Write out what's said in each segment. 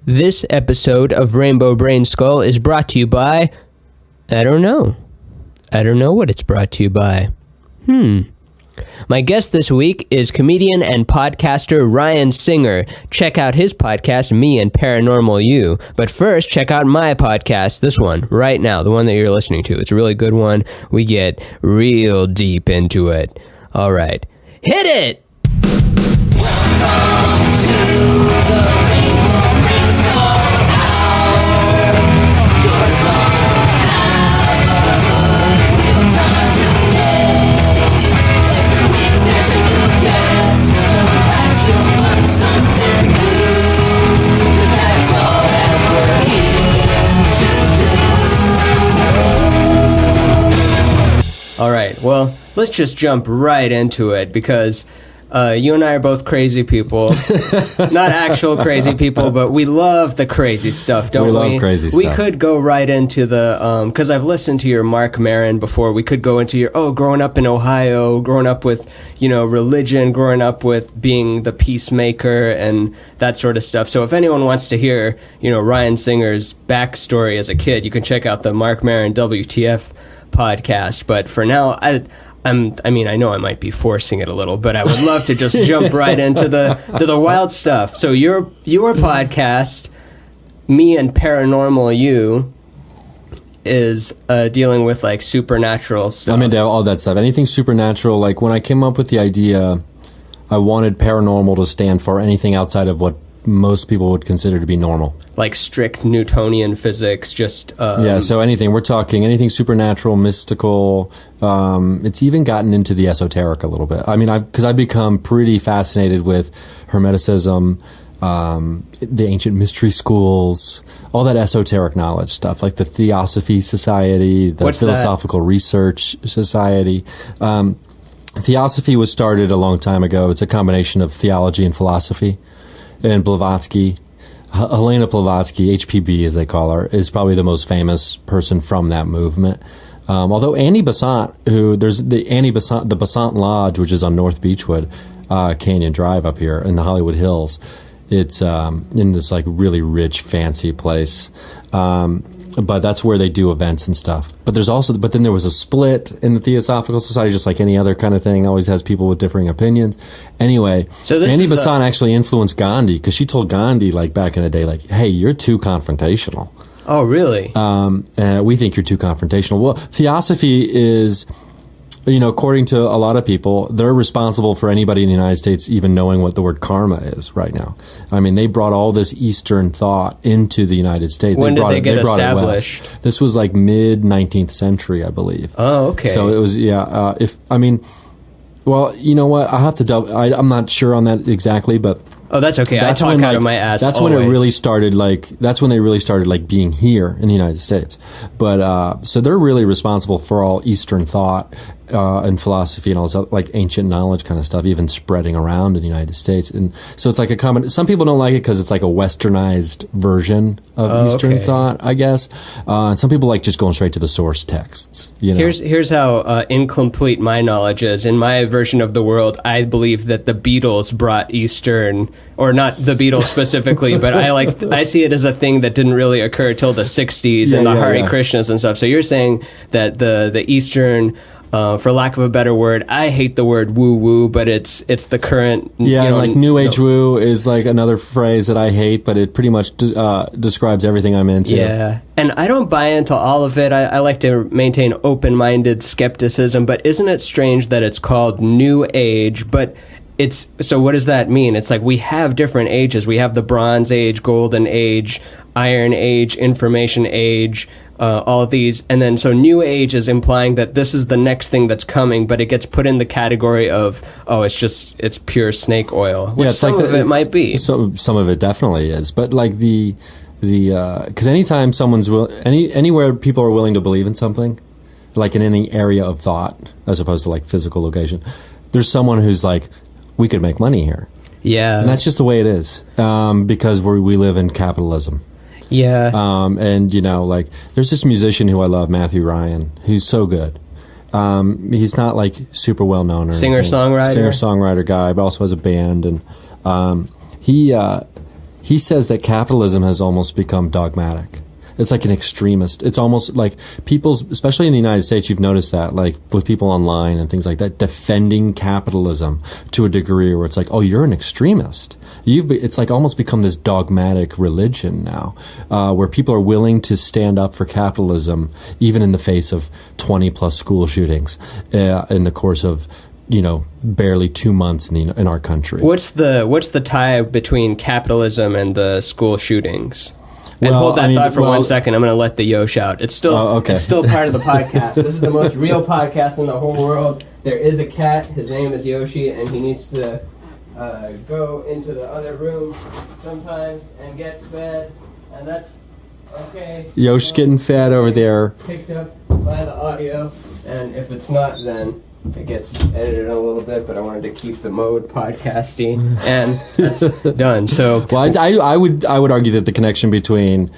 This episode of Rainbow Brainskull is brought to you by... I don't know what it's brought to you by. My guest this week is comedian and podcaster Ryan Singer. Check out his podcast, Me and Paranormal You. But first, check out my podcast, this one, right now, the one that you're listening to. It's a really good one. We get real deep into it. All right, hit it! Welcome to the Rainbow Brainskull Hour. You're gonna have a good real time today. Every week there's a new guest, so that you'll learn something new. 'Cause that's all that we're here to do. All right, well, let's just jump right into it because you and I are both crazy people. Not actual crazy people, but we love the crazy stuff, don't we? We love crazy stuff. We could go right into the, because I've listened to your Mark Maron before. We could go into your, growing up in Ohio, growing up with, religion, growing up with being the peacemaker and that sort of stuff. So if anyone wants to hear, Ryan Singer's backstory as a kid, you can check out the Mark Maron WTF podcast. But for now, I know I might be forcing it a little, but I would love to just jump right into the wild stuff. So your podcast, Me and Paranormal You, is dealing with like supernatural stuff. I'm into all that stuff. Anything supernatural. Like when I came up with the idea, I wanted paranormal to stand for anything outside of what most people would consider to be normal. Like strict Newtonian physics, just... so anything. We're talking anything supernatural, mystical. It's even gotten into the esoteric a little bit. I mean, because I've become pretty fascinated with Hermeticism, the ancient mystery schools, all that esoteric knowledge stuff, like the Theosophy Society, the Philosophical Research Society. Theosophy was started a long time ago. It's a combination of theology and philosophy. And Blavatsky... Helena Blavatsky, HPB as they call her, is probably the most famous person from that movement. Although Annie Besant, there's the Besant Lodge, which is on North Beechwood Canyon Drive up here in the Hollywood Hills. It's in this like really rich, fancy place. But that's where they do events and stuff. But then there was a split in the Theosophical Society, just like any other kind of thing. Always has people with differing opinions. Anyway, so Annie Besant actually influenced Gandhi because she told Gandhi, like back in the day, like, "Hey, you're too confrontational." Oh, really? We think you're too confrontational. Well, Theosophy is, according to a lot of people, they're responsible for anybody in the United States even knowing what the word karma is right now. I mean, they brought all this Eastern thought into the United States. When did they get established? This was like mid-19th century, I believe. Oh, okay. So it was, well, you know what? I have to I'm not sure on that exactly, but... Oh, that's okay. I talk out of my ass. That's always. When it really started. That's when they really started being here in the United States. But so they're really responsible for all Eastern thought and philosophy and all this like ancient knowledge kind of stuff, even spreading around in the United States. And so it's like a common. Some people don't like it because it's like a westernized version of Eastern thought, I guess. And some people like just going straight to the source texts. Here's how incomplete my knowledge is. In my version of the world, I believe that the Beatles brought Eastern. Or not the Beatles specifically, but I see it as a thing that didn't really occur till the 60s and the Hare Krishnas and stuff. So you're saying that the Eastern, for lack of a better word, I hate the word woo-woo, but it's the current... like New Age woo is like another phrase that I hate, but it pretty much describes everything I'm into. Yeah, and I don't buy into all of it. I like to maintain open-minded skepticism, but isn't it strange that it's called New Age, but... So what does that mean? It's like we have different ages. We have the Bronze Age, Golden Age, Iron Age, Information Age, all of these. And then so New Age is implying that this is the next thing that's coming, but it gets put in the category of, it's pure snake oil. Which some of it might be. So some of it definitely is. But like because anytime anywhere people are willing to believe in something, like in any area of thought, as opposed to like physical location, there's someone who's like, we could make money here. Yeah. And that's just the way it is, because we live in capitalism. Yeah. And, there's this musician who I love, Matthew Ryan, who's so good. He's not like super well known or singer-songwriter guy, but also has a band, and he he says that capitalism has almost become dogmatic. It's like an extremist. It's almost like people's, especially in the United States, you've noticed that, like with people online and things like that, defending capitalism to a degree where it's like, oh, you're an extremist. It's like almost become this dogmatic religion now, where people are willing to stand up for capitalism, even in the face of 20 plus school shootings in the course of, barely 2 months in our country. What's the tie between capitalism and the school shootings? And Well, hold that I mean, thought for well- 1 second. I'm going to let the Yosh out. It's still okay. It's still part of the podcast. This is the most real podcast in the whole world. There is a cat. His name is Yoshi, and he needs to go into the other room sometimes and get fed. And that's okay. Yosh's getting fed over there. Picked up by the audio, and if it's not, then it gets edited a little bit. But I wanted to keep the mode podcasty, and that's done. So, Well, I would argue that the connection between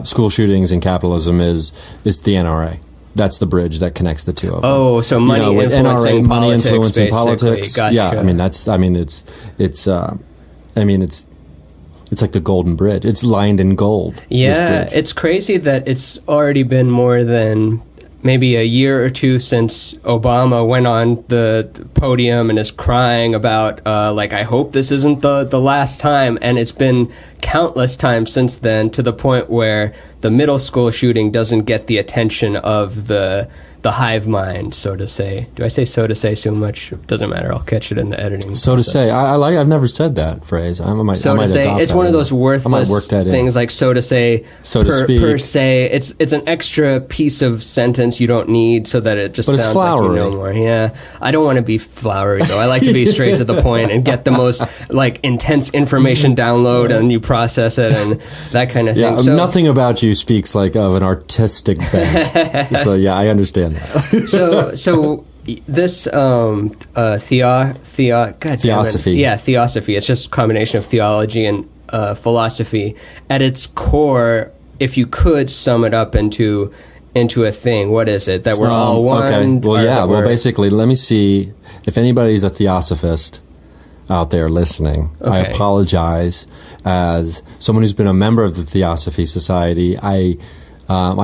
school shootings and capitalism is the NRA. That's the bridge that connects the two of them. oh, so money with influencing NRA, money politics, influencing basically. politics. Gotcha. Yeah, it's like the Golden Bridge. It's lined in gold. this Yeah, bridge. it's crazy that it's already been more than maybe a year or two since Obama went on the podium and is crying about, I hope this isn't the last time. And it's been countless times since then, to the point where the middle school shooting doesn't get the attention of the hive mind, so to say. Do I say so to say so much? Doesn't matter. I'll catch it in the editing. So to process. say, I've never said that phrase. I might So to say, adopt it's that. one of those I might worthless work that in. things, like so to say, So to speak. per se. It's an extra piece of sentence you don't need, so that it just But it's sounds like flowery. you know more. Yeah, I don't want to be flowery though. I like to be straight to the point and get the most intense information download, and you process it and that kind of thing. Yeah, So, nothing about you speaks like of an artistic bent. So yeah, I understand that. So this God damn it. Theosophy. Yeah, theosophy. It's just a combination of theology and philosophy. At its core, if you could sum it up into a thing, what is it? That we're all one? Okay. Well, or yeah. that Well, we're- basically, let me see if anybody's a theosophist out there listening. I Okay. apologize as someone who's been a member of the Theosophy Society. I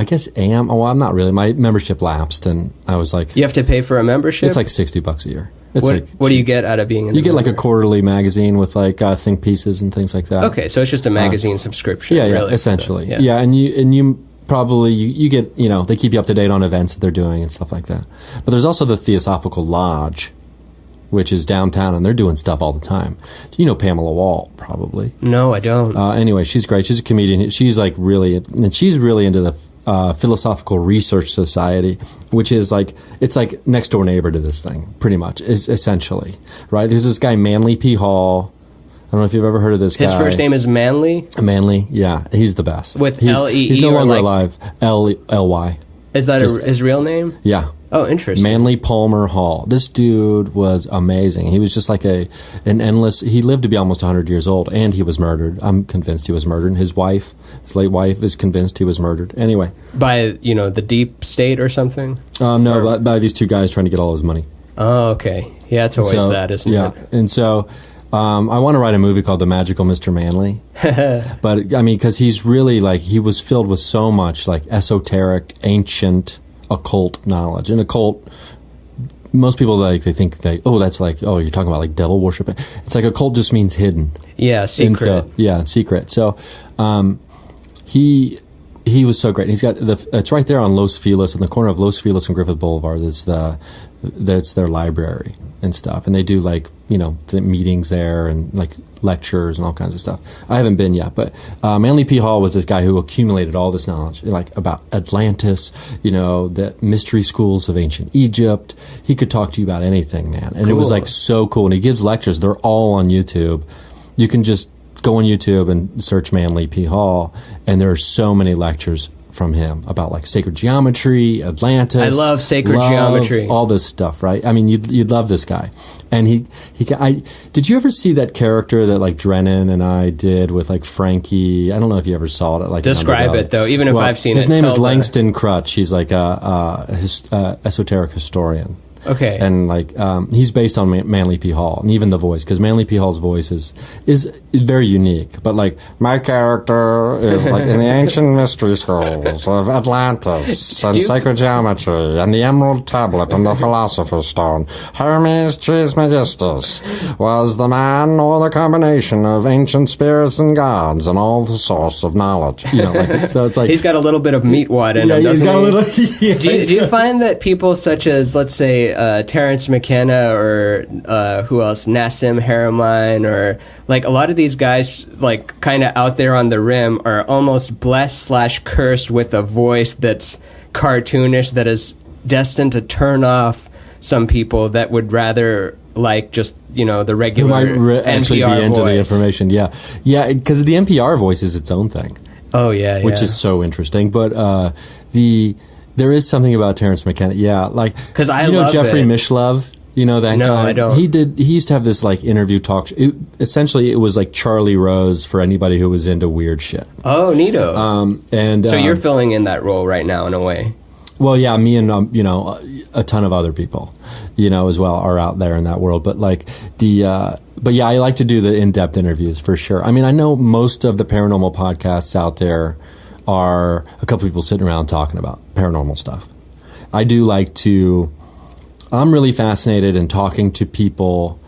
guess am. Well, I'm not really. My membership lapsed, and I was like, You have to pay for a membership? it's like $60 a year. It's What do you get out of being in You the get like a member? quarterly magazine with think pieces and things like that. Okay, so it's just a magazine subscription. Yeah, really. essentially. So, yeah, and you probably you get they keep you up to date on events that they're doing and stuff like that. But there's also the Theosophical Lodge, which is downtown, and they're doing stuff all the time. You know Pamela Walt, probably. No, I don't. Anyway, she's great. She's a comedian. She's really into the Philosophical Research Society, which is it's like next door neighbor to this thing, pretty much, is essentially, right? There's this guy, Manly P. Hall. I don't know if you've ever heard of this guy. His first name is Manly? Manly, yeah. He's the best. With he's, L-E-E He's no or longer like- alive. L-Y. Is that Just- his real name? Yeah. Oh, interesting. Manly Palmer Hall. This dude was amazing. He was just like an endless. He lived to be almost 100 years old, and he was murdered. I'm convinced he was murdered. And his late wife, is convinced he was murdered. Anyway, By, the deep state or something? no, by these two guys trying to get all his money. Oh, okay. Yeah, it's always that, isn't yeah. it? And so, I want to write a movie called The Magical Mr. Manly. But I mean, because he's really he was filled with so much esoteric, ancient, occult knowledge. And occult, most people they think that's you're talking about devil worship. It's occult just means hidden. Yeah, secret. And so, yeah, secret. So he was so great. He's got it's right there on Los Feliz, in the corner of Los Feliz and Griffith Boulevard. That's their library and stuff, and they do the meetings there and lectures and all kinds of stuff. I haven't been yet, but Manly P. Hall was this guy who accumulated all this knowledge, about Atlantis, the mystery schools of ancient Egypt. He could talk to you about anything, man, and it was Cool. so cool. And he gives lectures; they're all on YouTube. You can just go on YouTube and search Manly P. Hall, and there are so many lectures from him about sacred geometry, Atlantis. I love sacred geometry. All this stuff, right? I mean, you'd love this guy. And did you ever see that character that Drennan and I did with Frankie? I don't know if you ever saw it. In Describe Underbelly. it, though, even if I've seen his it. name is Tell the- Langston Crutch. He's a esoteric historian. Okay. And like he's based on Manly P. Hall, and even the voice, because Manly P. Hall's voice is very unique. But like my character is like in the ancient mystery schools of Atlantis and sacred geometry and the Emerald Tablet and the Philosopher's Stone. Hermes Trismegistus was the man or the combination of ancient spirits and gods and all the source of knowledge. You know, like, so it's like he's got a little bit of meatwad in him, doesn't he? Do you find that people such as, let's say, Terrence McKenna or who else, Nassim Haramein, or like a lot of these guys, like kind of out there on the rim, are almost blessed/cursed with a voice that's cartoonish, that is destined to turn off some people that would rather like just, you know, the regular actually NPR be into voice. the information. Yeah, because the NPR voice is its own thing. Oh yeah, which is so interesting. But there is something about Terrence McKenna. Yeah, like because I love Jeffrey Mishlove. You know that guy? No, I don't. He used to have this like interview talk. Essentially, it was like Charlie Rose for anybody who was into weird shit. Oh, neato. So you're filling in that role right now in a way. Well, yeah, me and you know, a ton of other people, you know, as well are out there in that world. But like but yeah, I like to do the in-depth interviews for sure. I mean, I know most of the paranormal podcasts out there are a couple people sitting around talking about paranormal stuff. I do like to. I'm really fascinated in talking to people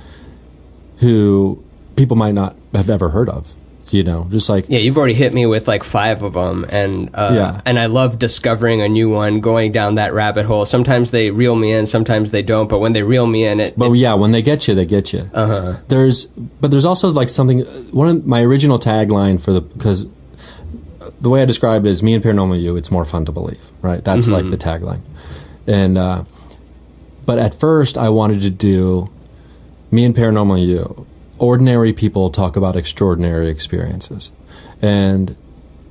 who people might not have ever heard of. You know, just like you've already hit me with like 5 of them, and and I love discovering a new one, going down that rabbit hole. Sometimes they reel me in, sometimes they don't. But when they reel me in, when they get you, they get you. There's also like something. One of my original tagline because the way I describe it is me and Paranormal You. It's more fun to believe, right? That's like the tagline, and but at first I wanted to do me and Paranormal You. Ordinary people talk about extraordinary experiences. And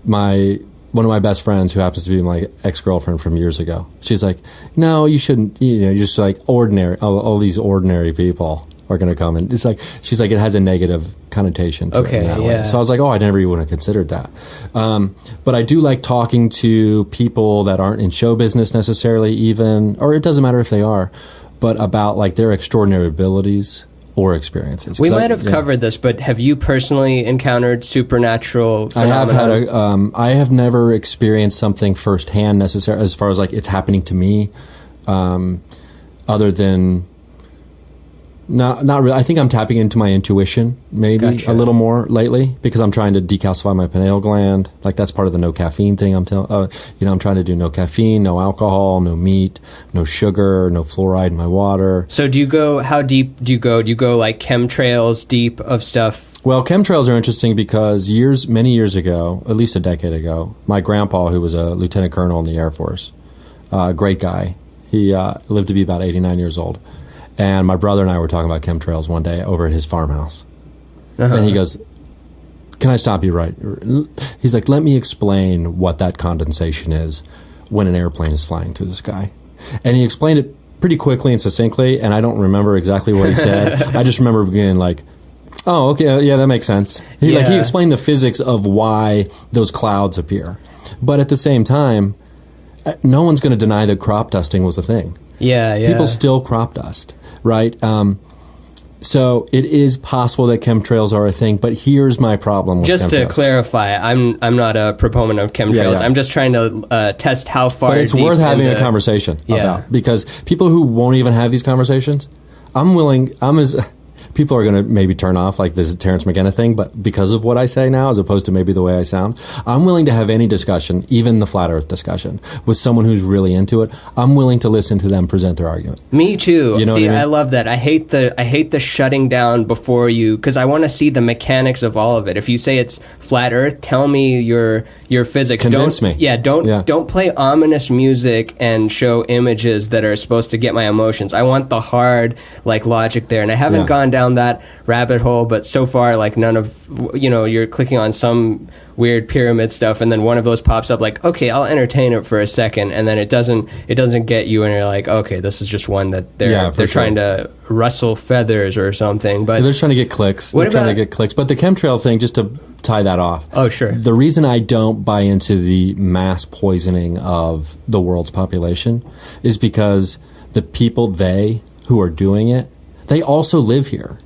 one of my best friends, who happens to be my ex-girlfriend from years ago, she's like, no, you shouldn't, you know, just like ordinary, all these ordinary people are going to come. And it's like, she's like, it has a negative connotation to it in that way. So I was like, I never even would have considered that. But I do like talking to people that aren't in show business necessarily even, or it doesn't matter if they are, but about like their extraordinary abilities or experiences. We might have covered this, but have you personally encountered supernatural phenomena? I have never experienced something firsthand necessarily as far as like it's happening to me, other than not really. I think I'm tapping into my intuition maybe a little more lately because I'm trying to decalcify my pineal gland. Like that's part of the no caffeine thing. I'm trying to do no caffeine, no alcohol, no meat, no sugar, no fluoride in my water. So how deep do you go? Do you go like chemtrails deep of stuff? Well, chemtrails are interesting because many years ago, at least a decade ago, my grandpa, who was a lieutenant colonel in the Air Force, great guy. He lived to be about 89 years old. And my brother and I were talking about chemtrails one day over at his farmhouse. And he goes, can I stop you right? He's like, let me explain what that condensation is when an airplane is flying through the sky. And he explained it pretty quickly and succinctly, and I don't remember exactly what he said. I just remember being like, oh, okay, yeah, that makes sense. He explained the physics of why those clouds appear. But at the same time, no one's going to deny that crop dusting was a thing. Yeah. People still crop dust, right? So it is possible that chemtrails are a thing, but here's my problem with chemtrails. Just to clarify, I'm not a proponent of chemtrails. I'm just trying to test how far. But it's worth having a conversation about, because people who won't even have these conversations, people are going to maybe turn off like this Terrence McKenna thing, but because of what I say now, as opposed to maybe the way I sound, I'm willing to have any discussion, even the flat earth discussion, with someone who's really into it. I'm willing to listen to them present their argument. Me too. You know what I mean? I love that. I hate the shutting down before you, because I want to see the mechanics of all of it. If you say it's flat earth, tell me your physics. Convince me. Yeah, don't play ominous music and show images that are supposed to get my emotions. I want the hard like logic there, and I haven't gone down that rabbit hole, but so far like none of, you're clicking on some weird pyramid stuff and then one of those pops up like, okay, I'll entertain it for a second, and then it doesn't get you, and you're like, okay, this is just one that they're trying to rustle feathers or something. But they're trying to get clicks. But the chemtrail thing, just to tie that off. Oh, sure. The reason I don't buy into the mass poisoning of the world's population is because the people who are doing it, they also live here.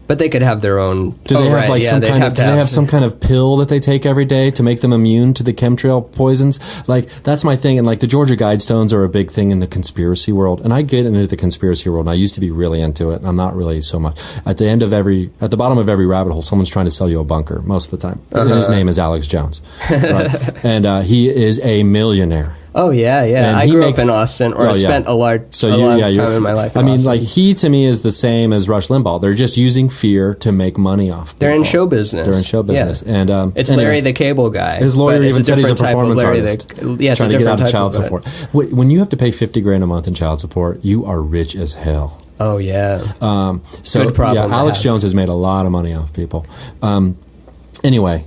But they could have their own. Do they have like some kind of? Do they have some kind of pill that they take every day to make them immune to the chemtrail poisons? Like that's my thing. And like the Georgia Guidestones are a big thing in the conspiracy world. And I get into the conspiracy world. And I used to be really into it. I'm not really so much. At the bottom of every rabbit hole, someone's trying to sell you a bunker most of the time. And his name is Alex Jones, right? And he is a millionaire. Oh yeah. And I grew up in Austin, or spent a lot of time in my life. I mean, like he to me is the same as Rush Limbaugh. They're just using fear to make money off people. They're in show business. Yeah. And it's Larry the Cable Guy. His lawyer even said he's a performance artist. Trying to get out of child support. When you have to pay $50,000 a month in child support, you are rich as hell. Oh yeah. So Alex Jones has made a lot of money off people. Anyway.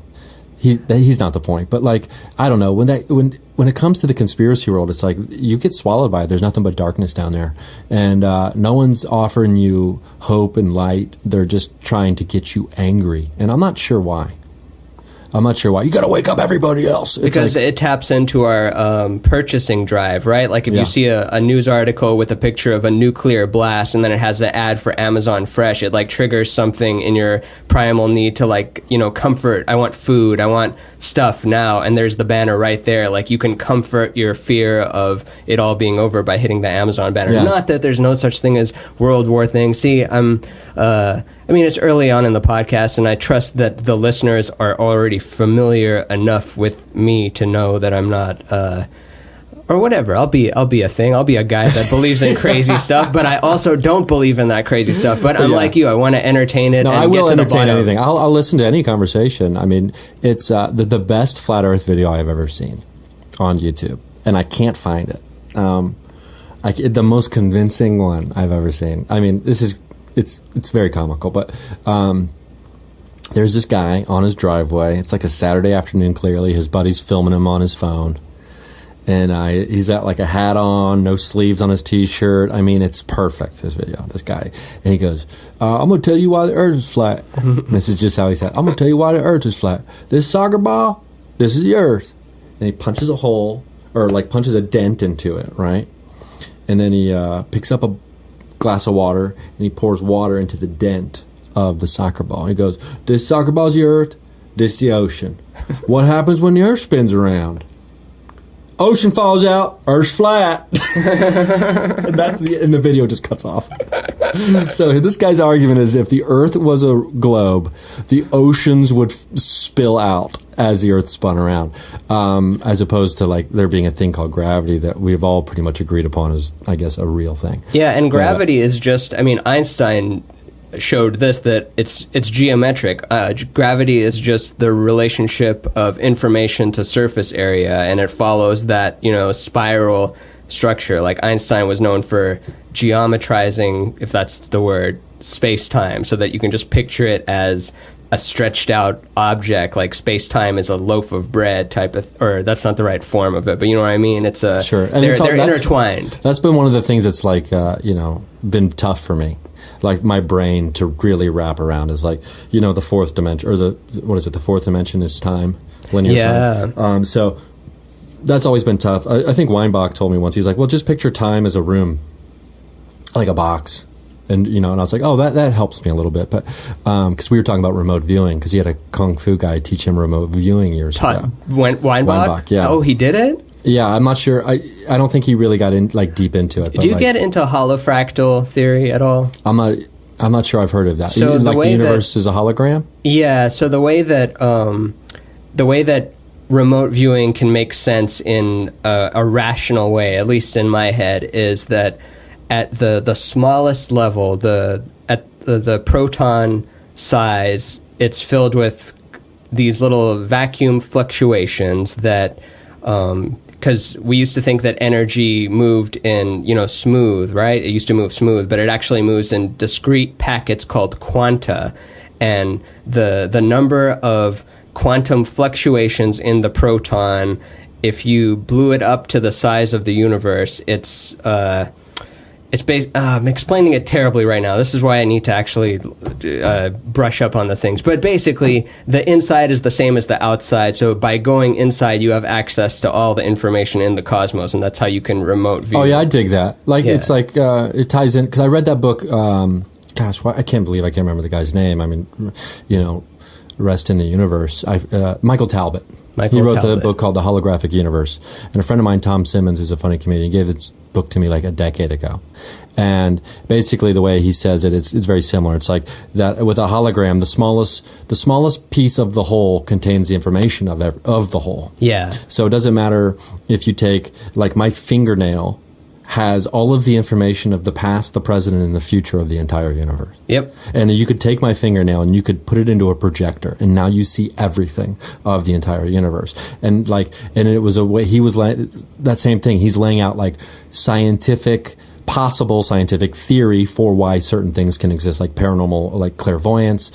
He's not the point, but like I don't know when it comes to the conspiracy world, it's like you get swallowed by it. There's nothing but darkness down there, and no one's offering you hope and light. They're just trying to get you angry, and I'm not sure why. You got to wake up everybody else. Because it taps into our purchasing drive, right? Like if you see a news article with a picture of a nuclear blast and then it has an ad for Amazon Fresh, it like triggers something in your primal need to like, comfort. I want food. I want stuff now. And there's the banner right there. Like you can comfort your fear of it all being over by hitting the Amazon banner. Yeah, not that there's no such thing as World War thing. See, it's early on in the podcast, and I trust that the listeners are already familiar enough with me to know that I'm not, or whatever. I'll be a thing. I'll be a guy that believes in crazy stuff, but I also don't believe in that crazy stuff. But I'm like you. I want to entertain it. No, I will entertain anything. I'll listen to any conversation. I mean, it's the best flat Earth video I've ever seen on YouTube, and I can't find it. The most convincing one I've ever seen. I mean, it's very comical, but there's this guy on his driveway. It's like a Saturday afternoon, clearly. His buddy's filming him on his phone. And he's got like a hat on, no sleeves on his T-shirt. I mean, it's perfect, this video, this guy. And he goes, I'm going to tell you why the earth is flat. This is just how he said, I'm going to tell you why the earth is flat. This soccer ball, this is the earth. And he punches a hole, or like punches a dent into it, right? And then he picks up a glass of water and he pours water into the dent of the soccer ball. He goes, this soccer ball's the earth, this the ocean. What happens when the earth spins around? Ocean falls out, earth's flat. And and the video just cuts off. So this guy's argument is if the earth was a globe, the oceans would spill out as the earth spun around, as opposed to like there being a thing called gravity that we've all pretty much agreed upon is, I guess, a real thing. Yeah, and gravity is just, Einstein showed this, that it's geometric. Gravity is just the relationship of information to surface area, and it follows that, spiral structure. Like Einstein was known for geometrizing, if that's the word, space-time, so that you can just picture it as a stretched out object, like space-time is a loaf of bread type of, or that's not the right form of it, but you know what I mean? It's a, sure. And they're intertwined. That's been one of the things that's like, been tough for me. Like my brain to really wrap around is like, the fourth dimension, or the fourth dimension is time, linear time. So that's always been tough. I think Weinbach told me once, he's like, well, just picture time as a room, like a box. And, and I was like, oh, that helps me a little bit. But, because we were talking about remote viewing, because he had a Kung Fu guy teach him remote viewing years ago. Weinbach? Yeah. Oh, he did it? Yeah, I'm not sure. I don't think he really got deep into it. But do you get into holofractal theory at all? I'm not sure I've heard of that. So the universe is a hologram? Yeah. So the way that remote viewing can make sense in a rational way, at least in my head, is that at the smallest level, the proton size, it's filled with these little vacuum fluctuations that. Because we used to think that energy moved in, smooth, right? It used to move smooth, but it actually moves in discrete packets called quanta. And the number of quantum fluctuations in the proton, if you blew it up to the size of the universe, it's I'm explaining it terribly right now. This is why I need to actually brush up on the things. But basically, the inside is the same as the outside. So by going inside, you have access to all the information in the cosmos, and that's how you can remote view. Oh yeah, I dig that. Like it's like it ties in because I read that book. I can't believe I can't remember the guy's name. I mean, rest in the universe. Michael Talbot. He wrote the book called The Holographic Universe. And a friend of mine, Tom Simmons, who's a funny comedian, gave this book to me like a decade ago. And basically the way he says it, it's very similar. It's like that with a hologram, the smallest piece of the whole contains the information of the whole. Yeah. So it doesn't matter if you take, like my fingernail has all of the information of the past, the present, and the future of the entire universe. Yep. And you could take my fingernail and you could put it into a projector, and now you see everything of the entire universe. And it was a way that same thing. He's laying out like possible scientific theory for why certain things can exist, like paranormal, like clairvoyance,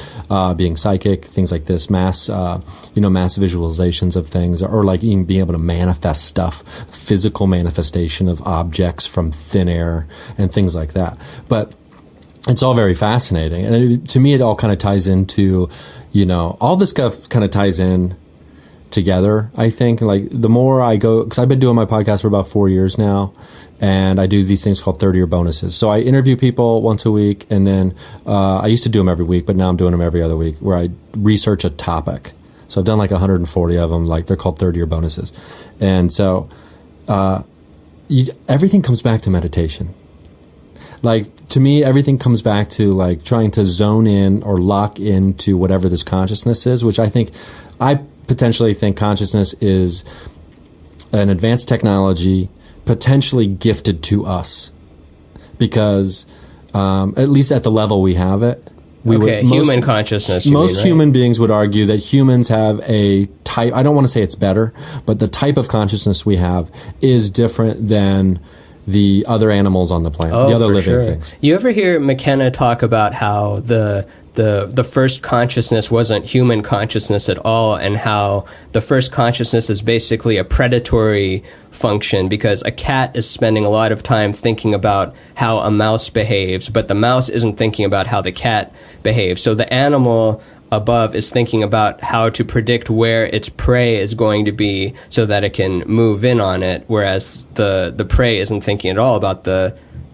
being psychic, things like this, mass visualizations of things, or like even being able to manifest stuff, physical manifestation of objects from thin air and things like that. But it's all very fascinating. And to me, it all kind of ties into, all this stuff kind of ties in together. I think like the more I go, because I've been doing my podcast for about 4 years now, and I do these things called 30-year bonuses. So I interview people once a week, and then I used to do them every week, but now I'm doing them every other week, where I research a topic. So I've done like 140 of them, like they're called 30-year bonuses. And so everything comes back to meditation. Like, to me, everything comes back to like trying to zone in or lock into whatever this consciousness is, which I potentially think consciousness is an advanced technology potentially gifted to us, because at least at the level we have it, human consciousness. Most human beings would argue that humans have a type. I don't want to say it's better, but the type of consciousness we have is different than the other animals on the planet, the other living things. You ever hear McKenna talk about how the first consciousness wasn't human consciousness at all, and how the first consciousness is basically a predatory function, because a cat is spending a lot of time thinking about how a mouse behaves, but the mouse isn't thinking about how the cat behaves. So the animal above is thinking about how to predict where its prey is going to be so that it can move in on it, whereas the prey isn't thinking at all about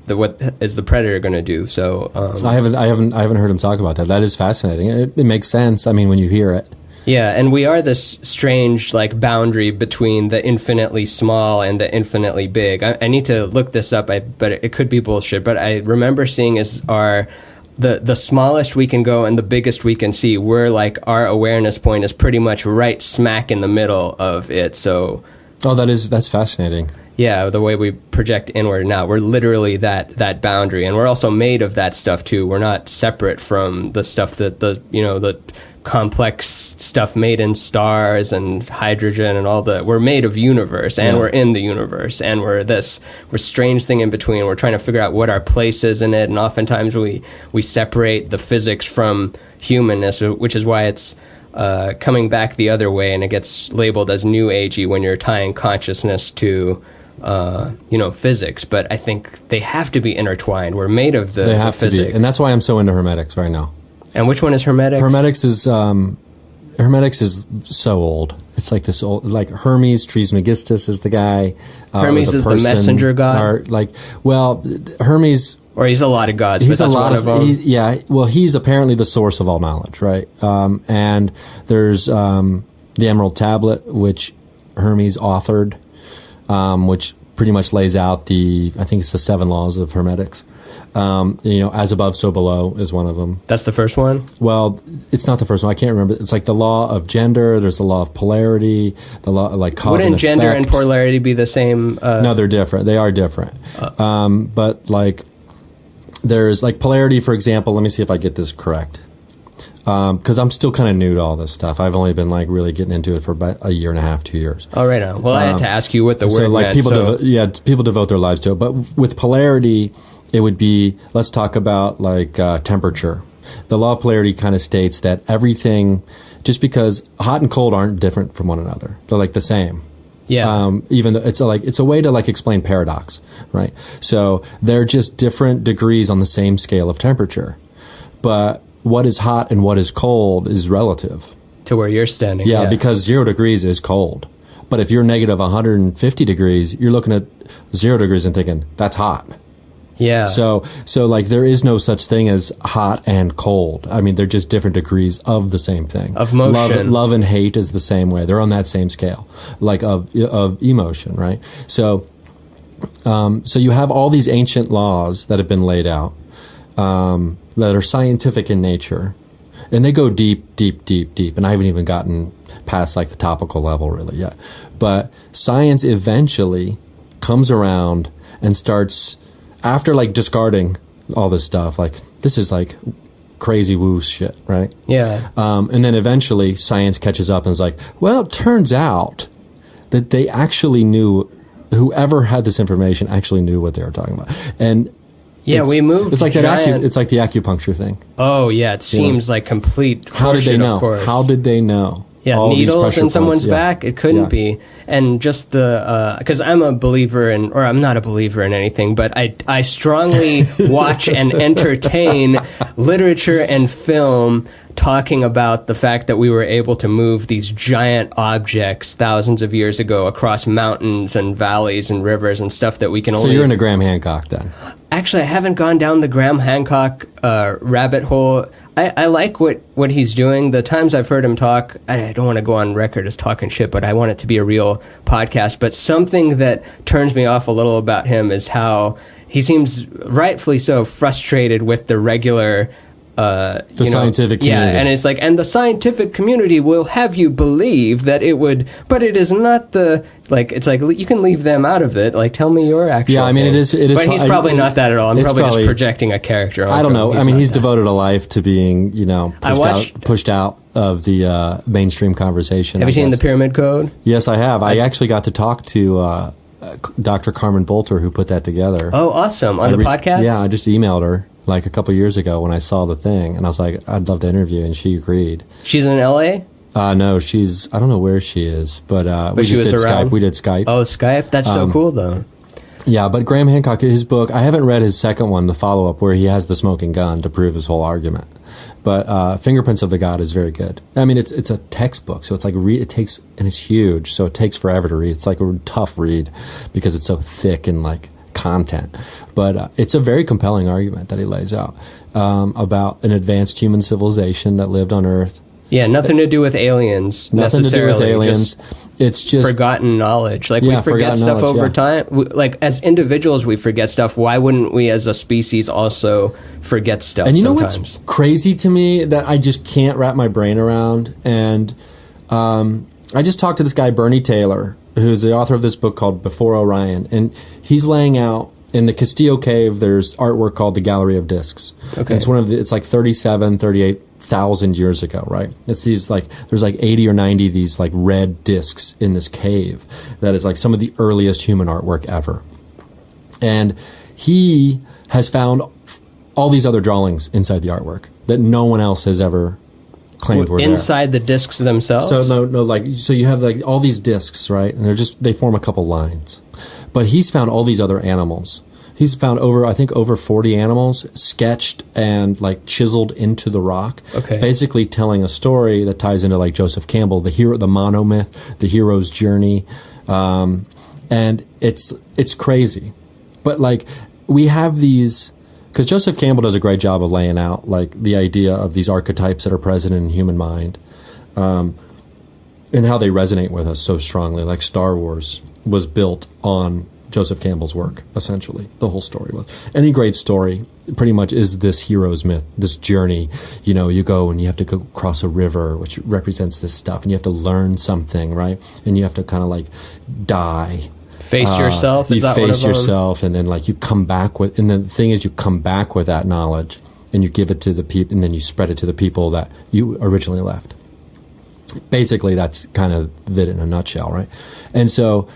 what is the predator going to do. So I haven't heard him talk about that. That is fascinating. It makes sense. I mean, when you hear it. Yeah, and we are this strange like boundary between the infinitely small and the infinitely big. I need to look this up, but it could be bullshit. But I remember seeing the smallest we can go and the biggest we can see. We're like, our awareness point is pretty much right smack in the middle of it. So that's fascinating. Yeah, the way we project inward now, we're literally that boundary, and we're also made of that stuff too. We're not separate from the stuff that the complex stuff made in stars and hydrogen and all we're made of universe, and we're in the universe, and we're strange thing in between. We're trying to figure out what our place is in it, and oftentimes we separate the physics from humanness, which is why it's coming back the other way, and it gets labeled as new agey when you're tying consciousness to physics. But I think they have to be intertwined. We're made of the physics. To be, and that's why I'm so into hermetics right now. And which one is hermetics? Hermetics is so old. It's like this old, like Hermes Trismegistus is the guy. Hermes is the messenger god. Hermes. Or he's a lot of gods. He's but that's one of them. He's apparently the source of all knowledge, right? And there's the Emerald Tablet, which Hermes authored, which pretty much lays out I think it's the 7 laws of hermetics. As above, so below is one of them. That's the first one? Well, it's not the first one. I can't remember. It's like the law of gender. There's the law of polarity. The law like cause and effect. Wouldn't gender and polarity be the same? No, they're different. They are different. But like there's like polarity, for example. Let me see if I get this correct. Because I'm still kind of new to all this stuff. I've only been like really getting into it for about a year and a half, 2 years. Oh, right on. Well, I had to ask you what the word meant. People devote their lives to it. But with polarity, it would be, let's talk about like temperature. The law of polarity kind of states that everything, just because hot and cold aren't different from one another, they're like the same. Yeah. Even though it's a way to like explain paradox, right? So they're just different degrees on the same scale of temperature, but what is hot and what is cold is relative To where you're standing. yeah, because 0 degrees is cold. But if you're negative 150 degrees, you're looking at 0 degrees and thinking that's hot. Yeah. So like there is no such thing as hot and cold. I mean, they're just different degrees of the same thing. Of motion. Love and hate is the same way. They're on that same scale, like of emotion, right? So you have all these ancient laws that have been laid out that are scientific in nature, and they go deep, deep, deep, deep. And I haven't even gotten past like the topical level really yet. But science eventually comes around and starts, after like discarding all this stuff, like this is like crazy woo shit, right? Yeah. And then eventually science catches up and is like, well, it turns out that they actually knew, whoever had this information actually knew what they were talking about. And yeah, we moved. It's like giant... it's like the acupuncture thing. Oh yeah, it seems like complete. How did they know? Of course. How did they know? Yeah, all needles in someone's yeah. back. It couldn't be. And just because I'm a believer in, or I'm not a believer in anything, but I strongly watch and entertain literature and film talking about the fact that we were able to move these giant objects thousands of years ago across mountains and valleys and rivers and stuff that we can only... So you're into Graham Hancock then? Actually, I haven't gone down the Graham Hancock rabbit hole. I like what he's doing. The times I've heard him talk, I don't want to go on record as talking shit, but I want it to be a real podcast. But something that turns me off a little about him is how he seems, rightfully so, frustrated with the regular... the scientific community. Yeah, and it's like, and the scientific community will have you believe that it would, but it is not the, like, it's like, you can leave them out of it. Like, tell me your actual Yeah, I mean, thing. it is. But he's probably not that at all. I'm probably just projecting a character. I don't know. I mean, he's devoted a life to being, pushed out of the mainstream conversation. Have you seen The Pyramid Code? Yes, I have. I actually got to talk to Dr. Carmen Bolter, who put that together. Oh, awesome. On the podcast? Yeah, I just emailed her like a couple years ago when I saw the thing, and I was like, I'd love to interview, and she agreed. She's in L.A.? No, I don't know where she is, but we she just did was around? Skype. We did Skype. Oh, Skype? That's so cool, though. Yeah, but Graham Hancock, his book, I haven't read his second one, the follow-up, where he has the smoking gun to prove his whole argument. But Fingerprints of the God is very good. I mean, it's a textbook, so it's like, it takes, and it's huge, so it takes forever to read. It's like a tough read because it's so thick and like content. But it's a very compelling argument that he lays out about an advanced human civilization that lived on Earth. Yeah, nothing to do with aliens. Nothing to do with aliens. It's just forgotten knowledge. Like, we forget stuff over time. Like, as individuals, we forget stuff. Why wouldn't we, as a species, also forget stuff? And you know sometimes? what's crazy to me that I just can't wrap my brain around? And I just talked to this guy, Bernie Taylor, who's the author of this book called Before Orion, and he's laying out in the Castillo Cave. There's artwork called the Gallery of Discs. Okay, it's it's like 38,000 years ago, right? It's these like, there's like 80 or 90 these like red discs in this cave that is like some of the earliest human artwork ever. And he has found all these other drawings inside the artwork that no one else has ever claimed were inside the discs themselves. So so you have like all these discs, right? And they form a couple lines. But he's found all these other animals. He's found over 40 animals sketched and like chiseled into the rock. Okay. Basically telling a story that ties into like Joseph Campbell, the monomyth, the hero's journey. And it's crazy. But like, we have these, because Joseph Campbell does a great job of laying out like the idea of these archetypes that are present in human mind, and how they resonate with us so strongly. Like Star Wars was built on Joseph Campbell's work, essentially. The whole story was. Any great story pretty much is this hero's myth, this journey. You go and you have to go cross a river, which represents this stuff, and you have to learn something, right? And you have to kind of like die. Face yourself? You face yourself, and then like you come back with, and the thing is you come back with that knowledge, and you give it to the people, and then you spread it to the people that you originally left. Basically, that's kind of it in a nutshell, right? And so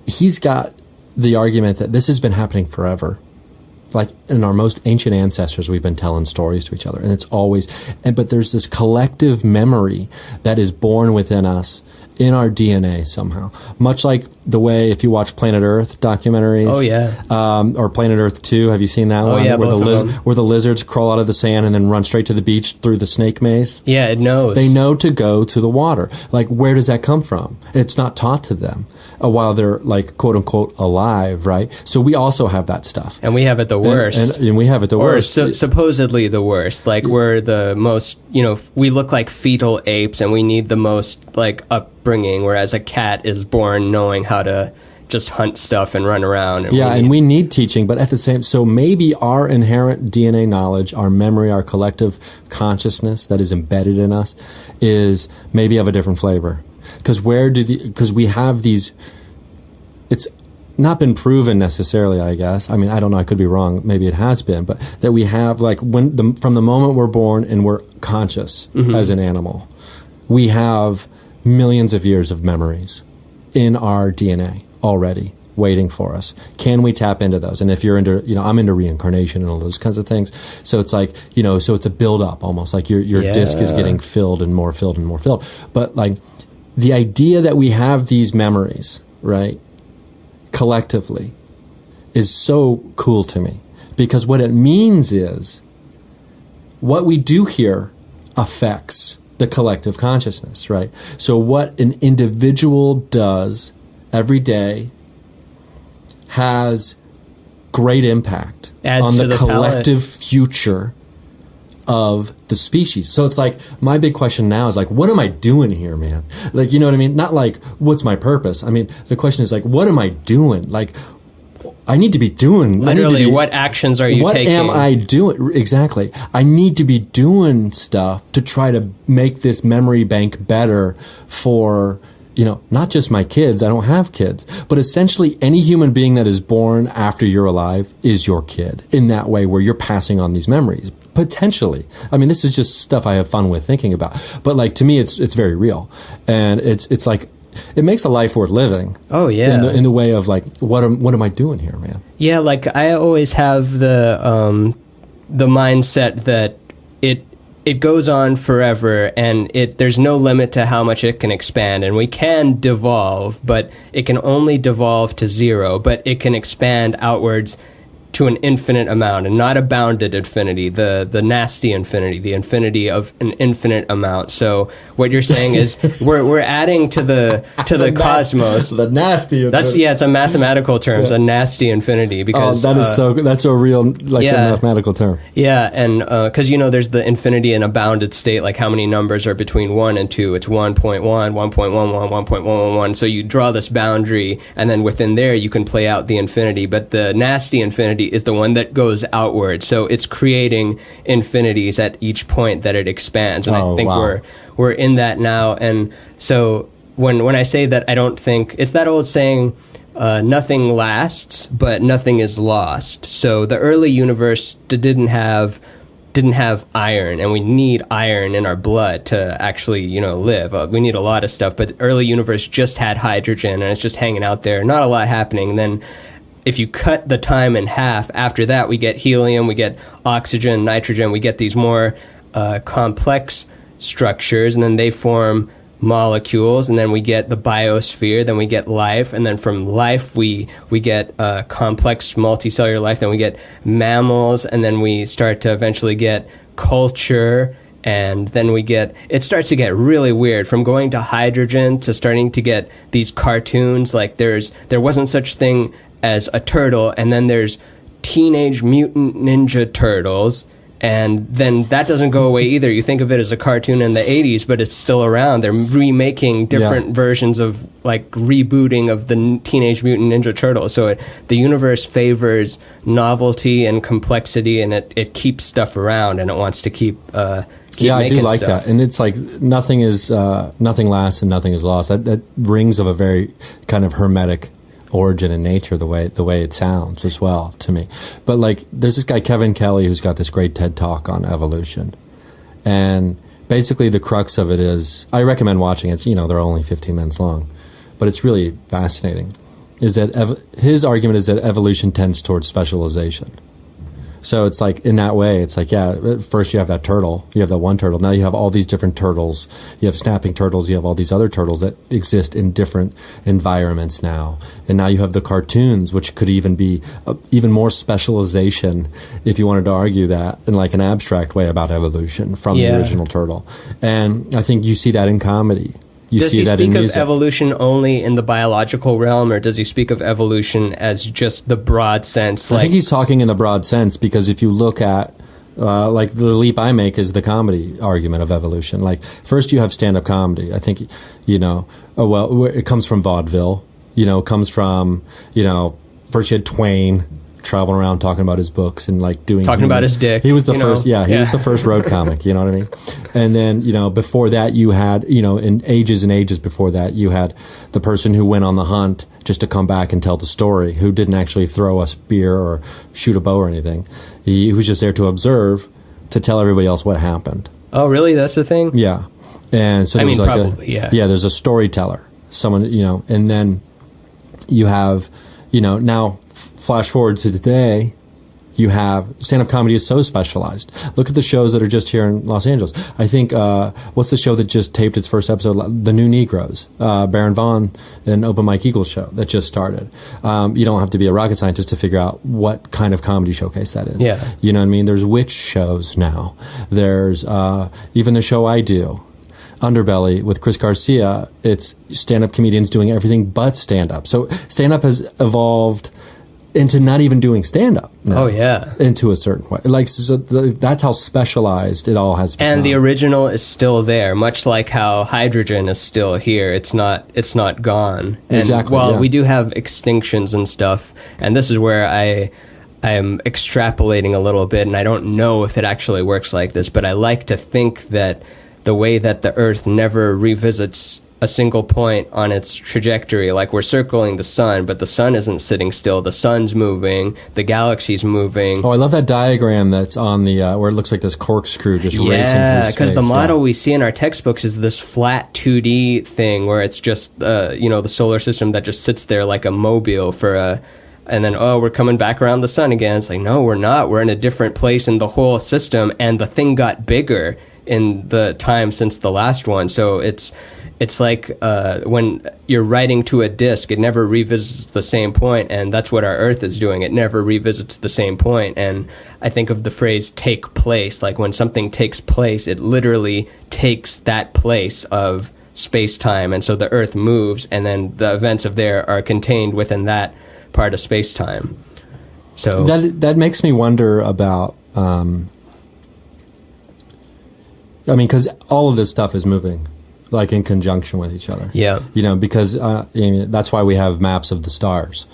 he's got the argument that this has been happening forever. Like in our most ancient ancestors, we've been telling stories to each other, and it's always, but there's this collective memory that is born within us, in our DNA somehow. Much like the way, if you watch Planet Earth documentaries. Oh, yeah. Or Planet Earth 2, have you seen that one? Yeah, where both of them. where the lizards crawl out of the sand and then run straight to the beach through the snake maze? Yeah, it knows. They know to go to the water. Like, where does that come from? It's not taught to them while they're, like, quote unquote alive, right? So we also have that stuff. And we have it the worst. And we have it the worst. Or supposedly the worst. Like, we're the most, we look like fetal apes and we need the most, like, upbringing, whereas a cat is born knowing how to just hunt stuff and run around. And we need teaching, but at the same, so maybe our inherent DNA knowledge, our memory, our collective consciousness that is embedded in us is maybe of a different flavor. Because we have these, it's not been proven necessarily, I guess. I mean, I don't know, I could be wrong, maybe it has been, but that we have, like, from the moment we're born and we're conscious as an animal, we have millions of years of memories in our DNA already waiting for us. Can we tap into those? And if you're into, I'm into reincarnation and all those kinds of things. So it's like, so it's a build up almost, like your disc is getting filled and more filled and more filled. But like the idea that we have these memories, right, collectively is so cool to me, because what it means is what we do here affects the collective consciousness, right? So what an individual does every day has great impact on the collective future of the species. So it's like, my big question now is like, what am I doing here, man? Like, you know what I mean? Not like, what's my purpose? I mean, the question is like, what am I doing? Like, I need to be doing... Literally, what actions are you taking? What am I doing? Exactly. I need to be doing stuff to try to make this memory bank better for, not just my kids. I don't have kids. But essentially, any human being that is born after you're alive is your kid in that way, where you're passing on these memories. Potentially. I mean, this is just stuff I have fun with thinking about. But, like, to me, it's very real. And it's like... it makes a life worth living. Oh yeah, in the way of like, what am I doing here, man? Yeah, like I always have the mindset that it goes on forever, and there's no limit to how much it can expand, and we can devolve, but it can only devolve to zero, but it can expand outwards to an infinite amount, and not a bounded infinity, the nasty infinity, the infinity of an infinite amount. So what you're saying is we're adding to the cosmos. The nasty infinity. It's a mathematical term, a nasty infinity, because that's a real, like, a mathematical term. Yeah, and because there's the infinity in a bounded state, like how many numbers are between 1 and 2. It's 1.1, 1.11, 1.111. So you draw this boundary, and then within there you can play out the infinity. But the nasty infinity is the one that goes outward, so it's creating infinities at each point that it expands, and I think we're in that now. And so when I say that, I don't think it's that old saying, nothing lasts but nothing is lost. So the early universe didn't have iron, and we need iron in our blood to actually live. We need a lot of stuff, but the early universe just had hydrogen, and it's just hanging out there, not a lot happening. And then if you cut the time in half, after that we get helium, we get oxygen, nitrogen, we get these more complex structures, and then they form molecules, and then we get the biosphere, then we get life, and then from life we get complex multicellular life, then we get mammals, and then we start to eventually get culture, and then it starts to get really weird, from going to hydrogen to starting to get these cartoons, like there wasn't such thing as a turtle, and then there's Teenage Mutant Ninja Turtles, and then that doesn't go away either. You think of it as a cartoon in the 80s, but it's still around. They're remaking different versions of, like, rebooting of the Teenage Mutant Ninja Turtles. So the universe favors novelty and complexity, and it keeps stuff around, and it wants to keep I do like stuff. that. And it's like nothing lasts and nothing is lost. That rings of a very kind of hermetic origin and nature, the way it sounds as well to me. But like, there's this guy Kevin Kelly who's got this great TED talk on evolution, and basically the crux of it is, I recommend watching it. They're only 15 minutes long, but it's really fascinating. Is that his argument is that evolution tends towards specialization. So it's like, in that way, it's like, yeah, first you have that turtle, you have that one turtle. Now you have all these different turtles. You have snapping turtles. You have all these other turtles that exist in different environments now. And now you have the cartoons, which could even be even more specialization, if you wanted to argue that in like an abstract way about evolution from the original turtle. And I think you see that in comedy. Does he speak of evolution only in the biological realm, or does he speak of evolution as just the broad sense? I think he's talking in the broad sense, because if you look at, like, the leap I make is the comedy argument of evolution. Like, first you have stand-up comedy. I think, it comes from vaudeville. It comes from, first you had Twain traveling around talking about his books and like talking about his dick. He was the first, he was the first road comic, you know what I mean? And then, before that you had, in ages and ages before that, you had the person who went on the hunt just to come back and tell the story, who didn't actually throw a spear or shoot a bow or anything. He was just there to observe, to tell everybody else what happened. Oh, really? That's the thing? Yeah. And so there was there's a storyteller, someone, and then you have, now flash forward to today, you have stand-up comedy is so specialized. Look at the shows that are just here in Los Angeles. I think, what's the show that just taped its first episode? The New Negroes, Baron Vaughn and Open Mike Eagle show that just started. You don't have to be a rocket scientist to figure out what kind of comedy showcase that is. Yeah. You know what I mean? There's witch shows now. There's even the show I do, Underbelly, with Chris Garcia. It's stand-up comedians doing everything but stand-up. So stand-up has evolved into not even doing stand-up now, into a certain way. Like, so that's how specialized it all has become. And the original is still there, much like how hydrogen is still here. It's not gone. And exactly. while we do have extinctions and stuff, and this is where I am extrapolating a little bit, and I don't know if it actually works like this, but I like to think that the way that the Earth never revisits a single point on its trajectory, like we're circling the sun, but the sun isn't sitting still. The sun's moving, the galaxy's moving. Oh, I love that diagram that's on the where it looks like this corkscrew just racing through space. Yeah, because the model we see in our textbooks is this flat 2D thing where it's just the solar system that just sits there like a mobile for a. And then, we're coming back around the sun again. It's like, no, we're not. We're in a different place in the whole system, and the thing got bigger in the time since the last one. So it's like when you're writing to a disk, it never revisits the same point, and that's what our Earth is doing. It never revisits the same point. And I think of the phrase take place, like when something takes place, it literally takes that place of space-time, and so the Earth moves, and then the events of there are contained within that part of space-time. So that makes me wonder about because all of this stuff is moving like in conjunction with each other. Yeah. Because that's why we have maps of the stars.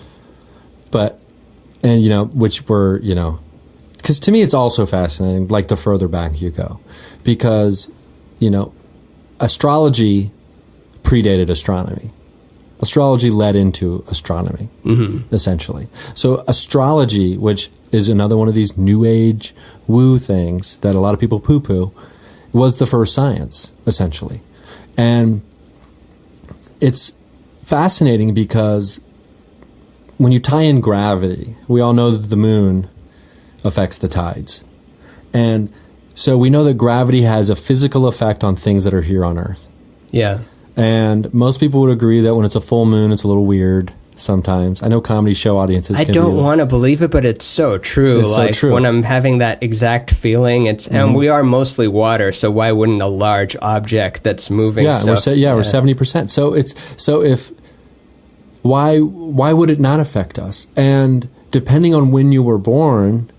Which were, because to me it's also fascinating, like the further back you go, because, astrology predated astronomy. Astrology led into astronomy, essentially. So astrology, which is another one of these new age woo things that a lot of people poo-poo, was the first science, essentially. And it's fascinating because when you tie in gravity, we all know that the moon affects the tides. And so we know that gravity has a physical effect on things that are here on Earth. Yeah. And most people would agree that when it's a full moon, it's a little weird sometimes. I know comedy show audiences I don't want to believe it, but it's so true. It's so true. When I'm having that exact feeling, and we are mostly water, so why wouldn't a large object that's moving we're 70%. Why would it not affect us? And depending on when you were born,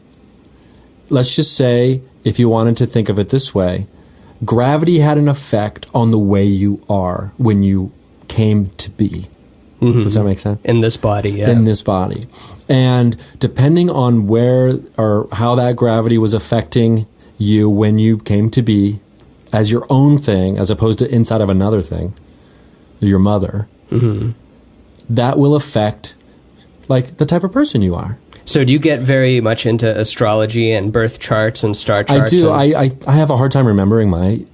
let's just say, if you wanted to think of it this way, gravity had an effect on the way you are when you came to be. Does that make sense? In this body, yeah. In this body. And depending on where or how that gravity was affecting you when you came to be as your own thing, as opposed to inside of another thing, your mother, that will affect like the type of person you are. So do you get very much into astrology and birth charts and star charts? I do. I have a hard time remembering my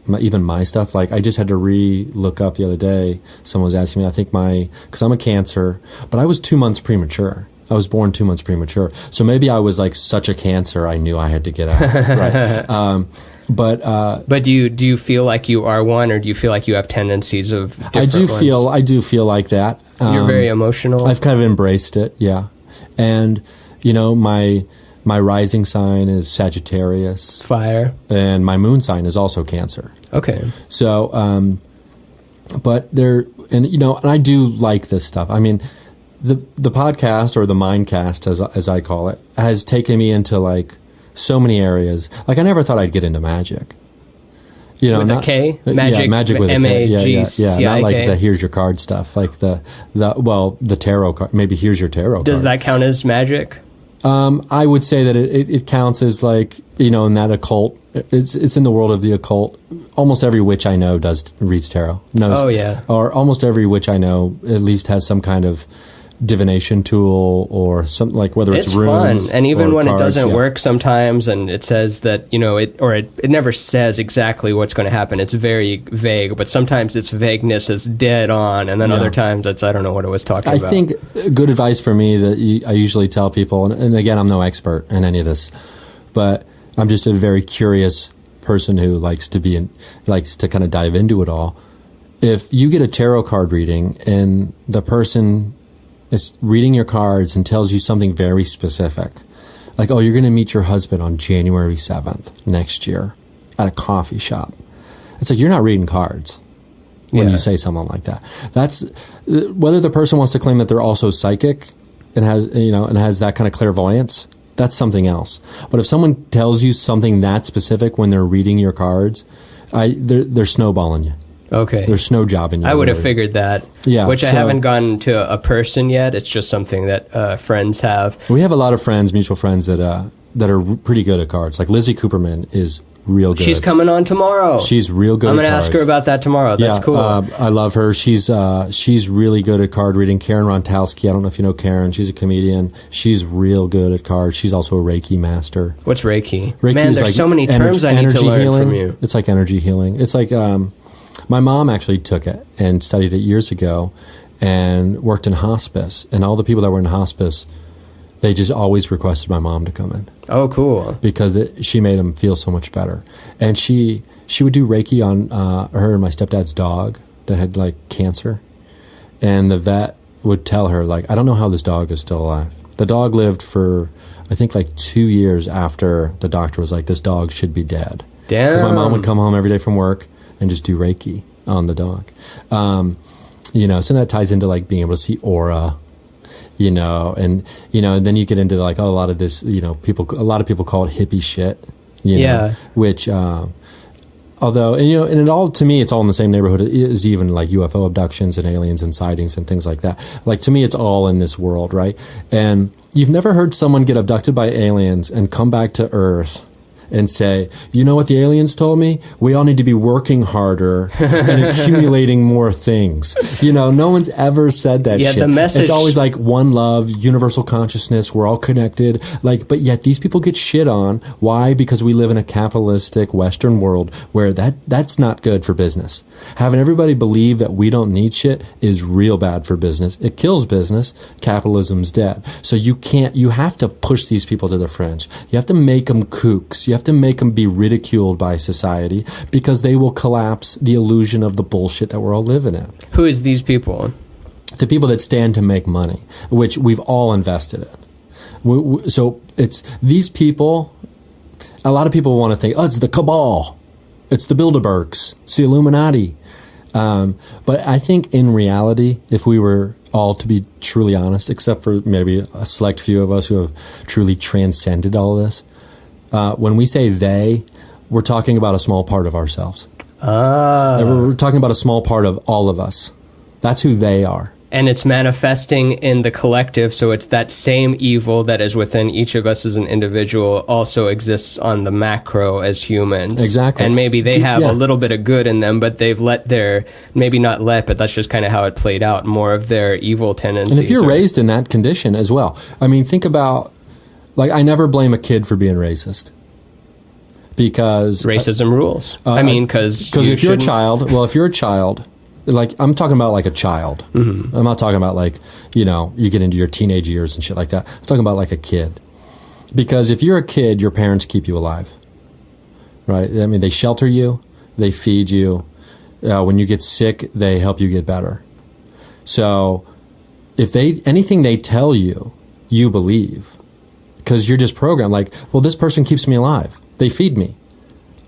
stuff. Like, I just had to look up the other day. Someone was asking me, I think because I'm a Cancer, but I was 2 months premature. I was born 2 months premature. So maybe I was like such a Cancer, I knew I had to get out. Right. But do you feel like you are one, or do you feel like you have tendencies of different I do feel like that. You're very emotional. I've kind of embraced it, yeah. And my rising sign is Sagittarius, fire, and my moon sign is also Cancer. Okay. So, but and I do like this stuff. I mean, the podcast, or the Mindcast, as I call it, has taken me into like so many areas. Like I never thought I'd get into magic. With a K? Magic, yeah, magic with a K. Yeah. Not like K. the here's your card stuff. Like the tarot card. Maybe here's your tarot card. Does that count as magic? I would say that it counts as like, in that occult. It's in the world of the occult. Almost every witch I know reads tarot. Knows, oh yeah. Or almost every witch I know at least has some kind of divination tool, or something, like whether it's runes. Fun. And even when cards, it doesn't work sometimes, and it says that, it never says exactly what's going to happen. It's very vague, but sometimes its vagueness is dead on, and then other times it's, I don't know what it was talking about. I think good advice for me that I usually tell people, and again, I'm no expert in any of this, but I'm just a very curious person who likes to kind of dive into it all. If you get a tarot card reading and the person is reading your cards and tells you something very specific, like, oh, you're going to meet your husband on January 7th next year at a coffee shop. It's like, you're not reading cards when you say something like that. That's whether the person wants to claim that they're also psychic and has that kind of clairvoyance. That's something else. But if someone tells you something that specific when they're reading your cards, they're snowballing you. Okay. There's snow jobbing you. I would have figured that. Yeah. Which I haven't gone to a person yet. It's just something that friends have. We have a lot of friends, mutual friends, that are pretty good at cards. Like Lizzie Cooperman is real good. She's coming on tomorrow. She's real good. I'm going to ask her about that tomorrow. That's cool. I love her. She's really good at card reading. Karen Rontowski, I don't know if you know Karen. She's a comedian. She's real good at cards. She's also a Reiki master. What's Reiki? Reiki Man, is there's like so many terms I need to learn healing. from you. It's like energy healing. It's like my mom actually took it and studied it years ago and worked in hospice. And all the people that were in hospice, they just always requested my mom to come in. Oh, cool. Because she made them feel so much better. And she would do Reiki on her and my stepdad's dog that had like cancer. And the vet would tell her, like, I don't know how this dog is still alive. The dog lived for, I think, like 2 years after the doctor was like, this dog should be dead. Damn. Because my mom would come home every day from work and just do Reiki on the dog. So that ties into like being able to see aura, and then you get into like a lot of this, a lot of people call it hippie shit, which, although, and it all, to me, it's all in the same neighborhood as even like UFO abductions and aliens and sightings and things like that. Like, to me, it's all in this world, right? And you've never heard someone get abducted by aliens and come back to Earth and say, you know what the aliens told me? We all need to be working harder and accumulating more things. No one's ever said that shit. The message. It's always like one love, universal consciousness, we're all connected. Like, but yet these people get shit on. Why? Because we live in a capitalistic Western world where that's not good for business. Having everybody believe that we don't need shit is real bad for business. It kills business. Capitalism's dead. So you have to push these people to the fringe. You have to make them kooks. You have to make them be ridiculed by society because they will collapse the illusion of the bullshit that we're all living in. Who is these people? The people that stand to make money, which we've all invested in. So it's these people. A lot of people want to think, oh, it's the cabal. It's the Bilderbergs. It's the Illuminati. But I think in reality, if we were all to be truly honest, except for maybe a select few of us who have truly transcended all this, when we say they, we're talking about a small part of ourselves. We're talking about a small part of all of us. That's who they are. And it's manifesting in the collective, so it's that same evil that is within each of us as an individual also exists on the macro as humans. Exactly. And maybe they have a little bit of good in them, but they've let maybe not let, but that's just kind of how it played out, more of their evil tendencies. And if you're raised in that condition as well, I mean, think about, like, I never blame a kid for being racist. Because racism rules. Because if you're a child, like, I'm talking about like a child. I'm not talking about like, you know, you get into your teenage years and shit like that. I'm talking about like a kid. Because if you're a kid, your parents keep you alive, right? I mean, they shelter you, they feed you. When you get sick, they help you get better. So if anything they tell you, you believe, because you're just programmed like, well, this person keeps me alive. They feed me.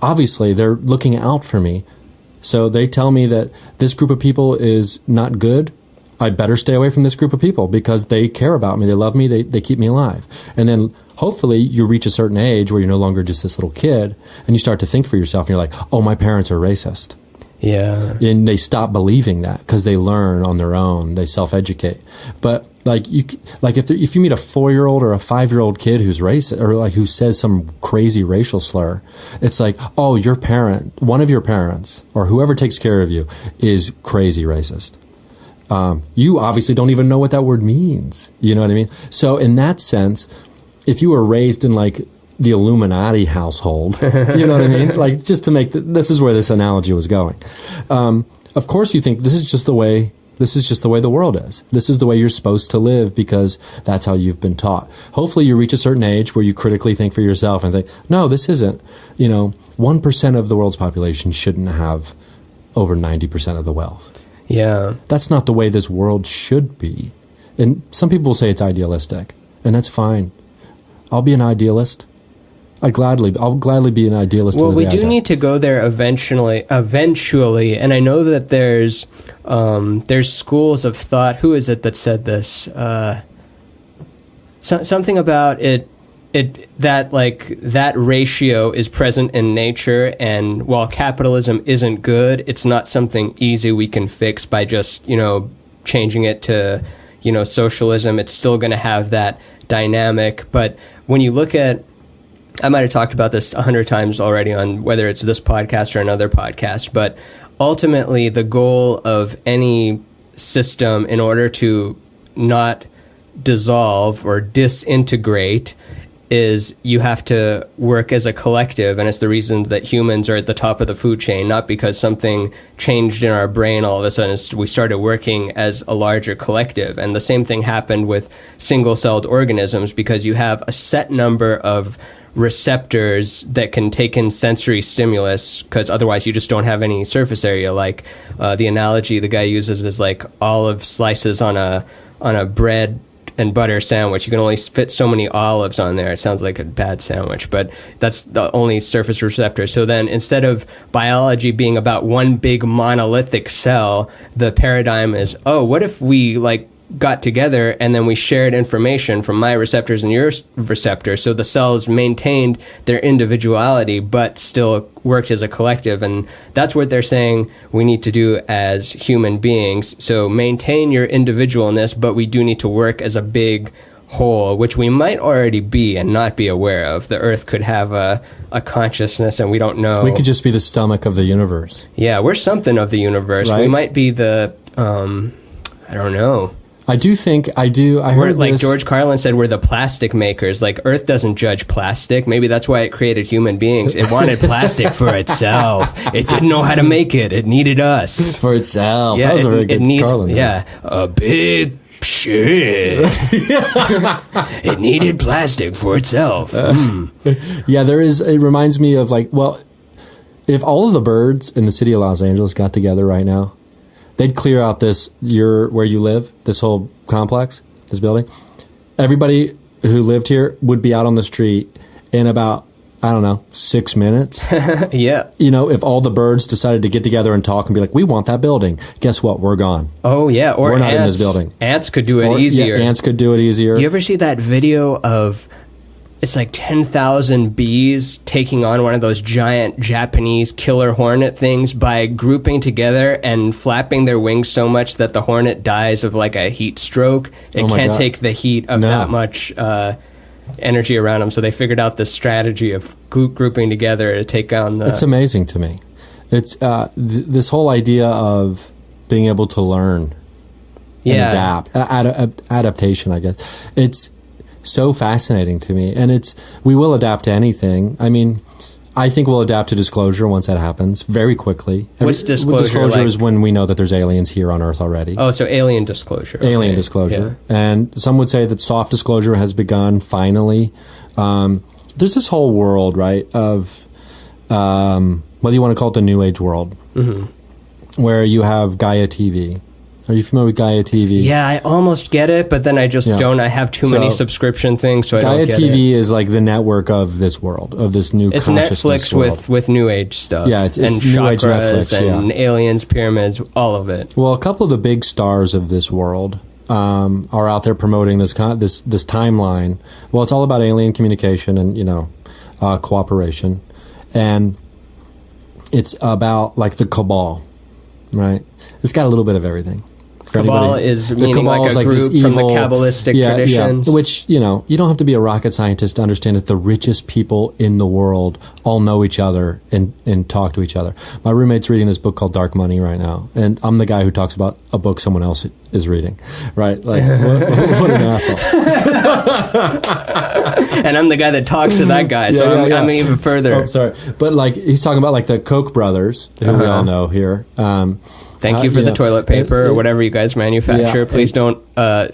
Obviously, they're looking out for me. So they tell me that this group of people is not good. I better stay away from this group of people because they care about me. They love me. They keep me alive. And then hopefully you reach a certain age where you're no longer just this little kid and you start to think for yourself and you're like, oh, my parents are racist. Yeah. And they stop believing that because they learn on their own. They self-educate. But like if you meet a 4-year-old or a 5-year-old kid who's racist or like who says some crazy racial slur, it's like, oh, your parent, one of your parents or whoever takes care of you is crazy racist. You obviously don't even know what that word means. You know what I mean? So in that sense, if you were raised in like the Illuminati household, you know what I mean? Like just to make this is where this analogy was going. Of course you think this is just the way the world is. This is the way you're supposed to live because that's how you've been taught. Hopefully you reach a certain age where you critically think for yourself and think, no, this isn't, 1% of the world's population shouldn't have over 90% of the wealth. Yeah. That's not the way this world should be. And some people will say it's idealistic, and that's fine. I'll be an idealist. I'll gladly be an idealist. Well, we do need to go there eventually, and I know that there's schools of thought. Who is it that said this? Something about it that ratio is present in nature, and while capitalism isn't good, it's not something easy we can fix by just changing it to socialism. It's still going to have that dynamic, but when you look at, I might have talked about this 100 times already on whether it's this podcast or another podcast, but ultimately the goal of any system in order to not dissolve or disintegrate is you have to work as a collective, and it's the reason that humans are at the top of the food chain, not because something changed in our brain all of a sudden. We started working as a larger collective, and the same thing happened with single-celled organisms because you have a set number of receptors that can take in sensory stimulus, because otherwise you just don't have any surface area. Like the analogy the guy uses is like olive slices on a bread and butter sandwich. You can only fit so many olives on there. It sounds like a bad sandwich, but that's the only surface receptor. So then instead of biology being about one big monolithic cell, the paradigm is, oh, what if we got together and then we shared information from my receptors and your receptors, so the cells maintained their individuality but still worked as a collective. And that's what they're saying we need to do as human beings. So maintain your individualness, but we do need to work as a big whole, which we might already be and not be aware of. The Earth could have a consciousness and we don't know. We could just be the stomach of the universe. Yeah, we're something of the universe. Right? We might be the I don't know. I heard like this. George Carlin said, we're the plastic makers. Like, Earth doesn't judge plastic. Maybe that's why it created human beings. It wanted plastic for itself. It didn't know how to make it. It needed us. For itself. Yeah, that was a very good Carlin. Yeah, a big shit. It needed plastic for itself. Yeah, it reminds me of if all of the birds in the city of Los Angeles got together right now, they'd clear out where you live, this whole complex, this building. Everybody who lived here would be out on the street in about, 6 minutes. Yeah. If all the birds decided to get together and talk and be like, we want that building. Guess what? We're gone. Oh, yeah. Or we're not in this building. Ants could do it easier. Yeah, ants could do it easier. You ever see that video of, it's like 10,000 bees taking on one of those giant Japanese killer hornet things by grouping together and flapping their wings so much that the hornet dies of like a heat stroke. It can't take the heat of that much energy around them. So they figured out this strategy of grouping together to take on the... It's amazing to me. It's this whole idea of being able to learn and adapt. Adaptation, I guess. It's so fascinating to me, and we will adapt to anything. I mean, I think we'll adapt to disclosure once that happens very quickly. What's disclosure? Disclosure like? is when we know that there's aliens here on Earth already. Oh, so alien disclosure. Alien okay. disclosure. Yeah. And some would say that soft disclosure has begun finally. There's this whole world, right, of whether you want to call it the New Age world, where you have Gaia TV. Are you familiar with Gaia TV? Yeah, I almost get it, but then I just don't. I have too many subscription things, so I Gaia don't get TV it. is like the network of this world, of this new It's consciousness Netflix world. with New Age stuff. Yeah, it's and New Age chakras Netflix, and aliens, pyramids, all of it. Well, a couple of the big stars of this world are out there promoting this timeline. Well, it's all about alien communication and cooperation, and it's about like the cabal, right? It's got a little bit of everything. Cabal is meaning like a group from the Kabbalistic traditions. Yeah. Which, you don't have to be a rocket scientist to understand that the richest people in the world all know each other and talk to each other. My roommate's reading this book called Dark Money right now, and I'm the guy who talks about a book someone else is reading, right? Like, what an asshole. And I'm the guy that talks to that guy, so I'm even further. Oh, sorry. But like, he's talking about like the Koch brothers, who we all know here. Thank you for the toilet paper or whatever you guys manufacture. Please don't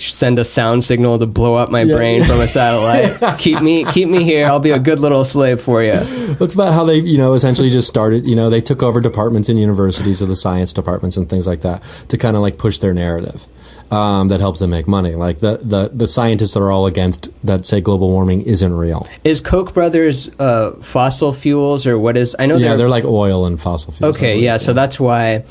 send a sound signal to blow up my brain from a satellite. Keep me here. I'll be a good little slave for you. That's about how they, essentially just started. They took over departments in universities, or the science departments and things like that, to kind of like push their narrative that helps them make money. Like the scientists that are all against that say global warming isn't real. Is Koch brothers fossil fuels, or what is? I know they're like oil and fossil fuels. Okay, yeah. So that's why.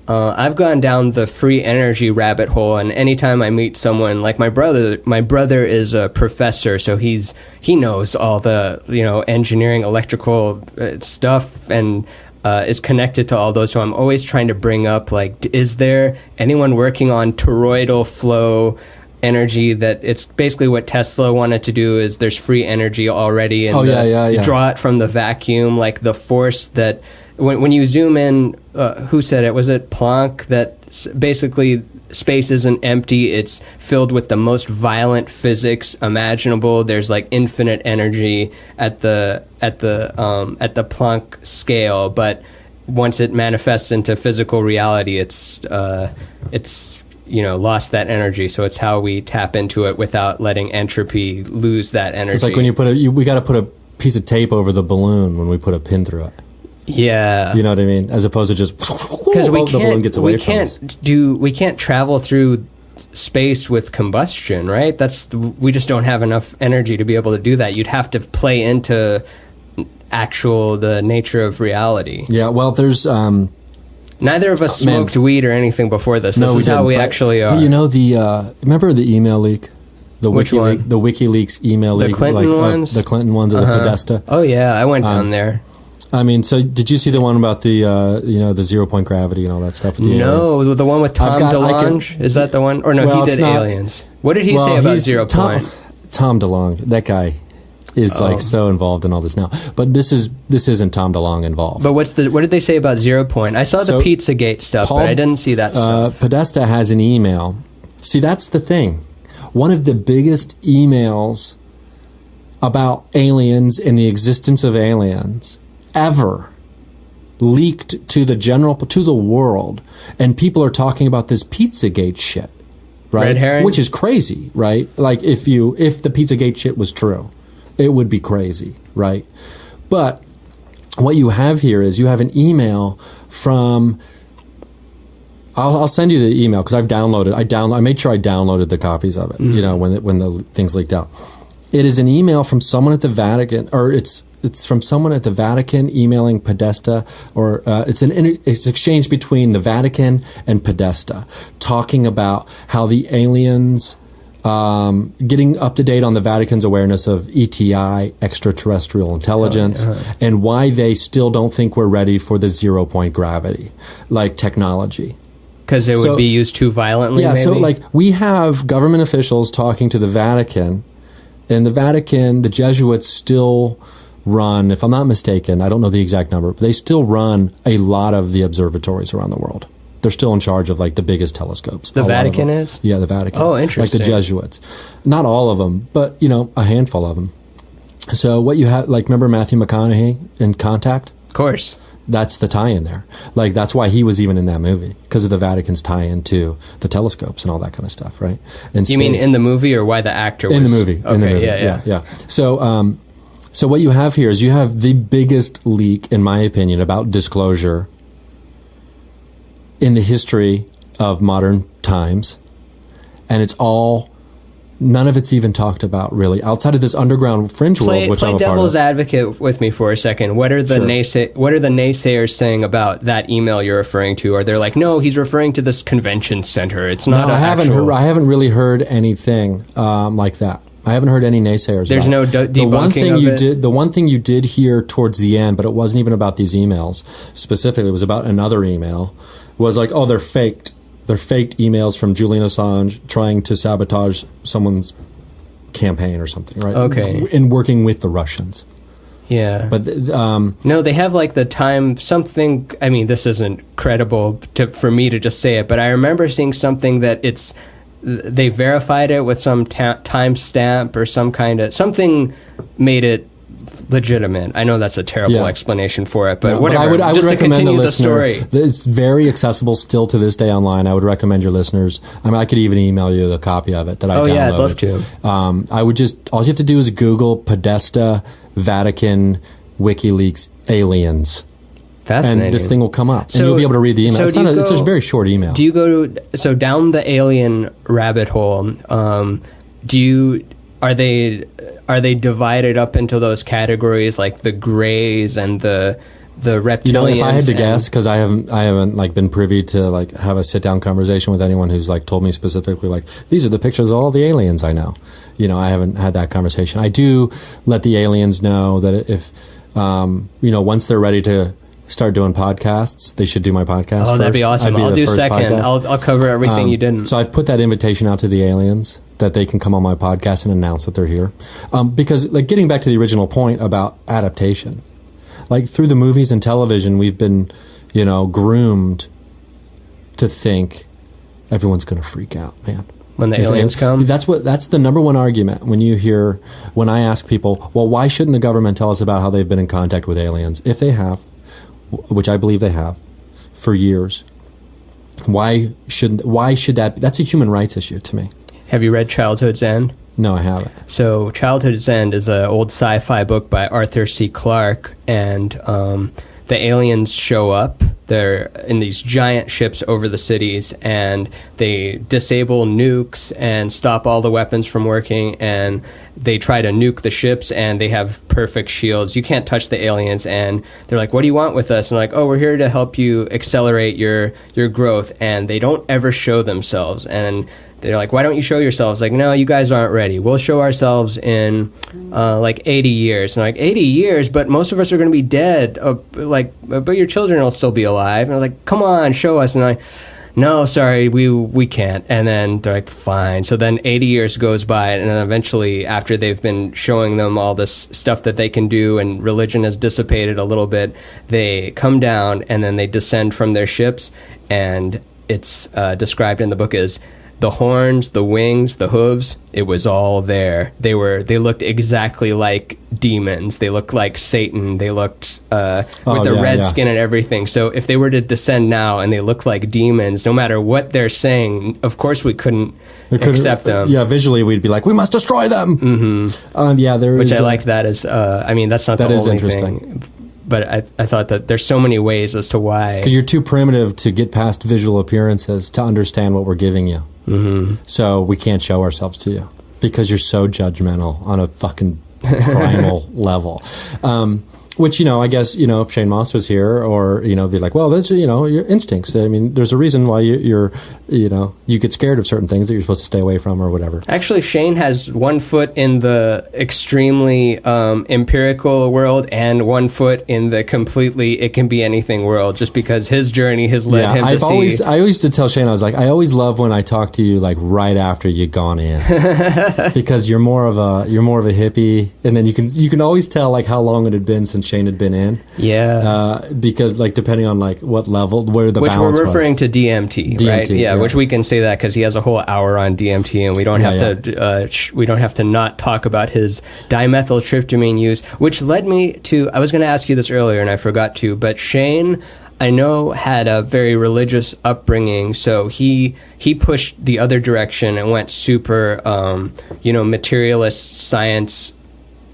I've gone down the free energy rabbit hole, and anytime I meet someone like my brother is a professor, so he knows all the engineering, electrical stuff, and is connected to all those. So I'm always trying to bring up, like, is there anyone working on toroidal flow energy? That it's basically what Tesla wanted to do. Is there's free energy already, and you draw it from the vacuum, like the force that. When you zoom in, who said it? Was it Planck? That basically space isn't empty; it's filled with the most violent physics imaginable. There's like infinite energy at the Planck scale, but once it manifests into physical reality, it's lost that energy. So it's how we tap into it without letting entropy lose that energy. It's like when we got to put a piece of tape over the balloon when we put a pin through it. Yeah, you know what I mean, as opposed to just because the balloon gets away from us. We can't travel through space with combustion, right? We just don't have enough energy to be able to do that. You'd have to play into the nature of reality. Yeah, well, there's neither of us smoked weed or anything before this. This is how we actually are. But remember the email leak? The WikiLeaks email leak, the Clinton ones, the Clinton ones, or the Podesta. Oh yeah, I went down there. I mean, so did you see the one about the 0-point gravity and all that stuff? With the no, aliens? The one with Tom DeLonge. Is that the one? Or no, he did Aliens. What did he say about 0 point? Tom DeLonge, that guy is like so involved in all this now. But this isn't Tom DeLonge involved. But what did they say about 0 point? I saw the Pizzagate stuff, but I didn't see that stuff. Podesta has an email. See, that's the thing. One of the biggest emails about aliens and the existence of aliens ever leaked to the world, and people are talking about this Pizzagate shit, right? Red herring? Which is crazy, right? Like if the Pizzagate shit was true, it would be crazy, right? But what you have here is you have an email from. I'll send you the email because I've downloaded. I made sure I downloaded the copies of it. When the things leaked out. It is an email from someone at the Vatican, or it's from someone at the Vatican emailing Podesta, or it's exchange between the Vatican and Podesta, talking about how the aliens, getting up to date on the Vatican's awareness of ETI, extraterrestrial intelligence, and why they still don't think we're ready for the 0-point gravity, like technology. Because it would be used too violently, maybe? So like we have government officials talking to the Vatican. In the Vatican, the Jesuits still run, if I'm not mistaken, I don't know the exact number, but they still run a lot of the observatories around the world. They're still in charge of like the biggest telescopes. The Vatican is? Yeah, the Vatican. Oh, interesting. Like the Jesuits. Not all of them, but a handful of them. So what you have, like, remember Matthew McConaughey in Contact? Of course. That's the tie-in there. Like, that's why he was even in that movie, because of the Vatican's tie-in to the telescopes and all that kind of stuff, right? You mean in the movie, or why the actor was... In the movie. Okay, in the movie. Yeah. So what you have here is you have the biggest leak, in my opinion, about disclosure in the history of modern times. And it's all... None of it's even talked about, really, outside of this underground fringe world, which I'm a part of. Play devil's advocate with me for a second. What are the naysayers saying about that email you're referring to? Are they like, no, he's referring to this convention center. It's not. No, I haven't really heard anything like that. I haven't heard any naysayers. There's no debunking of it? The one thing you did hear towards the end, but it wasn't even about these emails specifically. It was about another email. Was like, oh, they're faked. They're faked emails from Julian Assange trying to sabotage someone's campaign or something, right? Okay. In working with the Russians. Yeah. But no, they have like the time something. I mean, this isn't credible for me to just say it, but I remember seeing something that they verified it with some timestamp or some kind of something made it legitimate. I know that's a terrible explanation for it, but whatever. I would just to recommend continue the listener. The story. It's very accessible still to this day online. I would recommend your listeners. I mean, I could even email you the copy of it that I downloaded. Oh yeah, I'd love to. I would just, all you have to do is Google Podesta, Vatican, WikiLeaks, aliens. Fascinating. And this thing will come up, and you'll be able to read the email. It's just a very short email. Do you go to down the alien rabbit hole? Are they divided up into those categories, like the Greys and the reptilians? You know, if I had to guess, because I haven't like been privy to like have a sit down conversation with anyone who's like told me specifically like these are the pictures of all the aliens I know. You know, I haven't had that conversation. I do let the aliens know that if once they're ready to start doing podcasts, they should do my podcast. Oh, that'd be awesome. I'll do second. I'll cover everything you didn't. So I put that invitation out to the aliens that they can come on my podcast and announce that they're here. Because like getting back to the original point about adaptation, like through the movies and television, we've been, groomed to think everyone's going to freak out, man. When the aliens come? That's the number one argument when I ask people, well, why shouldn't the government tell us about how they've been in contact with aliens? If they have, which I believe they have, for years. Why should that? That's a human rights issue to me. Have you read Childhood's End? No, I haven't. So Childhood's End is an old sci-fi book by Arthur C. Clarke, and the aliens show up. They're in these giant ships over the cities, and they disable nukes and stop all the weapons from working, and they try to nuke the ships, and they have perfect shields. You can't touch the aliens, and they're like, what do you want with us? And like, oh, we're here to help you accelerate your growth, and they don't ever show themselves, and they're like, why don't you show yourselves? Like, no, you guys aren't ready. We'll show ourselves in like 80 years. And like, 80 years? But most of us are going to be dead. But your children will still be alive. And I'm like, come on, show us. And I'm like, no, sorry, we can't. And then they're like, fine. So then 80 years goes by. And then eventually, after they've been showing them all this stuff that they can do and religion has dissipated a little bit, they come down and then they descend from their ships. And it's described in the book as the horns, the wings, the hooves, it was all there. They looked exactly like demons. They looked like Satan. They looked with the red skin and everything. So if they were to descend now and they look like demons, no matter what they're saying, of course we couldn't accept them. Yeah, visually we'd be like, we must destroy them. Mm-hmm. Which I like that as, that's not the only thing. But I thought that there's so many ways as to why. Because you're too primitive to get past visual appearances to understand what we're giving you. Mm-hmm. So we can't show ourselves to you because you're so judgmental on a fucking primal level. Which, I guess, if Shane Moss was here or, be like, well, that's, your instincts. I mean, there's a reason why you get scared of certain things that you're supposed to stay away from or whatever. Actually, Shane has one foot in the extremely empirical world and one foot in the completely it can be anything world, just because his journey has led him to see. I always used to tell Shane, I was like, I always love when I talk to you like right after you've gone in because you're more of a hippie, and then you can always tell like how long it had been since Shane had been in. Yeah. Because like depending on like what level, where the which balance we're referring was. to DMT, right? Yeah, which we can say that because he has a whole hour on DMT, and we don't have to we don't have to not talk about his dimethyltryptamine use, which led me to, I was going to ask you this earlier and I forgot to, but Shane, I know, had a very religious upbringing, so he pushed the other direction and went super, materialist science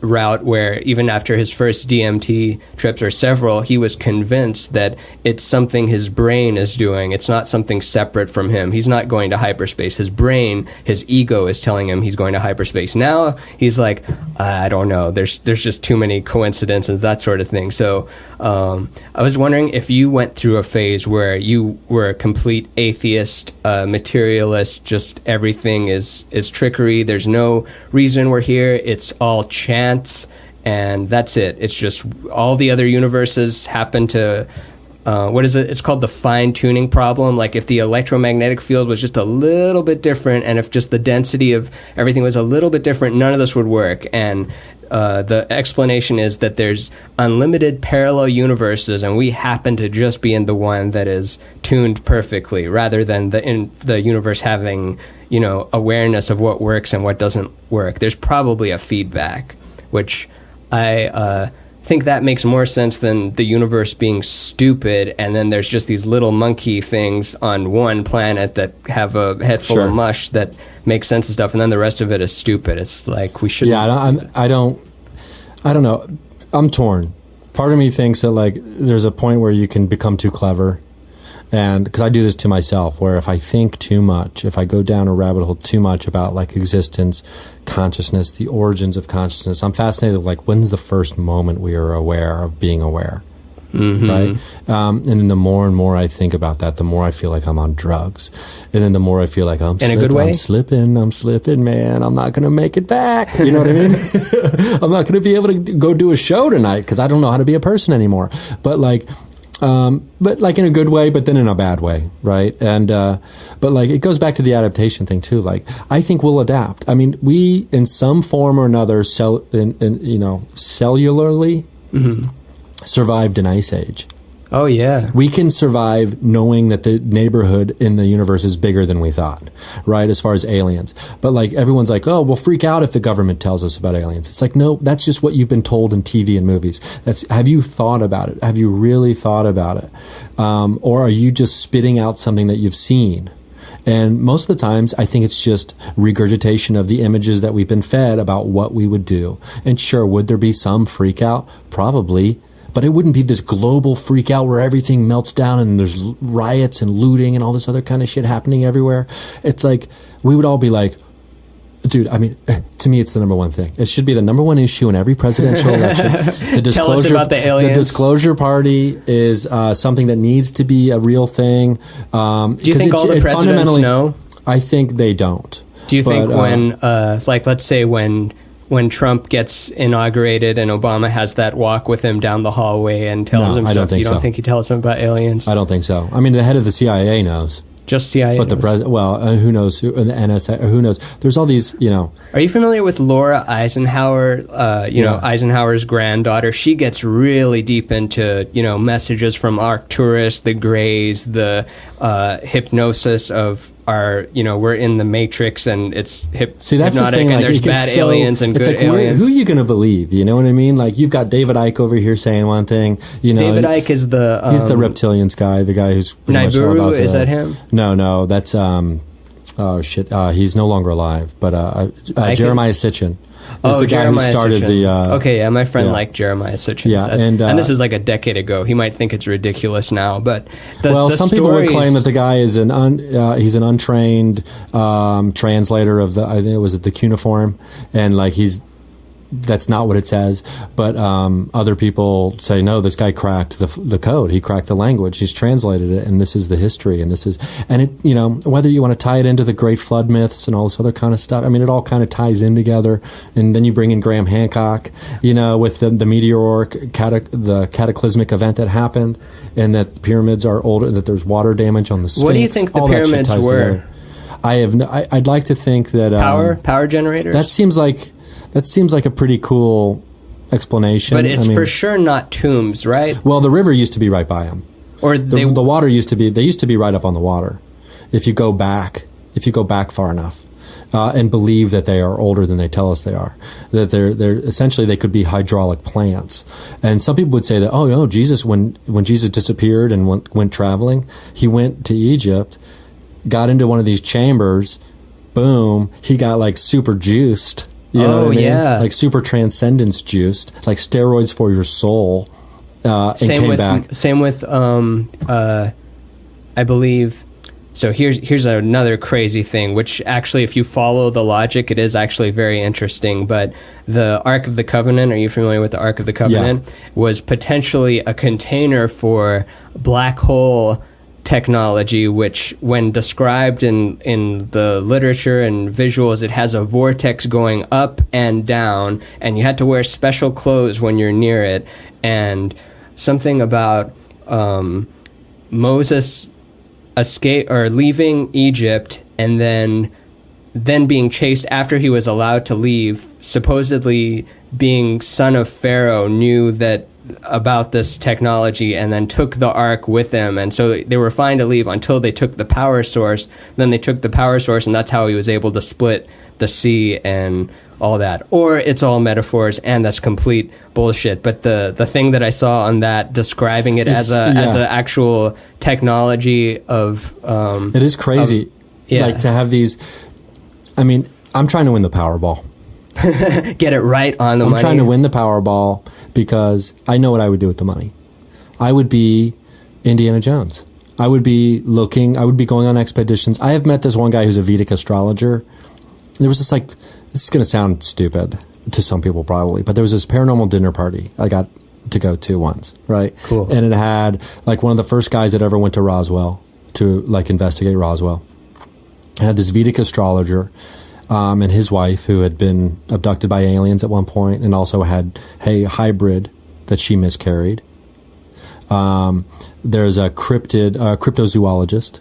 route, where even after his first DMT trips, or several, he was convinced that it's something his brain is doing. It's not something separate from him. He's not going to hyperspace. His brain, his ego is telling him he's going to hyperspace. Now he's like, I don't know. There's just too many coincidences, that sort of thing. So I was wondering if you went through a phase where you were a complete atheist, materialist, just everything is trickery. There's no reason we're here. It's all chance. And that's it. It's just all the other universes happen to, what is it? It's called the fine-tuning problem. Like if the electromagnetic field was just a little bit different, and if just the density of everything was a little bit different, none of this would work. And the explanation is that there's unlimited parallel universes, and we happen to just be in the one that is tuned perfectly, rather than the universe having, awareness of what works and what doesn't work. There's probably a feedback, which I think that makes more sense than the universe being stupid, and then there's just these little monkey things on one planet that have a head full of mush that make sense and stuff, and then the rest of it is stupid. It's like we shouldn't. Yeah, I don't know. I'm torn. Part of me thinks that like there's a point where you can become too clever. And because I do this to myself, where if I think too much, if I go down a rabbit hole too much about like existence, consciousness, the origins of consciousness, I'm fascinated, like when's the first moment we are aware of being aware, right? And then the more and more I think about that, the more I feel like I'm on drugs. And then the more I feel like I'm slipping, man. I'm not going to make it back. You know what I mean? I'm not going to be able to go do a show tonight because I don't know how to be a person anymore. But like in a good way, but then in a bad way, right? And but like it goes back to the adaptation thing too. Like I think we'll adapt. I mean, we in some form or another, cellularly survived an ice age. Oh yeah, we can survive knowing that the neighborhood in the universe is bigger than we thought, right? As far as aliens, but like everyone's like, oh, we'll freak out if the government tells us about aliens. It's like, no, that's just what you've been told in TV and movies. Have you thought about it? Have you really thought about it? Or are you just spitting out something that you've seen? And most of the times, I think it's just regurgitation of the images that we've been fed about what we would do. And sure, would there be some freak out? Probably. But it wouldn't be this global freak out where everything melts down and there's riots and looting and all this other kind of shit happening everywhere. It's like, we would all be like, dude, I mean, to me, it's the number one thing. It should be the number one issue in every presidential election. The disclosure, tell us about the aliens. The disclosure party is something that needs to be a real thing. Do you think all the presidents know? I think they don't. Do you think when, let's say when Trump gets inaugurated and Obama has that walk with him down the hallway and tells him stuff, you don't think he tells him about aliens? I don't think so. I mean, the head of the CIA knows. Just CIA. But the president, who knows? The NSA, who knows? There's all these, Are you familiar with Laura Eisenhower? Eisenhower's granddaughter. She gets really deep into, messages from Arcturus, the Greys, the hypnosis of our, we're in the Matrix and it's hypnotic, the thing, and there's bad aliens and good aliens. Who are you going to believe? You know what I mean? Like, you've got David Icke over here saying one thing. David Icke is he's the reptilians guy, the guy who's pretty much all about is that him? No, that's he's no longer alive. But Jeremiah Sitchin. The guy who started Sitchin. My friend liked Jeremiah Sitchin. Yeah, and this is like a decade ago. He might think it's ridiculous now, but some people would claim that the guy is he's an untrained translator of I think it was the cuneiform, and like that's not what it says. But other people say, no, this guy cracked the code. He cracked the language. He's translated it, and this is the history. And it, whether you want to tie it into the Great Flood myths and all this other kind of stuff, I mean, it all kind of ties in together. And then you bring in Graham Hancock, with the meteor, the cataclysmic event that happened, and that the pyramids are older, that there's water damage on the Sphinx. What do you think the pyramids were? Together. I'd like to think that power generators. That seems like a pretty cool explanation. But it's for sure not tombs, right? Well, the river used to be right by them. Or the water used to be. They used to be right up on the water. If you go back far enough, and believe that they are older than they tell us they are, that they're essentially they could be hydraulic plants. And some people would say that, oh no, Jesus, when Jesus disappeared and went traveling, he went to Egypt, got into one of these chambers, boom, he got like super juiced. You know what I mean? Yeah. Like super transcendence juiced, like steroids for your soul. And came back. Same with I believe. So here's another crazy thing, which actually, if you follow the logic, it is actually very interesting. But the Ark of the Covenant, are you familiar with the Ark of the Covenant? Yeah. Was potentially a container for black hole technology, which when described in the literature and visuals, it has a vortex going up and down, and you had to wear special clothes when you're near it. And something about Moses escape or leaving Egypt and then being chased after he was allowed to leave, supposedly being son of Pharaoh, knew that about this technology and then took the ark with them, and so they were fine to leave until they took the power source. Then they took the power source, and that's how he was able to split the sea and all that. Or it's all metaphors, and that's complete bullshit. But the thing that I saw on that, describing it as an actual technology of it is crazy. Like to have these. I mean, I'm trying to win the Powerball. Get it right on the money. I'm trying to win the Powerball because I know what I would do with the money. I would be Indiana Jones. I would be going on expeditions. I have met this one guy who's a Vedic astrologer. There was this this is going to sound stupid to some people probably, but there was this paranormal dinner party I got to go to once, right? Cool. And it had one of the first guys that ever went to Roswell to investigate Roswell. It had this Vedic astrologer and his wife who had been abducted by aliens at one point and also had a hybrid that she miscarried. There's a cryptozoologist,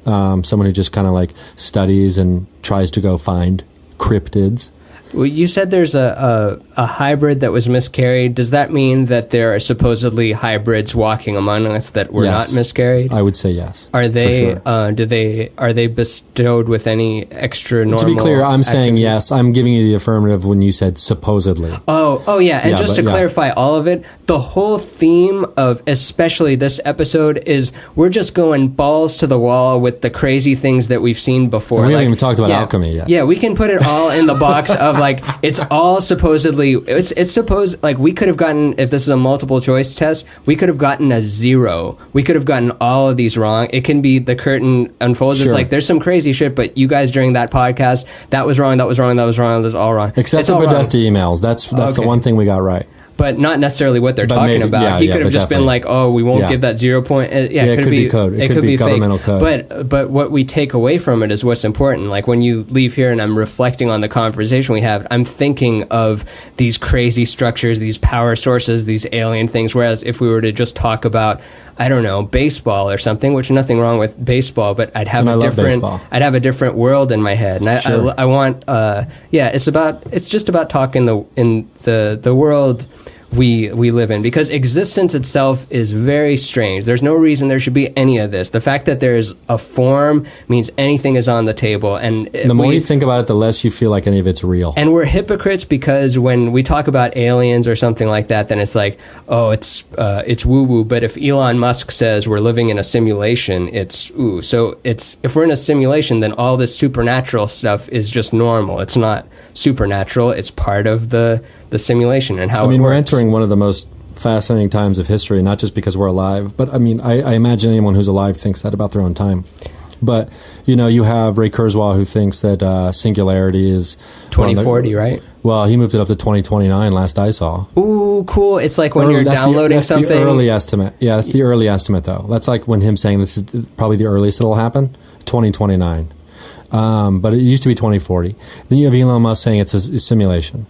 someone who just kind of studies and tries to go find cryptids. Well, you said there's a hybrid that was miscarried. Does that mean that there are supposedly hybrids walking among us that were not miscarried? I would say yes. Are they? Are they bestowed with any extra normal? To be clear, I'm saying activities? yes. I'm giving you the affirmative when you said supposedly. Oh yeah. And just to clarify all of it, the whole theme of especially this episode is we're just going balls to the wall with the crazy things that we've seen before. And we haven't even talked about alchemy yet. Yeah, we can put it all in the box of it's all supposedly it's supposed we could have gotten, if this is a multiple choice test, we could have gotten a 0. We could have gotten all of these wrong. It can be the curtain unfolds. Sure. It's there's some crazy shit, but you guys during that podcast, that was wrong, that was wrong, that was wrong, that was all wrong. Except the Podesta emails. That's the one thing we got right. But not necessarily what they're talking about. He could have just been we won't give that 0 point. It could be code. It could be governmental fake. code. But what we take away from it is what's important. When you leave here and I'm reflecting on the conversation we have, I'm thinking of these crazy structures, these power sources, these alien things. Whereas if we were to just talk about, I don't know, baseball or something, which nothing wrong with baseball, but I'd have I'd have a different world in my head. And I want it's just about talking in the world we live in, because existence itself is very strange. There's no reason there should be any of this. The fact that there's a form means anything is on the table, and the more you think about it, the less you feel like any of it's real. And we're hypocrites because when we talk about aliens or something like that, then it's it's woo woo. But if Elon Musk says we're living in a simulation, it's ooh. So if we're in a simulation, then all this supernatural stuff is just normal. It's not supernatural. It's part of the simulation and how it works. We're entering one of the most fascinating times of history, not just because we're alive, but I imagine anyone who's alive thinks that about their own time. But, you have Ray Kurzweil who thinks that singularity is 2040, right? Well, he moved it up to 2029 last I saw. Ooh, cool. It's when you're downloading something. That's the early estimate. Yeah, that's the early estimate, though. That's when him saying this is probably the earliest it'll happen, 2029. But it used to be 2040. Then you have Elon Musk saying it's a simulation.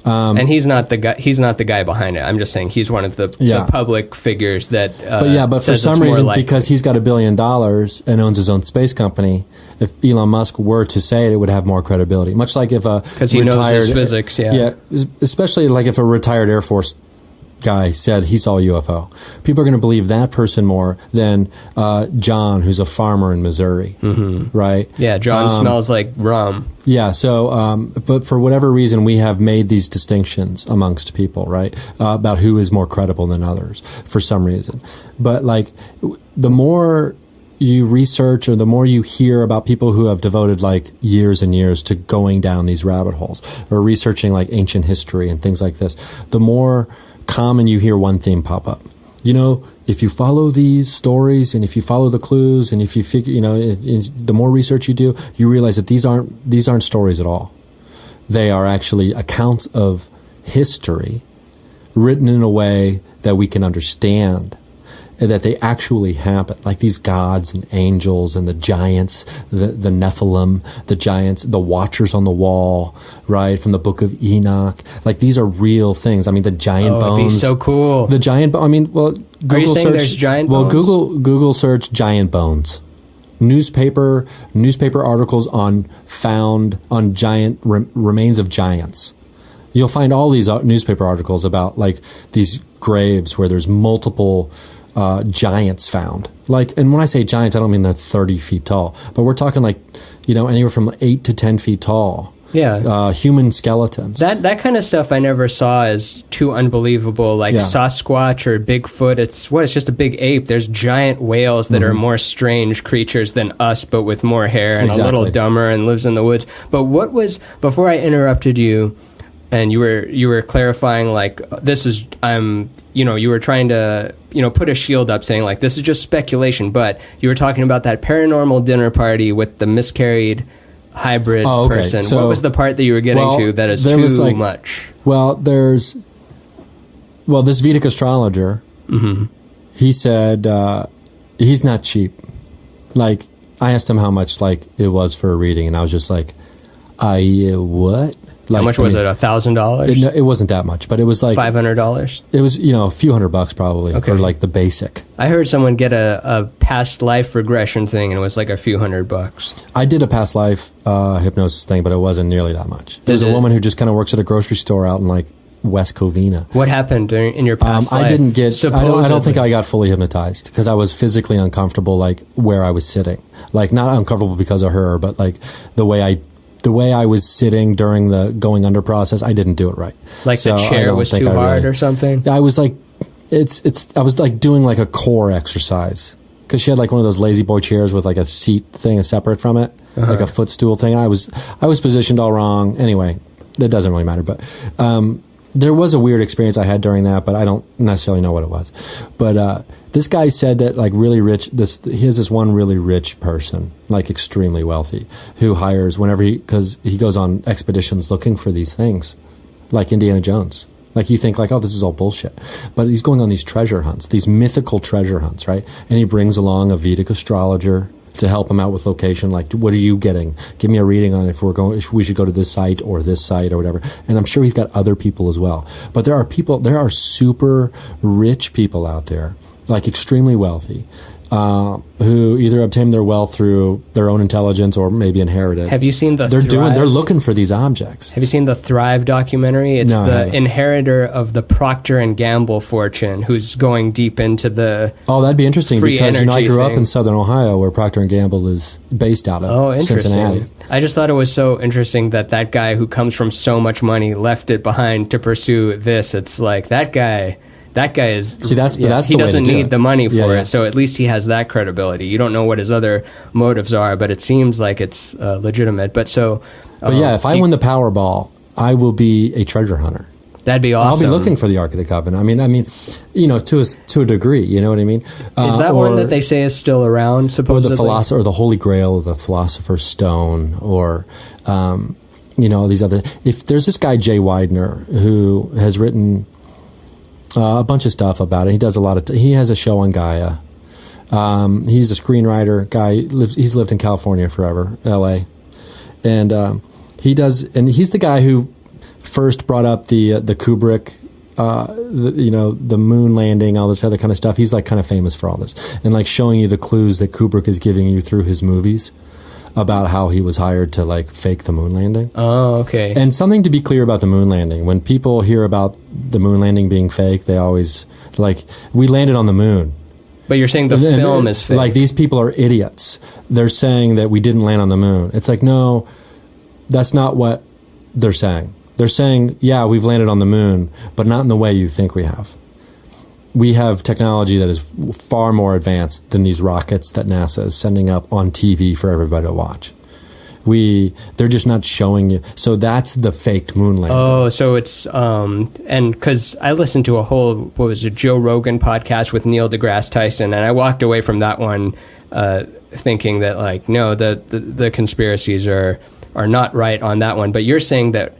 And he's not the guy. He's not the guy behind it. I'm just saying he's one of the public figures that. But for some reason, because he's got $1 billion and owns his own space company, if Elon Musk were to say it, it would have more credibility. Much like if a because he knows his physics. Yeah, especially like if a retired Air Force guy said he saw a UFO. People are going to believe that person more than John, who's a farmer in Missouri, right? Yeah, John smells like rum. Yeah, so, but for whatever reason, we have made these distinctions amongst people, right, about who is more credible than others for some reason. But, like, the more you research or the more you hear about people who have devoted, like, years and years to going down these rabbit holes or researching, like, ancient history and things like this, the more common you hear one theme pop up. You know, if you follow these stories and if you follow the clues and if you figure, you know, the more research you do, you realize that these aren't stories at all. They are actually accounts of history written in a way that we can understand and that they actually happen. Like these gods and angels and the giants, the Nephilim, the giants, the watchers on the wall, right, from the book of Enoch. Like these are real things. I mean, the giant bones. It'd be so cool. The giant I mean, well, Google Are you saying search. There's giant bones? Well, Google search giant bones. Newspaper articles found on giant remains of giants. You'll find all these newspaper articles about like these graves where there's multiple giants found. Like, and when I say giants, I don't mean they're 30 feet tall, but we're talking like, you know, anywhere from 8 to 10 feet tall. Yeah. Human skeletons. That kind of stuff I never saw as too unbelievable, like Sasquatch or Bigfoot. It's just a big ape. There's giant whales that are more strange creatures than us, but with more hair and a little dumber and lives in the woods. But what was, before I interrupted you, and you were clarifying, like, this is, you were trying to, put a shield up saying, like, this is just speculation, but you were talking about that paranormal dinner party with the miscarried hybrid person. So, what was the part that you were getting to that is too much? Well, this Vedic astrologer, he said he's not cheap. Like, I asked him how much, like, it was for a reading, and I was just like, what? Like, how much was it? $1,000? It wasn't that much, but it was like $500. It was, a few $100 probably for like the basic. I heard someone get a past life regression thing, and it was like a few $100. I did a past life hypnosis thing, but it wasn't nearly that much. There's a woman who just kind of works at a grocery store out in like West Covina. What happened in your past life? I didn't get. I don't think I got fully hypnotized because I was physically uncomfortable, like where I was sitting. Like not uncomfortable because of her, but like the way I was sitting during the going under process, I didn't do it right. Like the chair was too hard or something? I was like, I was like doing like a core exercise. Because she had like one of those lazy boy chairs with like a seat thing separate from it, like a footstool thing. I was positioned all wrong. Anyway, that doesn't really matter. But there was a weird experience I had during that, but I don't necessarily know what it was. But this guy said that like really rich, he has this one really rich person, like extremely wealthy, who hires because he goes on expeditions looking for these things, like Indiana Jones. Like you think like, oh, this is all bullshit. But he's going on these treasure hunts, these mythical treasure hunts, right? And he brings along a Vedic astrologer to help him out with location. Like, what are you getting? Give me a reading on if we should go to this site or whatever. And I'm sure he's got other people as well. But there are super rich people out there, like extremely wealthy, who either obtain their wealth through their own intelligence or maybe inherited. Have you seen They're looking for these objects. Have you seen the Thrive documentary? It's the inheritor of the Procter and Gamble fortune who's going deep into the that'd be interesting because I grew up thing. in Southern Ohio where Procter and Gamble is based out of Cincinnati. I just thought it was so interesting that guy who comes from so much money left it behind to pursue this. It's like that guy is... See, that's he doesn't need the money for it, so at least he has that credibility. You don't know what his other motives are, but it seems like it's legitimate. But if I win the Powerball, I will be a treasure hunter. That'd be awesome. I'll be looking for the Ark of the Covenant. I mean, to a degree, you know what I mean? Is that one that they say is still around, supposedly? Or the Holy Grail, or the Philosopher's Stone, or... these other... If there's this guy, Jay Widener, who has written... a bunch of stuff about it. He does a lot of... he has a show on Gaia. He's a screenwriter guy. He's lived in California forever, L.A. And he's the guy who first brought up the Kubrick, the moon landing, all this other kind of stuff. He's like kind of famous for all this, and like showing you the clues that Kubrick is giving you through his movies about how he was hired to like fake the moon landing. Oh, okay. And something to be clear about the moon landing: when people hear about the moon landing being fake, they always like, we landed on the moon. But you're saying the film is fake. Like, these people are idiots. They're saying that we didn't land on the moon. It's like, no, that's not what they're saying. They're saying, yeah, we've landed on the moon, but not in the way you think we have. We have technology that is far more advanced than these rockets that NASA is sending up on TV for everybody to watch. They're just not showing you. So that's the faked moon landing. Oh, so it's, and because I listened to a whole, Joe Rogan podcast with Neil deGrasse Tyson, and I walked away from that one thinking that, like, no, the conspiracies are not right on that one. But you're saying that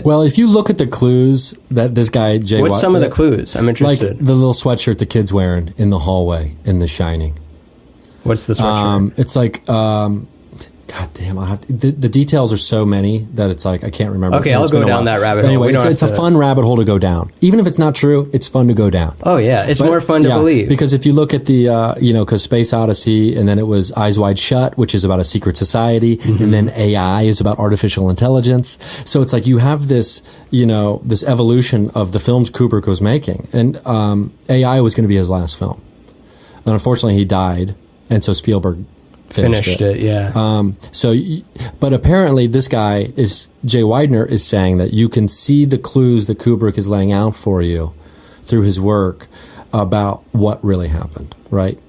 well, if you look at the clues that this guy Jay, what's some of the clues? I'm interested. Like the little sweatshirt the kid's wearing in the hallway in The Shining. What's the sweatshirt? It's like, God damn, the details are so many that it's like, I can't remember. Okay, I'll go down that rabbit hole. Anyway, it's a fun rabbit hole to go down. Even if it's not true, it's fun to go down. Oh yeah, it's more fun to believe. Because if you look at the, because Space Odyssey, and then it was Eyes Wide Shut, which is about a secret society, and then AI is about artificial intelligence. So it's like you have this, this evolution of the films Kubrick was making, and AI was going to be his last film. And unfortunately, he died, and so Spielberg finished it. Yeah. But apparently this guy Jay Weidner is saying that you can see the clues that Kubrick is laying out for you through his work about what really happened, right?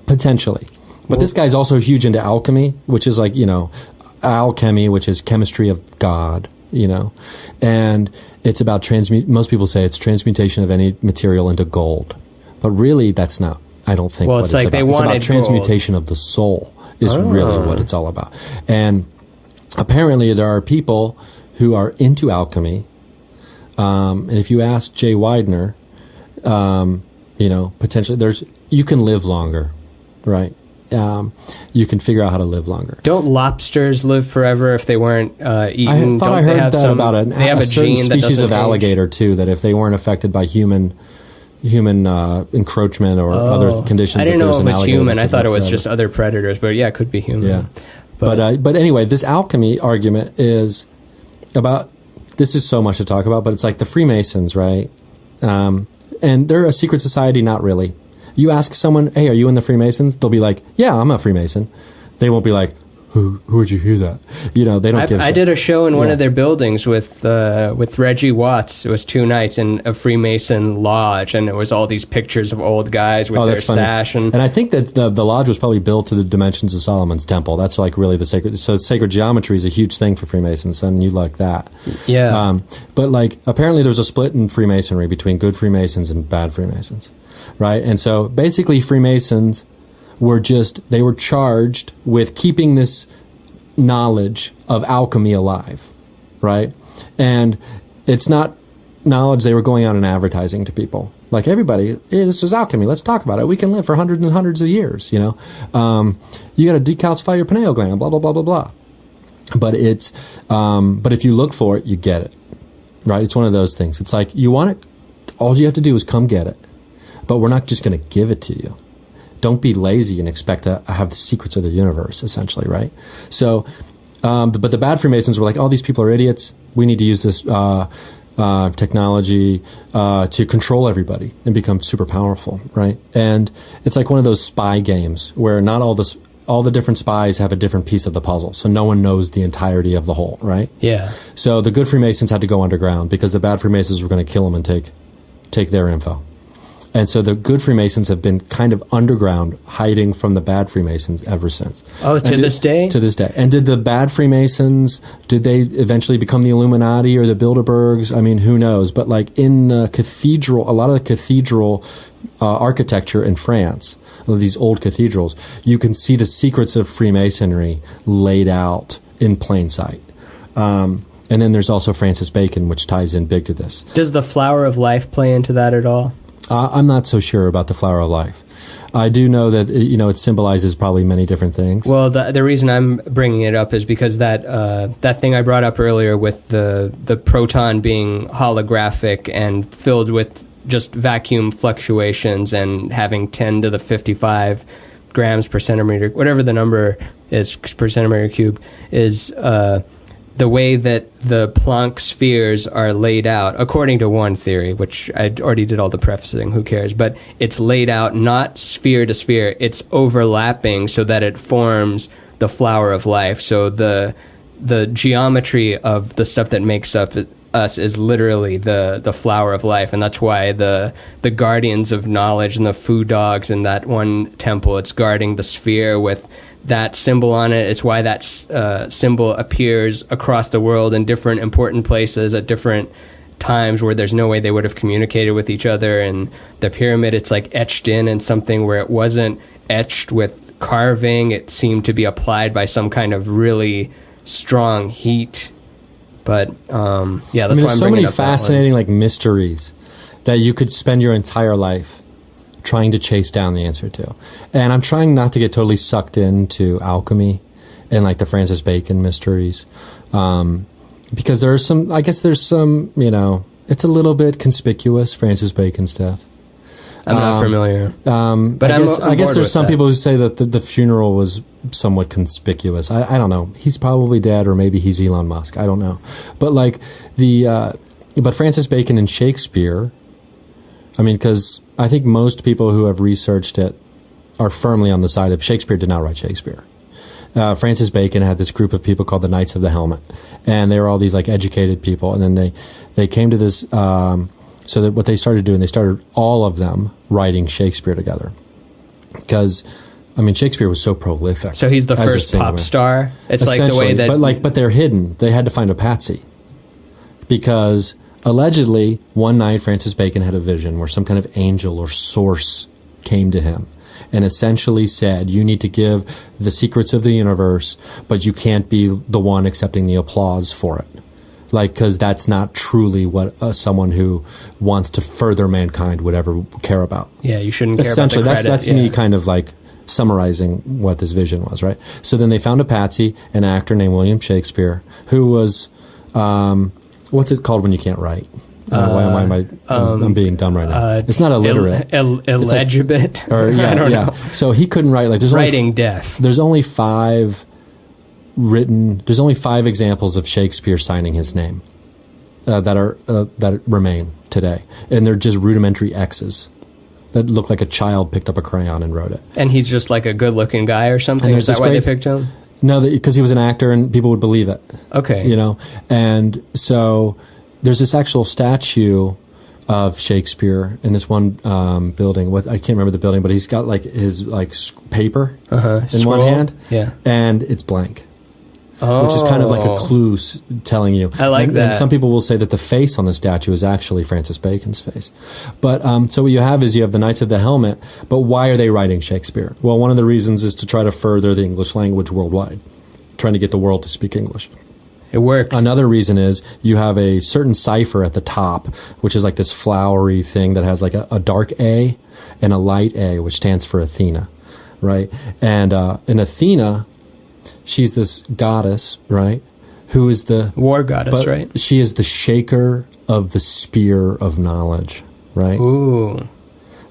Potentially. But this guy's also huge into alchemy, which is like, alchemy, which is chemistry of God, and it's about most people say it's transmutation of any material into gold. But really that's not, I don't think, well, what it's like about. they It's wanted about transmutation of the soul is really what it's all about. And apparently there are people who are into alchemy. And if you ask Jay Weidner, potentially you can live longer, right? You can figure out how to live longer. Don't lobsters live forever if they weren't eaten? I thought I heard that about a certain gene species of age? alligator too, that if they weren't affected by human encroachment or other conditions. I didn't know if it was human. I thought it was just other predators, but yeah, it could be human. Yeah. But anyway, this alchemy argument is about, this is so much to talk about, but it's like the Freemasons, right? And they're a secret society, not really. You ask someone, hey, are you in the Freemasons? They'll be like, yeah, I'm a Freemason. They won't be like, who would you hear that? They don't give a shit. I did a show in one of their buildings with Reggie Watts. It was 2 nights in a Freemason lodge, and it was all these pictures of old guys with their sash. And I think that the lodge was probably built to the dimensions of Solomon's temple. That's like really the sacred. So sacred geometry is a huge thing for Freemasons, and you like that. Yeah. But like apparently there's a split in Freemasonry between good Freemasons and bad Freemasons, right? And so basically Freemasons they were charged with keeping this knowledge of alchemy alive, right? And it's not knowledge they were going out and advertising to people. Like, everybody, this is alchemy, let's talk about it. We can live for hundreds and hundreds of years, You got to decalcify your pineal gland, blah, blah, blah, blah, blah. But but if you look for it, you get it, right? It's one of those things. It's like, you want it, all you have to do is come get it. But we're not just going to give it to you. Don't be lazy and expect to have the secrets of the universe, essentially, right? So, but the bad Freemasons were like, these people are idiots. We need to use this technology to control everybody and become super powerful, right? And it's like one of those spy games where not all the different spies have a different piece of the puzzle, so no one knows the entirety of the whole, right? Yeah. So the good Freemasons had to go underground because the bad Freemasons were going to kill them and take their info. And so the good Freemasons have been kind of underground, hiding from the bad Freemasons ever since. Oh, this day? To this day. And did the bad Freemasons, did they eventually become the Illuminati or the Bilderbergs? I mean, who knows? But like in the cathedral, a lot of the cathedral architecture in France, these old cathedrals, you can see the secrets of Freemasonry laid out in plain sight. And then there's also Francis Bacon, which ties in big to this. Does the flower of life play into that at all? I'm not so sure about the flower of life. I do know that it symbolizes probably many different things. Well, the reason I'm bringing it up is because that thing I brought up earlier with the proton being holographic and filled with just vacuum fluctuations and having 10 to the 55 grams per centimeter, whatever the number is per centimeter cube, is the way that the Planck spheres are laid out, according to one theory, which I already did all the prefacing, who cares, but it's laid out not sphere to sphere, it's overlapping so that it forms the flower of life. So the geometry of the stuff that makes up us is literally the flower of life, and that's why the guardians of knowledge and the food dogs in that one temple, it's guarding the sphere with that symbol on it. It's why that symbol appears across the world in different important places at different times where there's no way they would have communicated with each other. And the pyramid, it's like etched in something where it wasn't etched with carving. It seemed to be applied by some kind of really strong heat. But that's why I'm there's so bringing many up that fascinating like mysteries that you could spend your entire life trying to chase down the answer to. And I'm trying not to get totally sucked into alchemy and like the Francis Bacon mysteries. Because there's some, it's a little bit conspicuous, Francis Bacon's death. I'm not familiar. But I guess there's some that. people who say that the funeral was somewhat conspicuous. I don't know. He's probably dead, or maybe he's Elon Musk. I don't know. But like but Francis Bacon and Shakespeare, because I think most people who have researched it are firmly on the side of Shakespeare did not write Shakespeare. Francis Bacon had this group of people called the Knights of the Helmet, and they were all these like educated people, and then they came to this. So that what they started doing, they started all of them writing Shakespeare together, because Shakespeare was so prolific. So he's the first pop star. It's like the way that, but they're hidden. They had to find a patsy, because allegedly one night Francis Bacon had a vision where some kind of angel or source came to him and essentially said, you need to give the secrets of the universe, but you can't be the one accepting the applause for it. Because that's not truly what someone who wants to further mankind would ever care about. Yeah, you shouldn't care essentially, about the credit. That's me kind of like summarizing what this vision was, right? So then they found a patsy, an actor named William Shakespeare, who was, what's it called when you can't write? Why am I'm being dumb right now. It's not illiterate. Illegitimate. I don't know. So he couldn't write. Like, there's writing deaf. There's only five examples of Shakespeare signing his name that remain today, and they're just rudimentary X's that look like a child picked up a crayon and wrote it. And he's just like a good-looking guy or something. Is that why they picked him? No, because he was an actor and people would believe it. Okay, and so there's this actual statue of Shakespeare in this one building. I can't remember the building, but he's got like his paper in one hand, and it's blank. Which is kind of like a clue telling you. I like that. And some people will say that the face on the statue is actually Francis Bacon's face. But so what you have is you have the Knights of the Helmet, but why are they writing Shakespeare? Well, one of the reasons is to try to further the English language worldwide, trying to get the world to speak English. It worked. Another reason is you have a certain cipher at the top, which is like this flowery thing that has like a dark A and a light A, which stands for Athena, right? And in Athena, she's this goddess, right? Who is the war goddess, right? She is the shaker of the spear of knowledge, right? Ooh.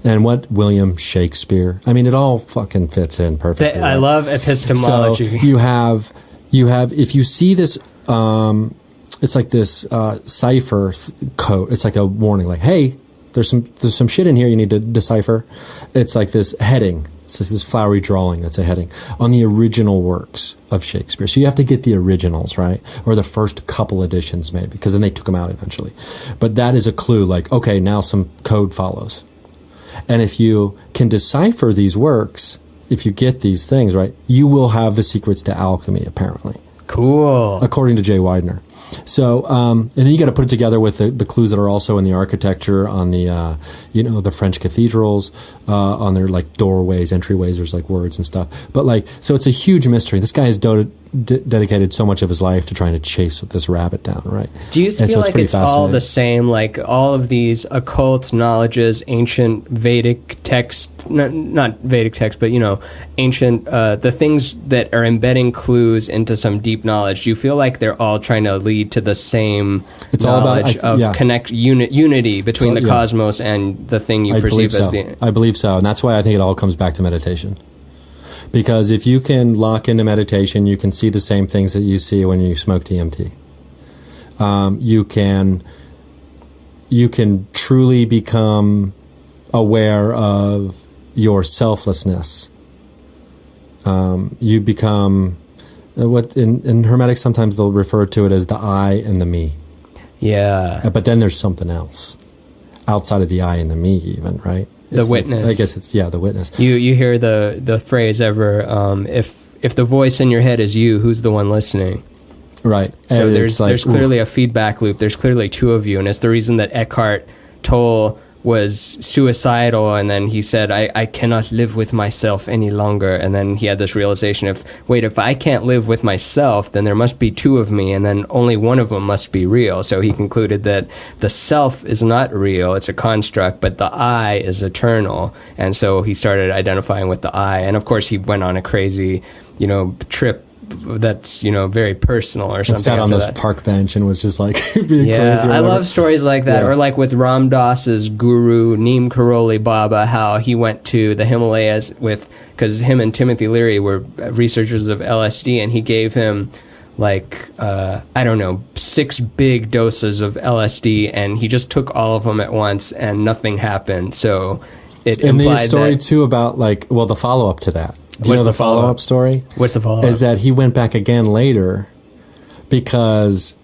And what William Shakespeare? It all fucking fits in perfectly. I love epistemology. So you have if you see this, it's like this cipher code. It's like a warning, like, hey, there's some shit in here you need to decipher. It's like this heading. It's this flowery drawing that's a heading on the original works of Shakespeare. So you have to get the originals, right? Or the first couple editions maybe, because then they took them out eventually. But that is a clue, like, okay, now some code follows. And if you can decipher these works, if you get these things, right, you will have the secrets to alchemy, apparently. Cool. According to Jay Widener. So, and then you got to put it together with the clues that are also in the architecture on the, the French cathedrals, on their like doorways, entryways, there's like words and stuff. But like, so it's a huge mystery. This guy has dedicated so much of his life to trying to chase this rabbit down, right? Do you feel so like it's all the same, like all of these occult knowledges, ancient Vedic text, not Vedic text, but, ancient, the things that are embedding clues into some deep knowledge, do you feel like they're all trying to lead to the same knowledge of unity between the cosmos and the thing you perceive as the... I believe so, and that's why I think it all comes back to meditation. Because if you can lock into meditation, you can see the same things that you see when you smoke DMT. You can truly become aware of your selflessness. You become what in Hermetic sometimes they'll refer to it as the I and the me. Yeah. But then there's something else outside of the I and the me, even, right? The witness. I guess it's the witness. You hear the phrase ever, if the voice in your head is you, who's the one listening? Right. So and there's clearly a feedback loop. There's clearly two of you, and it's the reason that Eckhart Tolle was suicidal, and then he said, I cannot live with myself any longer. And then he had this realization of, wait, if I can't live with myself, then there must be two of me, and then only one of them must be real. So he concluded that the self is not real, it's a construct, but the I is eternal. And so he started identifying with the I. And of course he went on a crazy, trip that's very personal or something. And sat on this park bench and was just like being crazy. I love stories like that. Or like with Ram Dass's guru Neem Karoli Baba, how he went to the Himalayas because him and Timothy Leary were researchers of LSD, and he gave him 6 big doses of LSD, and he just took all of them at once and nothing happened. So it and implied the story that, too about the follow-up to that. Do you know the follow-up story? What's the follow-up? Is that he went back again later because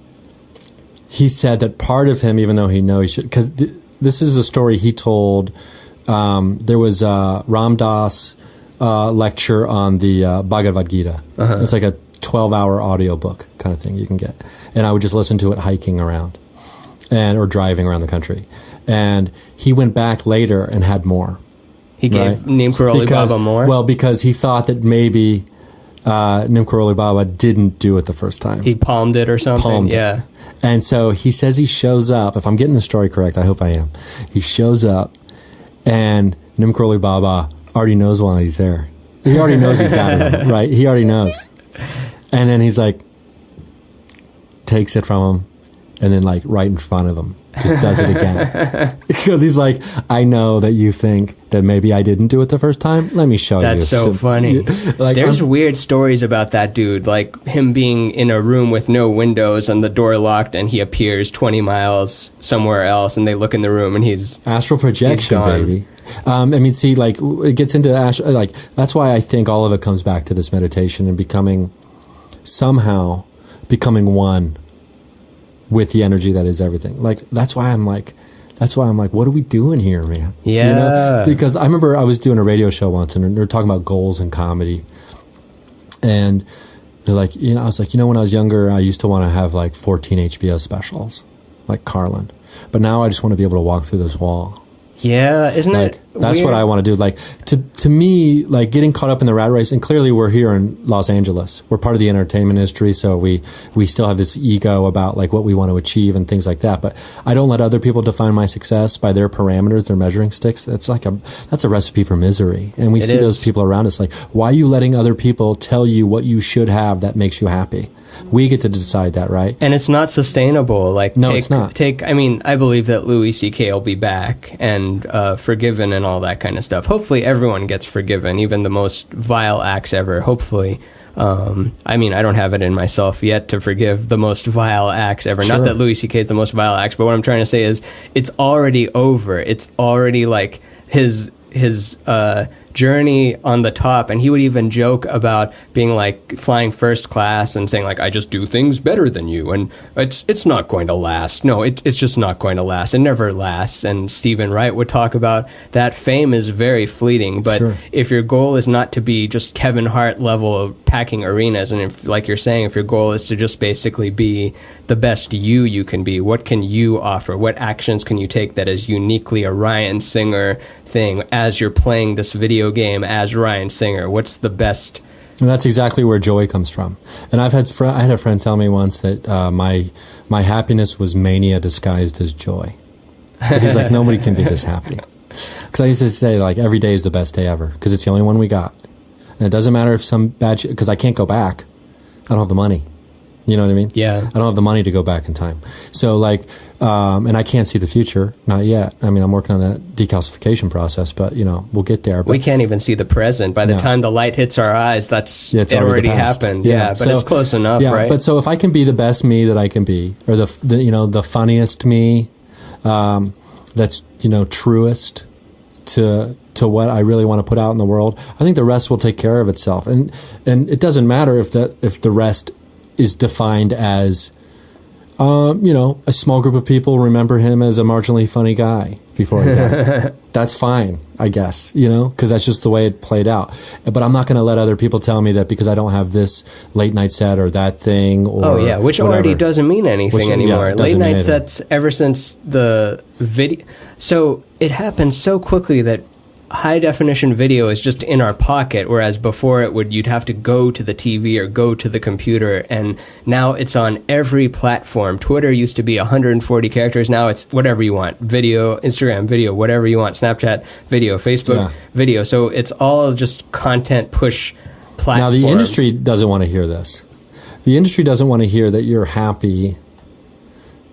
he said that part of him, even though he knew he should, because this is a story he told. There was a Ram Dass lecture on the Bhagavad Gita. Uh-huh. It's like a 12-hour audiobook kind of thing you can get. And I would just listen to it hiking around or driving around the country. And he went back later and had more. He gave Neem Karoli Baba more? Well, because he thought that maybe Neem Karoli Baba didn't do it the first time. He palmed it or something? Yeah. And so he says he shows up. If I'm getting the story correct, I hope I am. He shows up, and Neem Karoli Baba already knows while he's there. He already knows he's got it, right? He already knows. And then he's like, takes it from him, and then right in front of him, just does it again. Because he's like, I know that you think that maybe I didn't do it the first time. Let me show you. That's so funny. There's weird stories about that dude, like him being in a room with no windows and the door locked, and he appears 20 miles somewhere else, and they look in the room, and he's astral projection, baby. It gets into that's why I think all of it comes back to this meditation and becoming one with the energy that is everything. That's why I'm like, what are we doing here, man? Yeah. Because I remember I was doing a radio show once, and they're talking about goals in comedy. And they're like, I was like, when I was younger, I used to want to have 14 HBO specials, like Carlin. But now I just want to be able to walk through this wall. Yeah, isn't it that's weird? What I want to do. To me, getting caught up in the rat race, and clearly we're here in Los Angeles. We're part of the entertainment industry, so we still have this ego about what we want to achieve and things like that. But I don't let other people define my success by their parameters, their measuring sticks. That's a recipe for misery. And we see those people around us why are you letting other people tell you what you should have that makes you happy? We get to decide that, right? And it's not sustainable. It's not. I believe that Louis C.K. will be back and forgiven and all that kind of stuff. Hopefully everyone gets forgiven, even the most vile acts ever. Hopefully. I don't have it in myself yet to forgive the most vile acts ever. Sure. Not that Louis C.K. is the most vile acts, but what I'm trying to say is it's already over. It's already his journey on the top, and he would even joke about being flying first class and saying I just do things better than you, and it's not going to last. No, it's just not going to last. It never lasts. And Stephen Wright would talk about that fame is very fleeting, but sure. If your goal is not to be just Kevin Hart level of packing arenas, and if, like you're saying, if your goal is to just basically be the best you can be, what can you offer? What actions can you take that is uniquely a Ryan Singer thing as you're playing this video game as Ryan Singer? What's the best And that's exactly where joy comes from. And I had a friend tell me once that my happiness was mania disguised as joy. Because he's like, nobody can be this happy. Because I used to say, like, every day is the best day ever, because it's the only one we got. And it doesn't matter if some bad shit, because I can't go back. I don't have the money. You know what I mean? Yeah. I don't have the money to go back in time. So, like, and I can't see the future, not yet. I mean, I'm working on that decalcification process, but, you know, we'll get there. But we can't even see the present. By the time the light hits our eyes, it already happened. Yeah, but it's close enough, right? But so if I can be the best me that I can be, or the funniest me, that's, you know, truest to what I really want to put out in the world, I think the rest will take care of itself. And it doesn't matter if the rest is defined as, you know, a small group of people remember him as a marginally funny guy before he died. That's fine, I guess, you know, because that's just the way it played out. But I'm not going to let other people tell me that because I don't have this late night set or that thing or which whatever. Already doesn't mean anything anymore. Yeah, late night sets, ever since the video. So it happened so quickly that high definition video is just in our pocket, whereas before you'd have to go to the TV or go to the computer, and now it's on every platform. Twitter used to be 140 characters, now it's whatever you want. Video, Instagram video, whatever you want. Snapchat video, Facebook video. So it's all just content push platforms. Now the industry doesn't want to hear this. The industry doesn't want to hear that you're happy.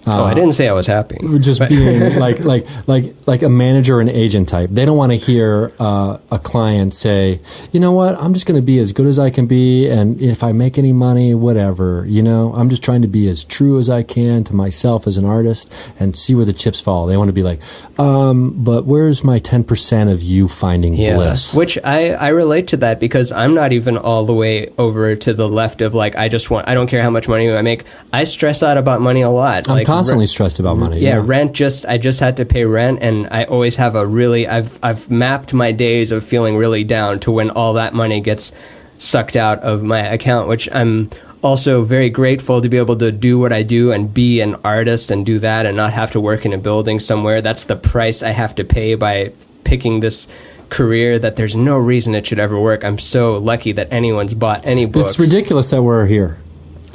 I didn't say I was happy. Just being like a manager and agent type. They don't want to hear a client say, you know what, I'm just going to be as good as I can be, and if I make any money, whatever, you know, I'm just trying to be as true as I can to myself as an artist and see where the chips fall. They want to be like, but where's my 10% of you finding bliss? Which I relate to that, because I'm not even all the way over to the left of like, I don't care how much money I make. I stress out about money a lot. I'm constantly stressed about money. Rent. I just had to pay rent, and I always have I've mapped my days of feeling really down to when all that money gets sucked out of my account, which I'm also very grateful to be able to do what I do and be an artist and do that and not have to work in a building somewhere. That's the price I have to pay by picking this career that there's no reason it should ever work. I'm so lucky that anyone's bought any books. It's ridiculous that we're here.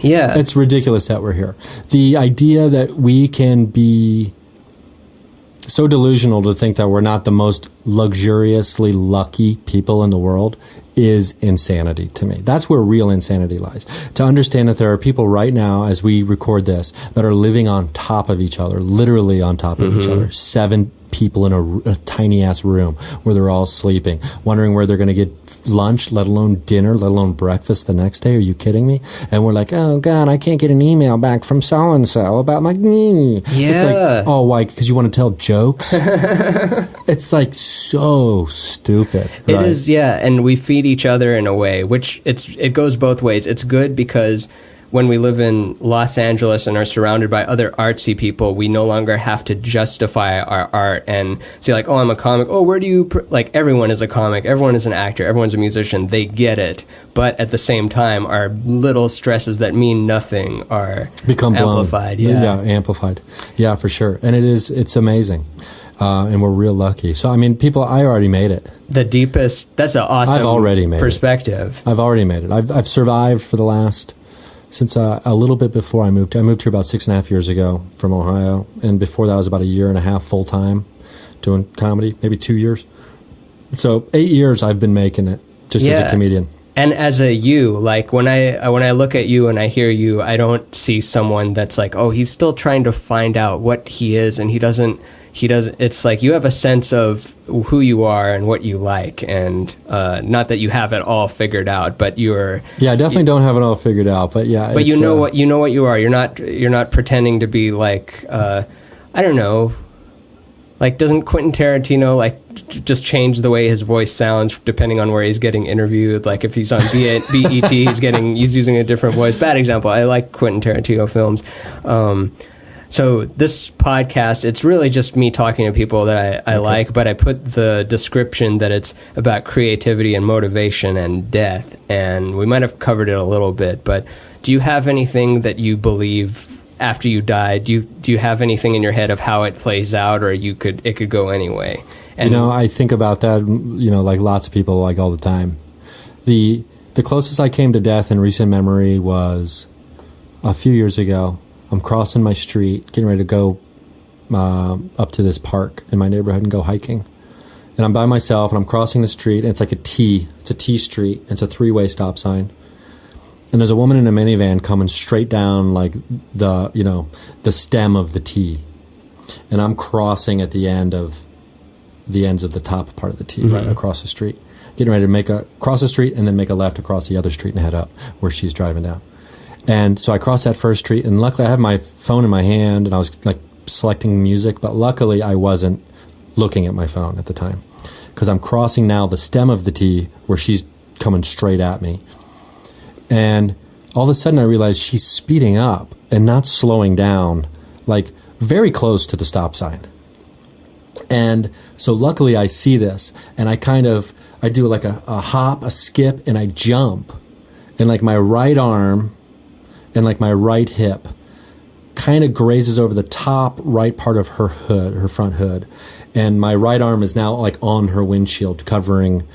Yeah. It's ridiculous that we're here. The idea that we can be so delusional to think that we're not the most luxuriously lucky people in the world is insanity to me. That's where real insanity lies. To understand that there are people right now, as we record this, that are living on top of each other, literally on top of each other. 7 people in a tiny ass room where they're all sleeping, wondering where they're going to get lunch, let alone dinner, let alone breakfast the next day. Are you kidding me? And we're like, oh God, I can't get an email back from so and so about my. It's like, oh, why? Because you want to tell jokes? It's like so stupid. Right? It is, yeah. And we feed each other in a way, which it goes both ways. It's good because when we live in Los Angeles and are surrounded by other artsy people, we no longer have to justify our art and say like, oh, I'm a comic. Oh, where do you, like, everyone is a comic. Everyone is an actor. Everyone's a musician. They get it. But at the same time, our little stresses that mean nothing are become amplified. Blown. Yeah, amplified. Yeah, for sure. And it's amazing. And we're real lucky. So, I mean, I already made it. The deepest, that's an awesome I've already made perspective. I've already made it. I've survived for the last, since a little bit before I moved. I moved here about 6.5 years ago from Ohio. And before that was about 1.5 years full time doing comedy, maybe 2 years. So 8 years I've been making it just as a comedian. And as a you, like when I look at you and I hear you, I don't see someone that's like, oh, he's still trying to find out what he is, and he doesn't, it's like you have a sense of who you are and what you like, and not that you have it all figured out, but you're... Yeah, I definitely don't have it all figured out, but yeah. But you know what you are. You're not pretending to be like, I don't know, like, doesn't Quentin Tarantino like just change the way his voice sounds depending on where he's getting interviewed? Like if he's on BET, he's using a different voice. Bad example. I like Quentin Tarantino films. So this podcast, it's really just me talking to people that I like, but I put the description that it's about creativity and motivation and death, and we might have covered it a little bit, but do you have anything that you believe after you die? Do you have anything in your head of how it plays out, or it could go anyway? And I think about that, like lots of people, like all the time. The The closest I came to death in recent memory was a few years ago. I'm crossing my street, getting ready to go up to this park in my neighborhood and go hiking. And I'm by myself, and I'm crossing the street, and it's like a T. It's a T street. It's a 3-way stop sign. And there's a woman in a minivan coming straight down like the stem of the T. And I'm crossing at the ends of the top part of the T, right across the street. Getting ready to cross the street and then make a left across the other street and head up where she's driving down. And so I crossed that first street, and luckily I had my phone in my hand, and I was like selecting music, but luckily I wasn't looking at my phone at the time, because I'm crossing now the stem of the T where she's coming straight at me. And all of a sudden I realized she's speeding up and not slowing down, like very close to the stop sign. And so luckily I see this, and I do like a hop, a skip, and I jump. And like my right arm and like my right hip kind of grazes over the top right part of her hood, her front hood. And my right arm is now like on her windshield, covering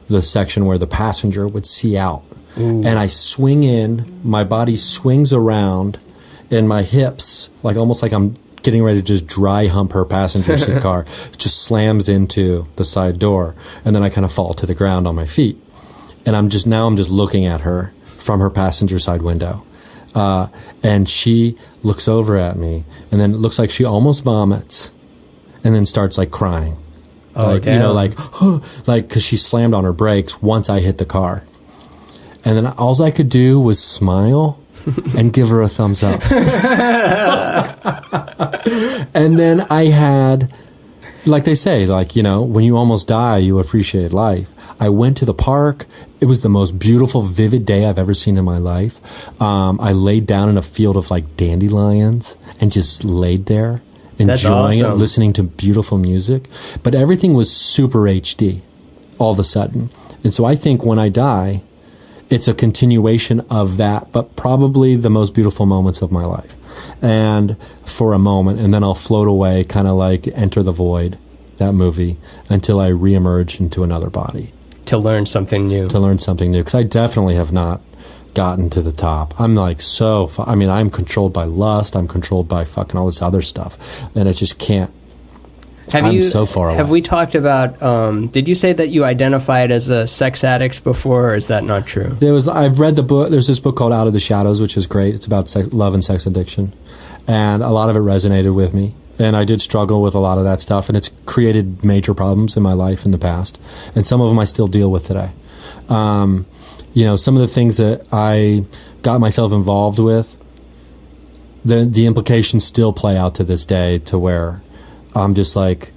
the section where the passenger would see out. Ooh. And I swing in, my body swings around, and my hips, like almost like I'm getting ready to just dry hump her passenger seat car, just slams into the side door. And then I kind of fall to the ground on my feet. And I'm just looking at her from her passenger side window. And she looks over at me, and then it looks like she almost vomits, and then starts like crying. Oh, like, damn. Like, because she slammed on her brakes once I hit the car. And then all I could do was smile and give her a thumbs up. And then I had, like they say, like, when you almost die, you appreciate life. I went to the park. It was the most beautiful, vivid day I've ever seen in my life. I laid down in a field of like dandelions and just laid there, enjoying it, listening to beautiful music. But everything was super HD all of a sudden. And so I think when I die, it's a continuation of that, but probably the most beautiful moments of my life. And for a moment, and then I'll float away, kind of like Enter the Void, that movie, until I reemerge into another body. To learn something new. Because I definitely have not gotten to the top. I'm like I'm controlled by lust. I'm controlled by fucking all this other stuff. And I just can't. I'm so far away. Have we talked about, did you say that you identified as a sex addict before, or is that not true? I've read the book. There's this book called Out of the Shadows, which is great. It's about love and sex addiction. And a lot of it resonated with me. And I did struggle with a lot of that stuff, and it's created major problems in my life in the past. And some of them I still deal with today. Some of the things that I got myself involved with, the implications still play out to this day, to where I'm just like,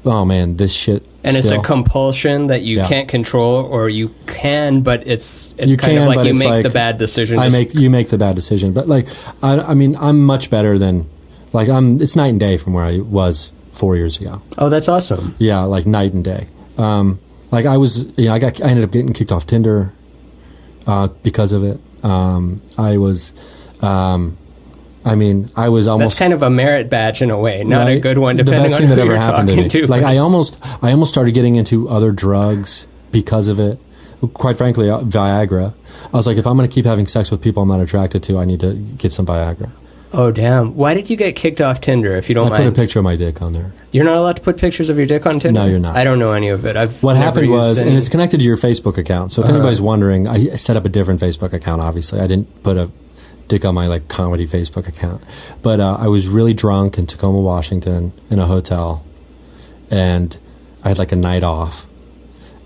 oh man, this shit. And it's a compulsion that you can't control, or you can, but it's kind of like you make the bad decision. You make the bad decision, but like, I'm much better than, like, it's night and day from where I was 4 years ago. Oh, that's awesome. Yeah, like night and day. Like I ended up getting kicked off Tinder because of it. I was almost. That's kind of a merit badge in a way, not right? a good one. Depending the best on thing who that ever you're happened to me. To, like I almost started getting into other drugs because of it. Quite frankly, Viagra. I was like, if I'm going to keep having sex with people I'm not attracted to, I need to get some Viagra. Oh, damn. Why did you get kicked off Tinder, if you don't mind? I put a picture of my dick on there. You're not allowed to put pictures of your dick on Tinder? No, you're not. I don't know any of it. What happened was, and it's connected to your Facebook account, so if anybody's wondering, I set up a different Facebook account, obviously. I didn't put a dick on my, like, comedy Facebook account. But I was really drunk in Tacoma, Washington, in a hotel, and I had, like, a night off.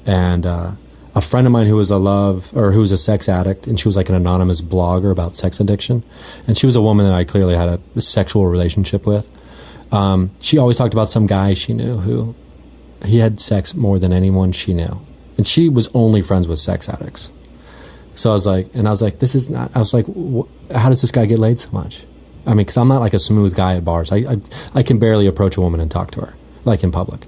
And a friend of mine who was who was a sex addict, and she was like an anonymous blogger about sex addiction, and she was a woman that I clearly had a sexual relationship with. She always talked about some guy she knew who he had sex more than anyone she knew, and she was only friends with sex addicts. So I was like, this is not. I was like, how does this guy get laid so much? I mean, because I'm not like a smooth guy at bars. I can barely approach a woman and talk to her, like in public.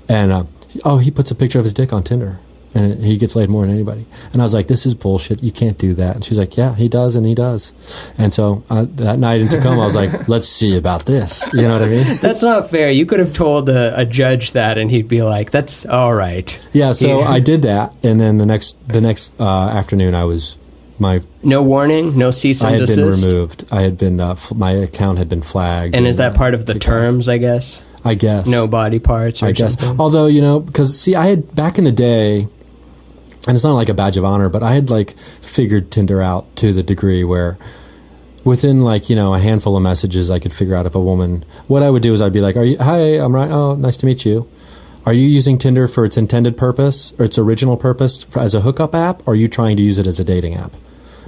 And he puts a picture of his dick on Tinder. and he gets laid more than anybody. And I was like, this is bullshit. You can't do that. And she's like, yeah, he does, and he does. And so that night in Tacoma, I was like, let's see about this. You know what I mean? That's not fair. You could have told a judge that, and he'd be like, that's all right. Yeah, so I did that, and then the next afternoon, no warning, no cease and desist? I had been removed. I had been, my account had been flagged. And is that part of the terms, I guess? I guess. No body parts or I guess. something? Although, because, see, I had, back in the day, and it's not like a badge of honor, but I had, figured Tinder out to the degree where within, a handful of messages, I could figure out if a woman, what I would do is I'd be like, hi, I'm Ryan. Oh, nice to meet you. Are you using Tinder for its intended purpose or its original purpose as a hookup app, or are you trying to use it as a dating app?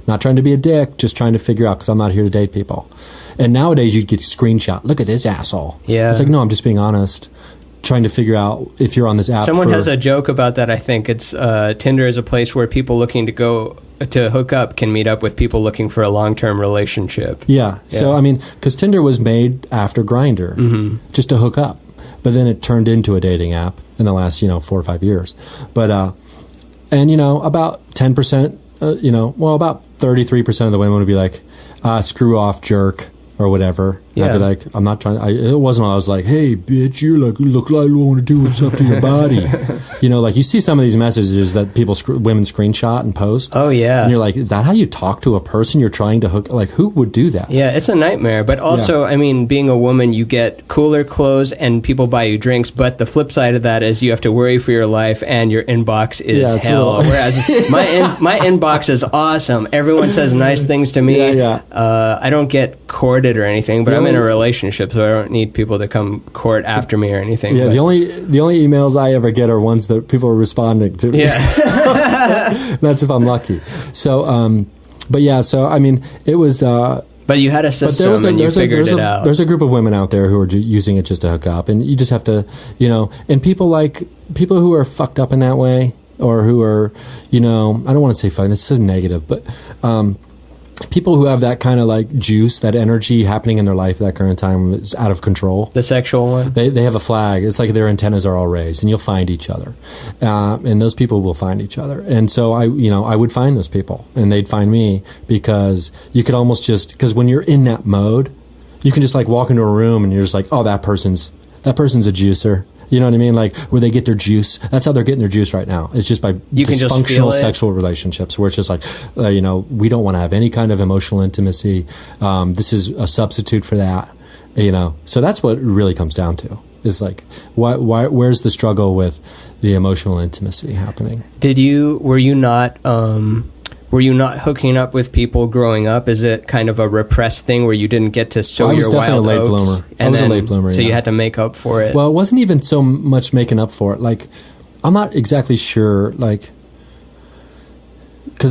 Not trying to be a dick, just trying to figure out, because I'm not here to date people. And nowadays, you'd get a screenshot. Look at this asshole. Yeah. It's like, no, I'm just being honest. Trying to figure out if you're on this app. Someone has a joke about that, I think. It's Tinder is a place where people looking to go to hook up can meet up with people looking for a long-term relationship. Yeah. So, because Tinder was made after Grindr, just to hook up. But then it turned into a dating app in the last, 4 or 5 years. But, about 10%, about 33% of the women would be like, screw off, jerk, or whatever. Yeah. I'd be like, I'm not trying. It wasn't. I was like, hey, bitch, you look like you want to do stuff to your body. You see some of these messages that women screenshot and post. Oh yeah. And you're like, is that how you talk to a person you're trying to hook? Like, who would do that? Yeah, it's a nightmare. But also, being a woman, you get cooler clothes and people buy you drinks. But the flip side of that is you have to worry for your life, and your inbox is hell. Whereas my inbox is awesome. Everyone says nice things to me. Yeah. I don't get courted or anything, but I'm in a relationship, so I don't need people to come court after me or anything. Yeah, but the only emails I ever get are ones that people are responding to. Yeah. That's if I'm lucky. So, it was. But you had a system, and you figured it out. There's a group of women out there who are using it just to hook up, and you just have to, and people who are fucked up in that way, or who are, I don't want to say fucked. It's so negative, but. People who have that kind of juice, that energy happening in their life at that current time is out of control. The sexual one? They have a flag. It's like their antennas are all raised, and you'll find each other. And those people will find each other. And so I would find those people, and they'd find me, because you could almost because when you're in that mode, you can just walk into a room and you're just like, oh, that person's a juicer. You know what I mean? Where they get their juice. That's how they're getting their juice right now. It's just by dysfunctional sexual relationships, where it's just we don't want to have any kind of emotional intimacy. This is a substitute for that. So that's what it really comes down to. Is where's the struggle with the emotional intimacy happening? Were you not hooking up with people growing up? Is it kind of a repressed thing where you didn't get to sow your wild oats? I was a late bloomer. So you had to make up for it. Well, it wasn't even so much making up for it. I'm not exactly sure, because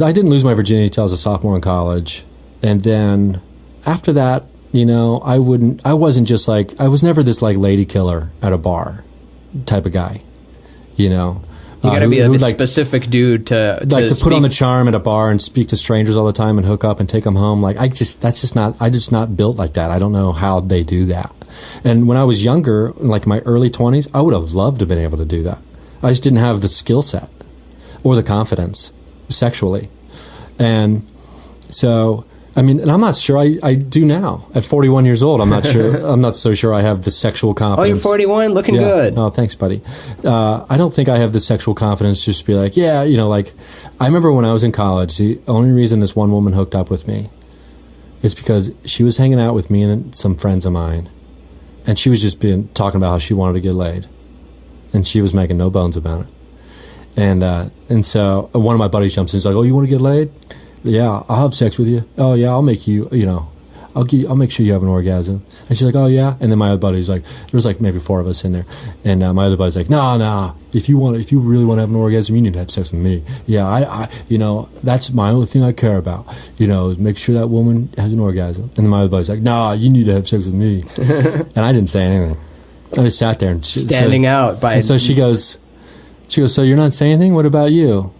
I didn't lose my virginity until I was a sophomore in college. And then after that, I was never this lady killer at a bar type of guy, You got to be a specific dude to put on the charm at a bar and speak to strangers all the time and hook up and take them home. I'm just not built like that. I don't know how they do that. And when I was younger, my early 20s, I would have loved to have been able to do that. I just didn't have the skill set or the confidence sexually. And so, and I'm not sure I do now. At 41 years old, I'm not sure. I'm not so sure I have the sexual confidence. Oh, you're 41? Looking good. Oh, thanks, buddy. I don't think I have the sexual confidence just to be like, I remember when I was in college, the only reason this one woman hooked up with me is because she was hanging out with me and some friends of mine, and she was just talking about how she wanted to get laid, and she was making no bones about it. And so one of my buddies jumps in, he's like, oh, you want to get laid? Yeah, I'll have sex with you. Oh yeah, I'll make you, I'll make sure you have an orgasm. And she's like, oh yeah. And then my other buddy's like, there was maybe 4 of us in there. And my other buddy's like, no, if you really want to have an orgasm, you need to have sex with me. Yeah, I that's my only thing I care about. Make sure that woman has an orgasm. And then my other buddy's like, nah, you need to have sex with me. And I didn't say anything. I just sat there and standing out by. And so she goes, so you're not saying anything? What about you?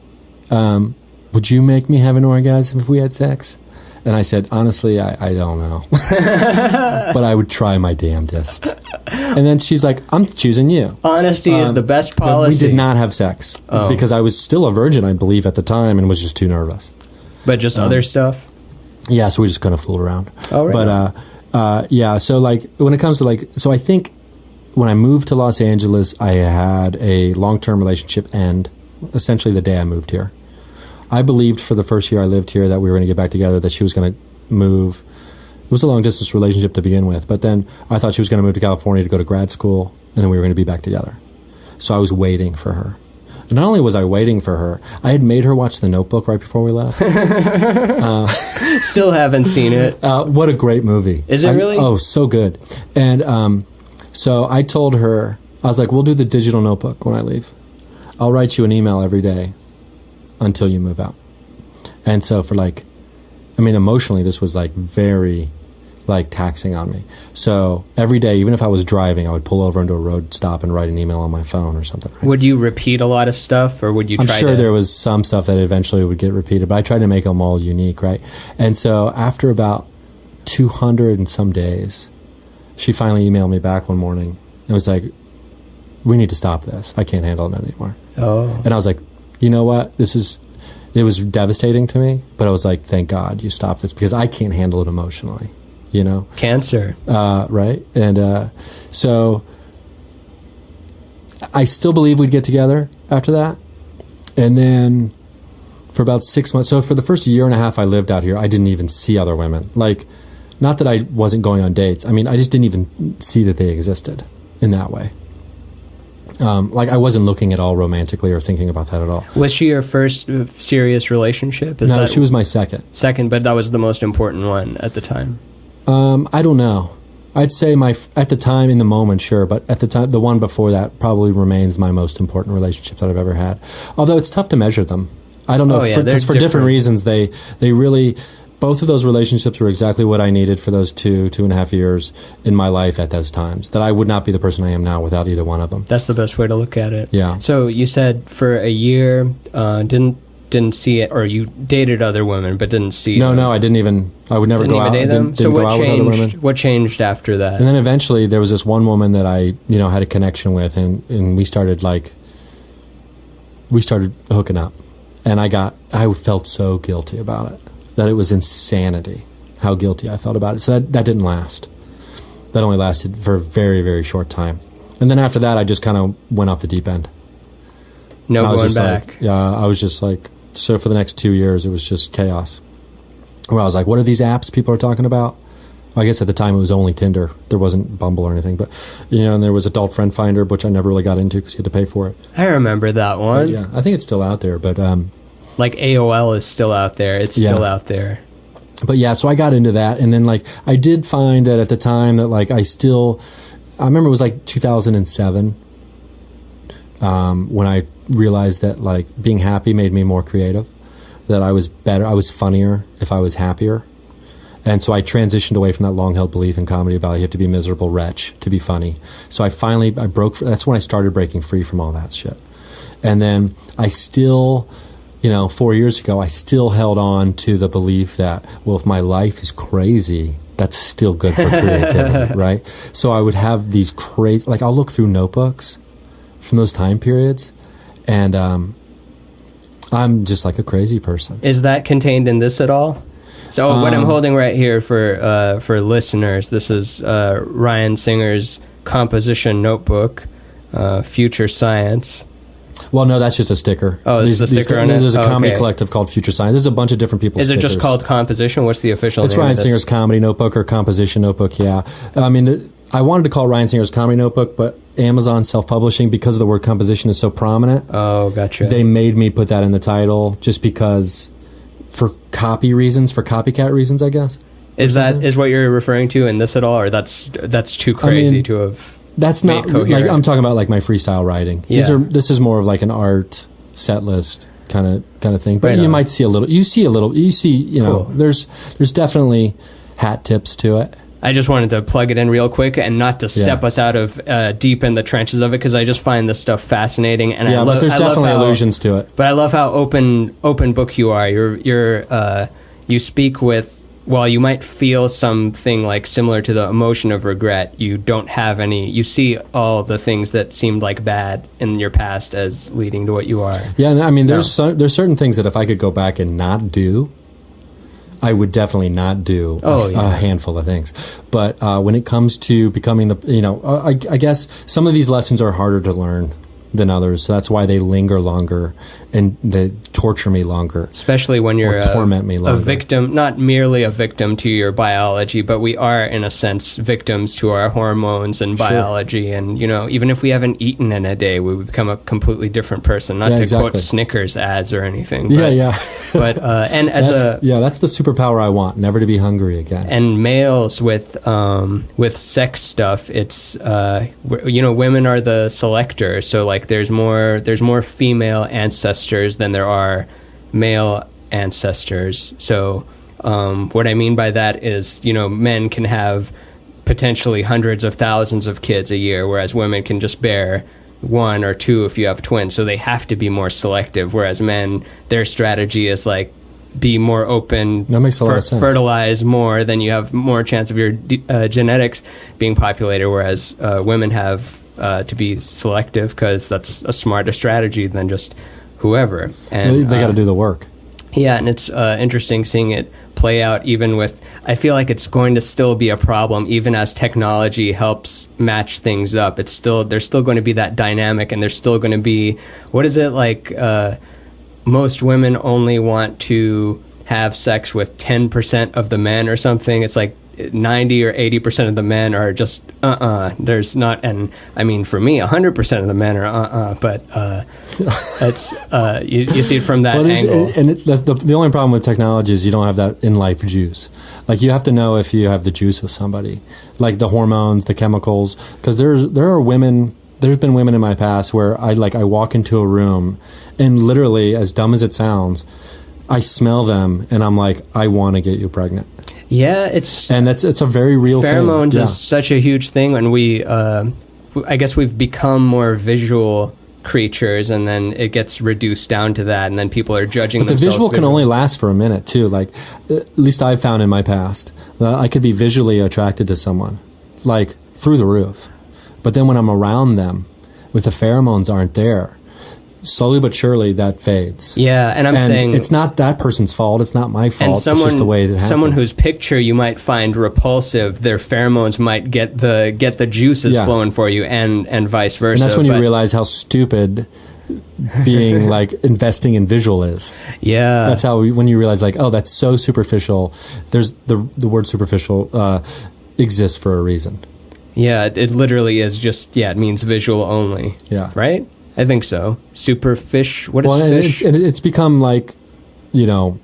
Would you make me have an orgasm if we had sex? And I said, honestly, I don't know. But I would try my damnedest. And then she's like, I'm choosing you. Honesty is the best policy. We did not have sex because I was still a virgin, I believe, at the time, and was just too nervous. But just other stuff? Yeah, so we just kind of fooled around. Oh, right. But yeah, so like when it comes to like, so I think when I moved to Los Angeles, I had a long-term relationship end essentially the day I moved here. I believed for the first year I lived here that we were going to get back together, that she was going to move. It was a long-distance relationship to begin with, but then I thought she was going to move to California to go to grad school, and then we were going to be back together. So I was waiting for her. And not only was I waiting for her, I had made her watch The Notebook right before we left. Still haven't seen it. What a great movie. Is it really? Oh, so good. And so I told her, I was like, we'll do the digital notebook when I leave. I'll write you an email every day until you move out. And so for like, I mean, emotionally, this was like very like taxing on me. So every day, even if I was driving, I would pull over into a road stop and write an email on my phone or something. Right? Would you repeat a lot of stuff, or would you try to... I'm sure there was some stuff that eventually would get repeated, but I tried to make them all unique, right? And so after about 200 and some days, she finally emailed me back one morning and was like, we need to stop this. I can't handle it anymore. Oh. And I was like, you know what? It was devastating to me, but I was like, thank God you stopped this, because I can't handle it emotionally, you know? Cancer. Right? And so I still believe we'd get together after that. And then for about 6 months, so for the first year and a half I lived out here, I didn't even see other women. Like, not that I wasn't going on dates. I mean, I just didn't even see that they existed in that way. Like, I wasn't looking at all romantically or thinking about that at all. Was she your first serious relationship? No, she was my second. Second, but that was the most important one at the time. I don't know. I'd say at the time, in the moment, sure, but at the time, the one before that probably remains my most important relationship that I've ever had. Although it's tough to measure them. I don't know, because for different reasons, they really... Both of those relationships were exactly what I needed for those 2.5 years in my life at those times. That I would not be the person I am now without either one of them. That's the best way to look at it. Yeah. So you said for a year, didn't see it, or you dated other women but didn't see them. No, I didn't even. I would never go out. Didn't go out with other women. What changed after that? And then eventually there was this one woman that I, had a connection with, and we started hooking up, and I felt so guilty about it. That it was insanity how guilty I felt about it. So that didn't last. That only lasted for a very, very short time. And then after that, I just kind of went off the deep end. No going back. I was just like, so for the next 2 years, it was just chaos. Where I was like, what are these apps people are talking about? I guess at the time it was only Tinder. There wasn't Bumble or anything. But, and there was Adult Friend Finder, which I never really got into because you had to pay for it. I remember that one. But yeah, I think it's still out there, but... like AOL is still out there. It's still out there. But yeah, so I got into that. And then I did find that at the time that I remember it was 2007 when I realized that being happy made me more creative, that I was better, I was funnier if I was happier. And so I transitioned away from that long-held belief in comedy about you have to be a miserable wretch to be funny. So I broke, that's when I started breaking free from all that shit. And then I still... 4 years ago, I still held on to the belief that, well, if my life is crazy, that's still good for creativity, right? So I would have these crazy, I'll look through notebooks from those time periods, and I'm just like a crazy person. Is that contained in this at all? So what I'm holding right here for listeners, this is Ryan Singer's composition notebook, Future Science. Well, no, that's just a sticker. Oh, this is a sticker on it? There's a comedy collective called Future Science. There's a bunch of different people's stickers. Is it just called Composition? What's the official name? It's Ryan Singer's Comedy Notebook or Composition Notebook, yeah. I mean, I wanted to call Ryan Singer's Comedy Notebook, but Amazon self-publishing, because the word composition is so prominent. Oh, gotcha. They made me put that in the title just because, for copy reasons, for copycat reasons, I guess. Is what you're referring to in this at all, or that's too crazy to have... That's not I'm talking about my freestyle writing. Yeah. This is more of an art set list kind of thing. But you might see a little. You see, cool. There's definitely hat tips to it. I just wanted to plug it in real quick and not to step us out of deep in the trenches of it, because I just find this stuff fascinating. And but there's definitely allusions to it. But I love how open book you are. You speak with while you might feel something like similar to the emotion of regret, you don't have any. You see all the things that seemed like bad in your past as leading to what you are. Yeah, I mean, there's certain things that if I could go back and not do, I would definitely not do a handful of things. But when it comes to becoming I guess some of these lessons are harder to learn than others. So that's why they linger longer and they torture me longer. Especially when you're torment me longer. A victim, not merely a victim to your biology, but we are, in a sense, victims to our hormones and biology. Sure. And, even if we haven't eaten in a day, we become a completely different person. Not to quote Snickers ads or anything. But, But, and that's the superpower I want, never to be hungry again. And males with sex stuff, it's, women are the selector. So, like, there's more female ancestors than there are male ancestors. So what I mean by that is, men can have potentially hundreds of thousands of kids a year, whereas women can just bear one or two if you have twins. So they have to be more selective, whereas men, their strategy is like be more open. That makes a lot of sense. Fertilize more, then you have more chance of your genetics being populated, whereas women have to be selective because that's a smarter strategy than just whoever. And they got to do the work. Yeah, and it's interesting seeing it play out even with, I feel like it's going to still be a problem even as technology helps match things up. There's still going to be that dynamic, and there's still going to be, what is it like, most women only want to have sex with 10% of the men or something. It's like 90 or 80% of the men are just there's not, and I mean for me 100% of the men are but it's you see it from that angle. The only problem with technology is you don't have that in life juice. Like, you have to know if you have the juice with somebody, like the hormones, the chemicals, because there's been women in my past where I walk into a room and literally, as dumb as it sounds, I smell them and I'm like, I want to get you pregnant. Yeah, it's a very real thing. Pheromones is such a huge thing, and I guess we've become more visual creatures, and then it gets reduced down to that, and then people are judging themselves. But the visual can only last for a minute too. Like, at least I've found in my past, I could be visually attracted to someone, like through the roof, but then when I'm around them, if the pheromones aren't there, slowly but surely that fades. Yeah, and I'm saying it's not that person's fault. It's not my fault. And it's just the way it happens. Someone whose picture you might find repulsive, their pheromones might get the juices flowing for you, and vice versa. And that's when you realize how stupid being like investing in visual is. Yeah, that's how when you realize like, oh, that's so superficial. There's the word superficial exists for a reason. Yeah, it literally is just it means visual only. Yeah, right. I think so. Superfish. What is fish? It's become like, the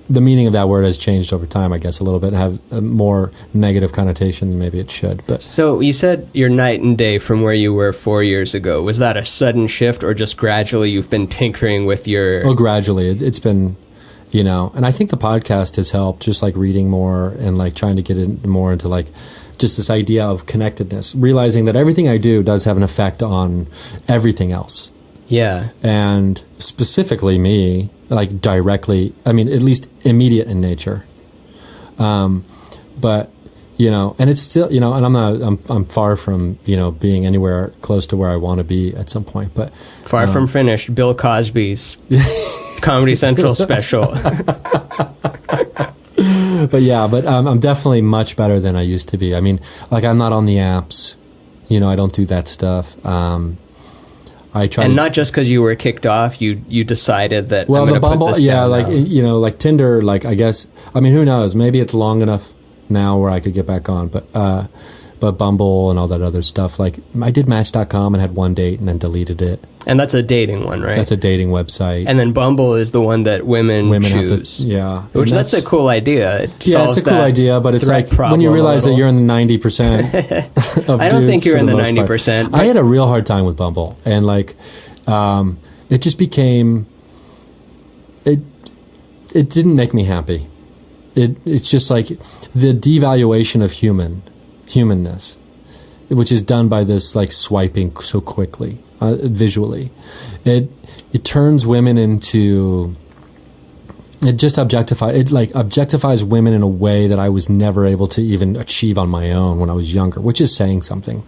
meaning of that word has changed over time, I guess, a little bit, and have a more negative connotation than maybe it should. But so you said you're night and day from where you were 4 years ago. Was that a sudden shift, or just gradually you've been tinkering with your... Oh, gradually. It's been, and I think the podcast has helped, just like reading more and like trying to get more into like just this idea of connectedness, realizing that everything I do does have an effect on everything else. Yeah. And specifically me, like directly, I mean, at least immediate in nature. But, and it's still, and I'm far from, being anywhere close to where I want to be at some point, but. Far from finished, Bill Cosby's Comedy Central special. But I'm definitely much better than I used to be. I mean, like, I'm not on the apps, I don't do that stuff. I try, and not just because you were kicked off, you decided that. Well, the Bumble, like Tinder, like, I guess, I mean, who knows? Maybe it's long enough now where I could get back on, but Bumble and all that other stuff, like, I did Match.com and had one date and then deleted it. And that's a dating one, right? That's a dating website. And then Bumble is the one that women choose. Which that's a cool idea. It's a cool idea, but it's like when you realize that you're in the 90% of I don't think you're in the 90%. I had a real hard time with Bumble, and like, it just became, it didn't make me happy. It's just like the devaluation of humanness, which is done by this like swiping so quickly. Visually, it turns women into it just objectifies women in a way that I was never able to even achieve on my own when I was younger, which is saying something,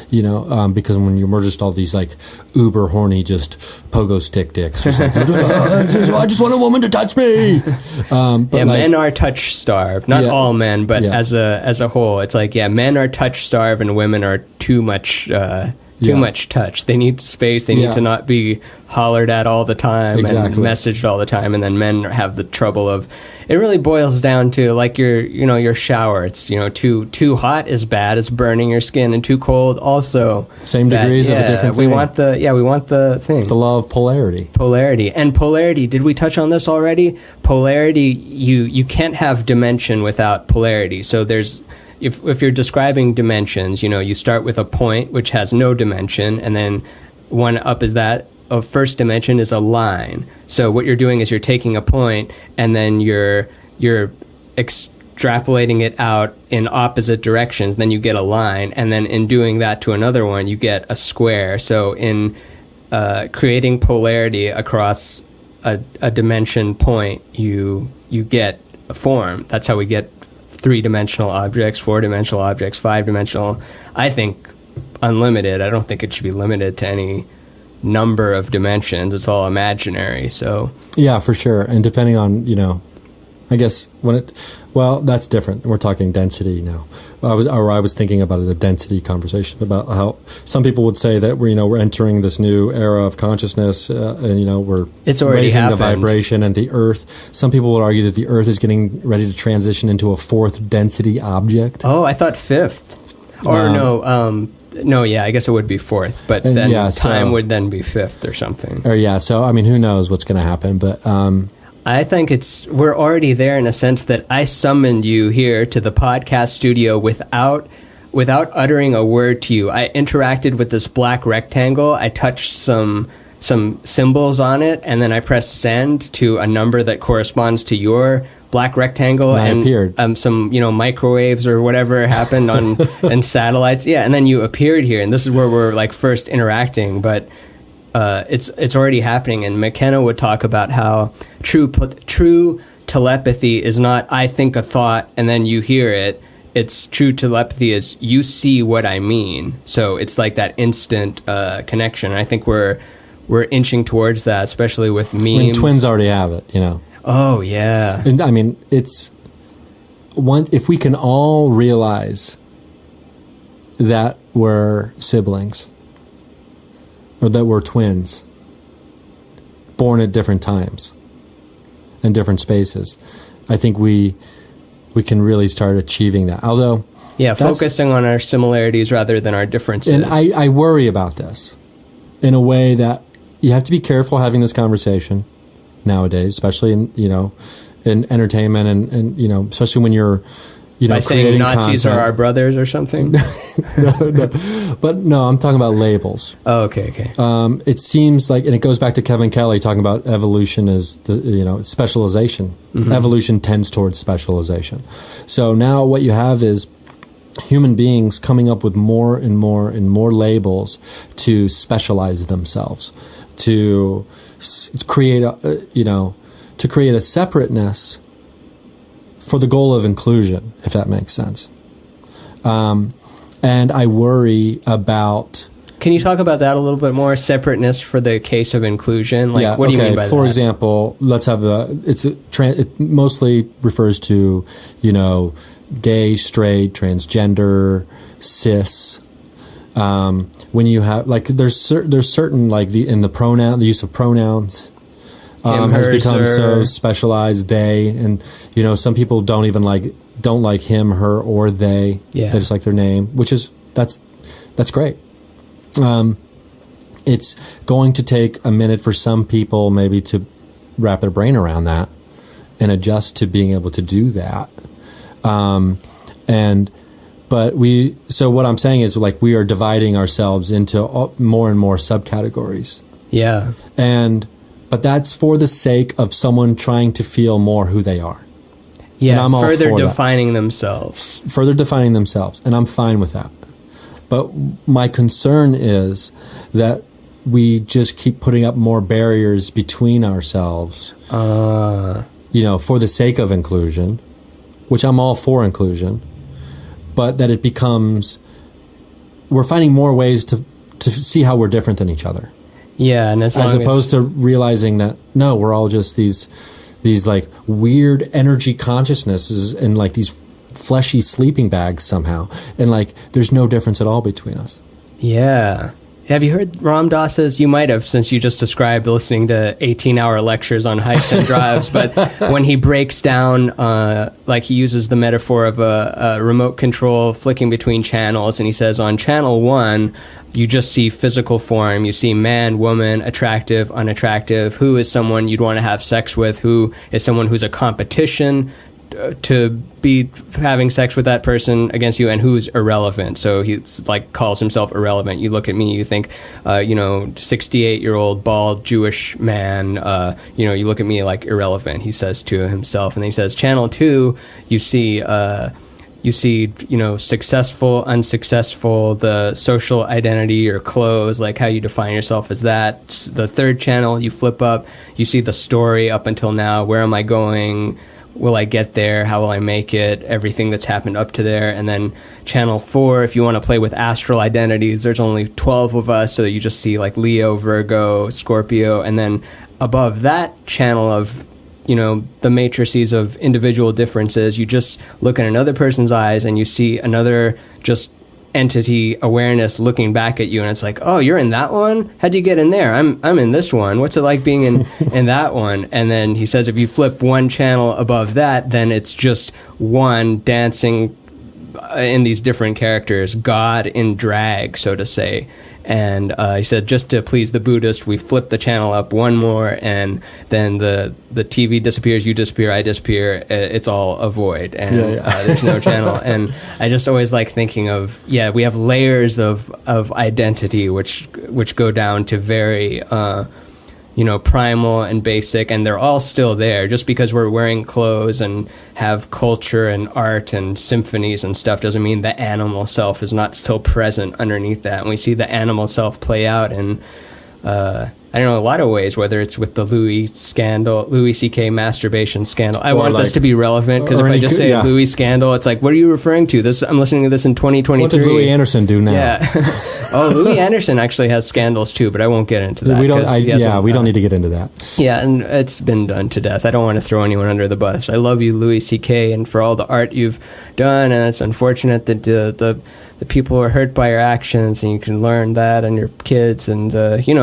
because when you're just all these like uber horny, just pogo stick dicks, just like, I just want a woman to touch me. But men are touch starved. Not all men, but as a whole, it's like, men are touch starved and women are too much touch. They need space. They need to not be hollered at all the time and messaged all the time. And then men have the trouble of, it really boils down to like your shower. It's, too hot is bad. It's burning your skin, and too cold also. Same degrees of a different thing. We want the thing. The law of polarity. And polarity. Did we touch on this already? Polarity, you can't have dimension without polarity. So there's, if you're describing dimensions, you start with a point which has no dimension, and then one up is that of first dimension is a line. So what you're doing is you're taking a point and then you're extrapolating it out in opposite directions. Then you get a line, and then in doing that to another one, you get a square. So in creating polarity across a dimension point, you get a form. That's how we get 3-dimensional objects, 4-dimensional objects, 5-dimensional. I think unlimited. I don't think it should be limited to any number of dimensions. It's all imaginary. So yeah, for sure. And depending on, I guess that's different. We're talking density now. I was thinking about the density conversation, about how some people would say that we're entering this new era of consciousness, and it's already raising happened. The vibration and the Earth. Some people would argue that the Earth is getting ready to transition into a 4th density object. Oh, I thought 5th. Or no, I guess it would be 4th, but then time would then be 5th or something. So I mean, who knows what's going to happen, but I think we're already there in a sense that I summoned you here to the podcast studio without uttering a word to you. I interacted with this black rectangle. I touched some symbols on it, and then I pressed send to a number that corresponds to your black rectangle, and appeared. Some microwaves or whatever happened on and satellites. Yeah, and then you appeared here, and this is where we're like first interacting, but it's already happening. And McKenna would talk about how true telepathy is not I think a thought and then you hear it. It's true telepathy is you see what I mean. So it's like that instant connection. And I think we're inching towards that, especially with memes. When twins already have it, Oh yeah. And I mean, it's one. If we can all realize that we're siblings, or that we're twins, born at different times, in different spaces, I think we can really start achieving that. Although, focusing on our similarities rather than our differences. And I worry about this in a way that you have to be careful having this conversation nowadays, especially in entertainment and especially when you're by saying Nazis are our brothers or something. No. But no, I'm talking about labels. Oh, okay. It seems like, and it goes back to Kevin Kelly talking about evolution as it's specialization. Mm-hmm. Evolution tends towards specialization. So now what you have is human beings coming up with more and more and more labels to specialize themselves, to create a separateness for the goal of inclusion, if that makes sense. And I worry about... Can you talk about that a little bit more? Separateness for the case of inclusion? What do you mean by that? For example, let's have it mostly refers to, gay, straight, transgender, cis. When you have, there's certain, the use of pronouns has become so specialized. They, and some people don't like him, her, or they. Yeah. They just like their name, which is that's great. It's going to take a minute for some people maybe to wrap their brain around that and adjust to being able to do that. So what I'm saying is we are dividing ourselves into more and more subcategories. Yeah. But that's for the sake of someone trying to feel more who they are. Yeah, and I'm all further for defining themselves. Further defining themselves, and I'm fine with that. But my concern is that we just keep putting up more barriers between ourselves for the sake of inclusion, which I'm all for inclusion, but that it becomes, we're finding more ways to see how we're different than each other. Yeah, and as opposed to realizing that no, we're all just these like weird energy consciousnesses and like these fleshy sleeping bags somehow, and like there's no difference at all between us. Yeah. Have you heard Ram Dass's? You might have, since you just described listening to 18-hour lectures on hikes and drives, but when he breaks down, like he uses the metaphor of a remote control flicking between channels, and he says on channel 1, you just see physical form. You see man, woman, attractive, unattractive. Who is someone you'd want to have sex with? Who is someone who's a competition to be having sex with that person against you, and who's irrelevant. So he's like calls himself irrelevant. You look at me, you think, 68-year-old bald Jewish man, you look at me like irrelevant, he says to himself. And then he says, channel 2, you see, successful, unsuccessful, the social identity, your clothes, like how you define yourself as that. The third channel, you flip up, you see the story up until now. Where am I going? Will I get there? How will I make it? Everything that's happened up to there. And then channel 4, if you want to play with astral identities, there's only 12 of us, so you just see like Leo, Virgo, Scorpio. And then above that channel of, the matrices of individual differences, you just look in another person's eyes and you see another just entity awareness looking back at you, and it's like, oh, you're in that one? How'd you get in there? I'm in this one. What's it like being in that one? And then he says if you flip one channel above that, then it's just one dancing in these different characters, God in drag, so to say. And he said, just to please the Buddhist, we flip the channel up one more, and then the TV disappears, you disappear, I disappear. It's all a void, and there's no channel. And I just always like thinking of, we have layers of identity, which go down to very primal and basic, and they're all still there. Just because we're wearing clothes and have culture and art and symphonies and stuff doesn't mean the animal self is not still present underneath that. And we see the animal self play out in a lot of ways, whether it's with the Louis C.K. masturbation scandal. I want this to be relevant, because if I just say Louis scandal, it's like, what are you referring to? I'm listening to this in 2023. What did Louis Anderson do now? Yeah. Louis Anderson actually has scandals too, but I won't get into that. We don't need to get into that. Yeah, and it's been done to death. I don't want to throw anyone under the bus. I love you, Louis C.K., and for all the art you've done, and it's unfortunate that the people are hurt by your actions, and you can learn that and your kids, and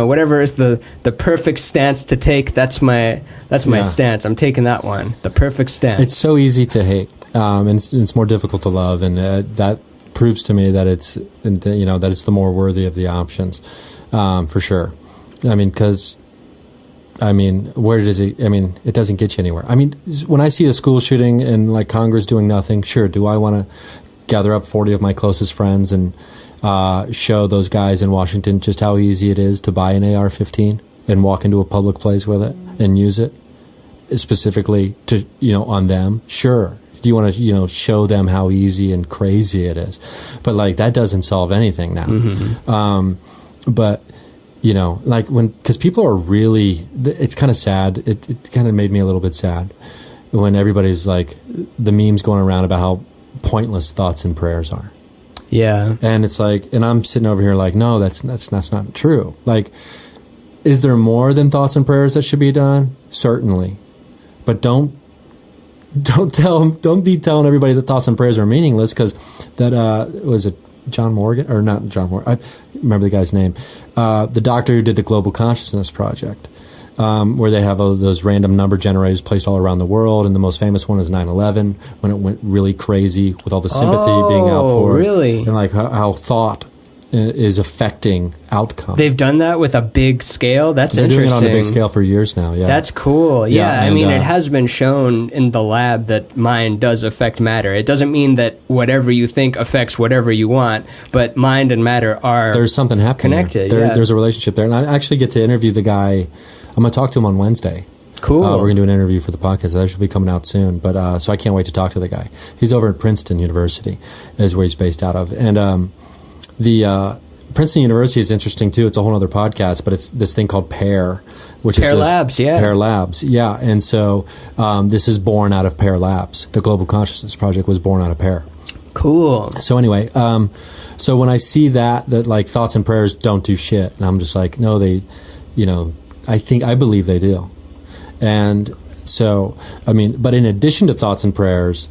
whatever is the perfect stance to take. That's my stance. I'm taking that one, the perfect stance. It's so easy to hate, and it's more difficult to love, and that proves to me that it's the more worthy of the options, for sure. Where does it? It doesn't get you anywhere. When I see a school shooting and like Congress doing nothing, sure. Do I want to gather up 40 of my closest friends and show those guys in Washington just how easy it is to buy an AR-15 and walk into a public place with it and use it specifically to, on them? Sure. Do you want to, show them how easy and crazy it is? But like that doesn't solve anything now. Mm-hmm. Because people are really, it's kind of sad. It kind of made me a little bit sad when everybody's like, the memes going around about how pointless thoughts and prayers are. Yeah. And it's like, and I'm sitting over here like, no, that's not true. Like, is there more than thoughts and prayers that should be done? Certainly. But don't be telling everybody that thoughts and prayers are meaningless, because that was it John Morgan, or not John Morgan, I remember the guy's name, the doctor who did the Global Consciousness Project, where they have those random number generators placed all around the world, and the most famous one is 9/11, when it went really crazy with all the sympathy being outpoured. Really? And like how thought is affecting outcome. They've done that with a big scale? That's interesting. They're doing it on a big scale for years now, yeah. That's cool. Yeah, and, it has been shown in the lab that mind does affect matter. It doesn't mean that whatever you think affects whatever you want, but mind and matter are there's something happening connected. There's a relationship there. And I actually get to interview the guy. I'm going to talk to him on Wednesday. Cool. We're going to do an interview for the podcast. That should be coming out soon. But so I can't wait to talk to the guy. He's over at Princeton University, is where he's based out of. And Princeton University is interesting too. It's a whole other podcast, but it's this thing called PAIR, which Pear is Labs, yeah. PAIR Labs, yeah. And so this is born out of PAIR Labs. The Global Consciousness Project was born out of PAIR. Cool. So anyway, so when I see that like thoughts and prayers don't do shit, and I'm just like, no, they, I believe they do. And so, I mean, but in addition to thoughts and prayers,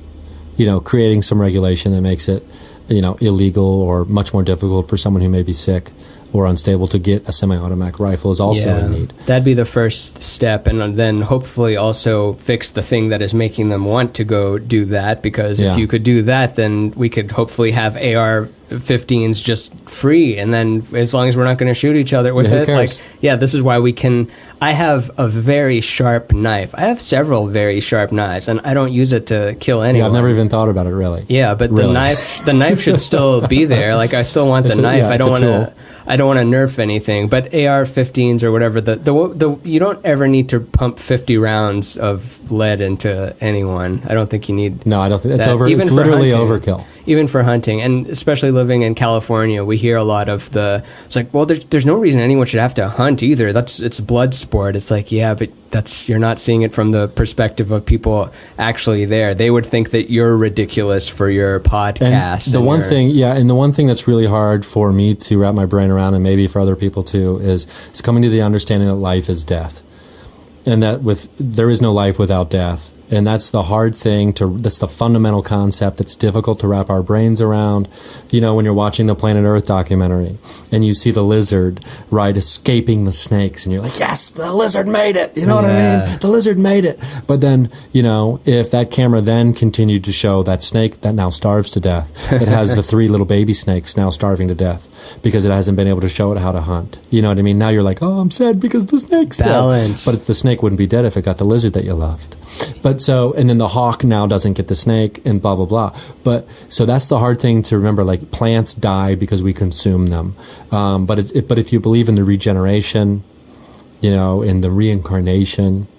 creating some regulation that makes it, illegal or much more difficult for someone who may be sick or unstable to get a semi-automatic rifle is also a need. That'd be the first step, and then hopefully also fix the thing that is making them want to go do that, because if you could do that, then we could hopefully have AR-15s just free, and then as long as we're not going to shoot each other with it, cares? This is why we can. I have a very sharp knife. I have several very sharp knives, and I don't use it to kill anyone. Yeah, I've never even thought about it, really. Yeah, but really. the knife should still be there. Like, I still want the knife. I don't want to nerf anything. But AR-15s or whatever, the you don't ever need to pump 50 rounds of lead into anyone. I don't think you need. No, I don't think it's that. over. Even it's for literally hunting, overkill. Even for hunting, and especially living in California, we hear a lot of it's like, well, there's no reason anyone should have to hunt either. It's blood sport. It's like, yeah, but you're not seeing it from the perspective of people actually there. They would think that you're ridiculous for your podcast. And the one thing that's really hard for me to wrap my brain around, and maybe for other people too, is coming to the understanding that life is death, and that there is no life without death. And that's the hard thing that's the fundamental concept that's difficult to wrap our brains around. When you're watching the Planet Earth documentary and you see the lizard, right, escaping the snakes, and you're like, yes, the lizard made it. You know what I mean? The lizard made it. But then, if that camera then continued to show that snake that now starves to death, it has the 3 little baby snakes now starving to death because it hasn't been able to show it how to hunt. You know what I mean? Now you're like, oh, I'm sad because the snake's dead. But the snake wouldn't be dead if it got the lizard that you loved. And then the hawk now doesn't get the snake, and blah, blah, blah. But so that's the hard thing to remember. Like, plants die because we consume them. But if you believe in the regeneration, in the reincarnation,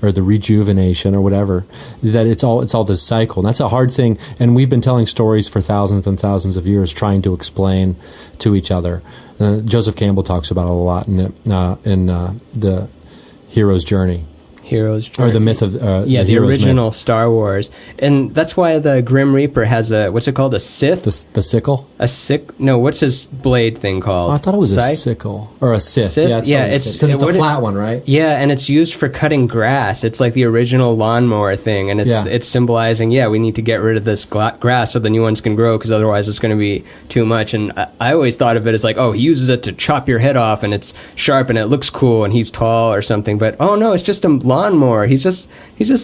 or the rejuvenation, or whatever, that it's all this cycle. And that's a hard thing. And we've been telling stories for thousands and thousands of years, trying to explain to each other. Joseph Campbell talks about it a lot in the hero's journey. Or the myth of the original myth. Star Wars, and that's why the Grim Reaper has what's it called, a Sith? The sickle? No, what's his blade thing called? Oh, I thought it was a sickle or a Sith. Yeah, it's because it's a flat one, right? Yeah, and it's used for cutting grass. It's like the original lawnmower thing, and it's symbolizing, we need to get rid of this grass so the new ones can grow, because otherwise it's going to be too much. And I always thought of it as like, oh, he uses it to chop your head off, and it's sharp and it looks cool, and he's tall or something. But oh no, it's just a lawnmower. He's just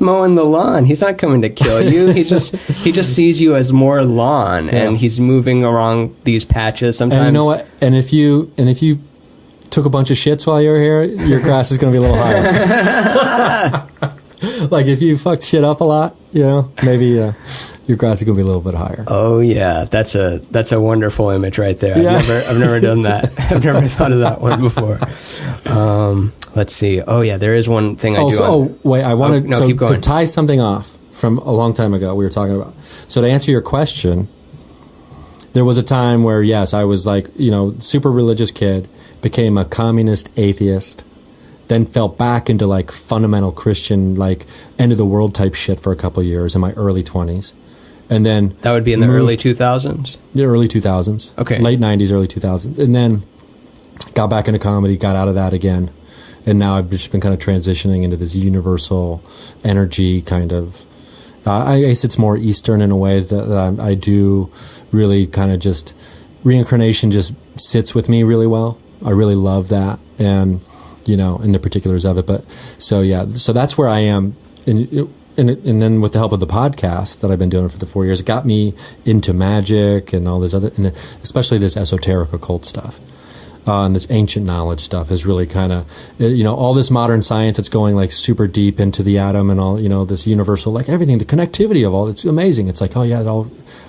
mowing the lawn. He's not coming to kill you. he just sees you as more lawn, and he's moving along these patches sometimes. And you know what? And if you took a bunch of shits while you were here, your grass is going to be a little higher. Like, if you fucked shit up a lot, maybe your grass is going to be a little bit higher. Oh yeah, that's a wonderful image right there. Yeah. I've never done that. I've never thought of that one before. Let's see. Oh yeah, there is one thing I do. Wait, I wanted keep going. To tie something off from a long time ago we were talking about. So to answer your question, there was a time where, yes, I was like, super religious kid, became a communist atheist, then fell back into like fundamental Christian, like end of the world type shit for a couple of years in my early 20s. And then that would be in the early 2000s? The early 2000s. Okay. Late 90s, early 2000s. And then got back into comedy, got out of that again. And now I've just been kind of transitioning into this universal energy kind of, I guess it's more Eastern in a way that I do really kind of just, reincarnation just sits with me really well. I really love that. And, in the particulars of it. But so that's where I am. And then with the help of the podcast that I've been doing for the 4 years, it got me into magic and all this other, and especially this esoteric occult stuff. And this ancient knowledge stuff is really kind of, all this modern science that's going like super deep into the atom and all, this universal, like everything, the connectivity of all, it's amazing. It's like, oh yeah,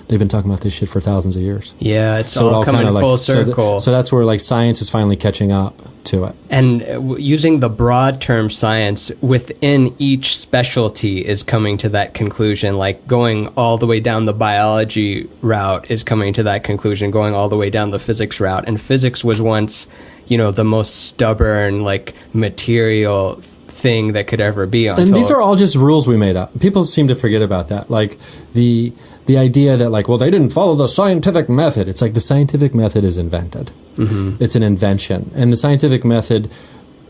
they've been talking about this shit for thousands of years. Yeah, it's all coming full circle. So that's where like science is finally catching up. to it. And using the broad term science within each specialty is coming to that conclusion, like going all the way down the biology route is coming to that conclusion, going all the way down the physics route. And physics was once, the most stubborn, like, material thing that could ever be. And these are all just rules we made up. People seem to forget about that. Like, the idea that, like, well, they didn't follow the scientific method. It's like the scientific method is invented. Mm-hmm. It's an invention. And the scientific method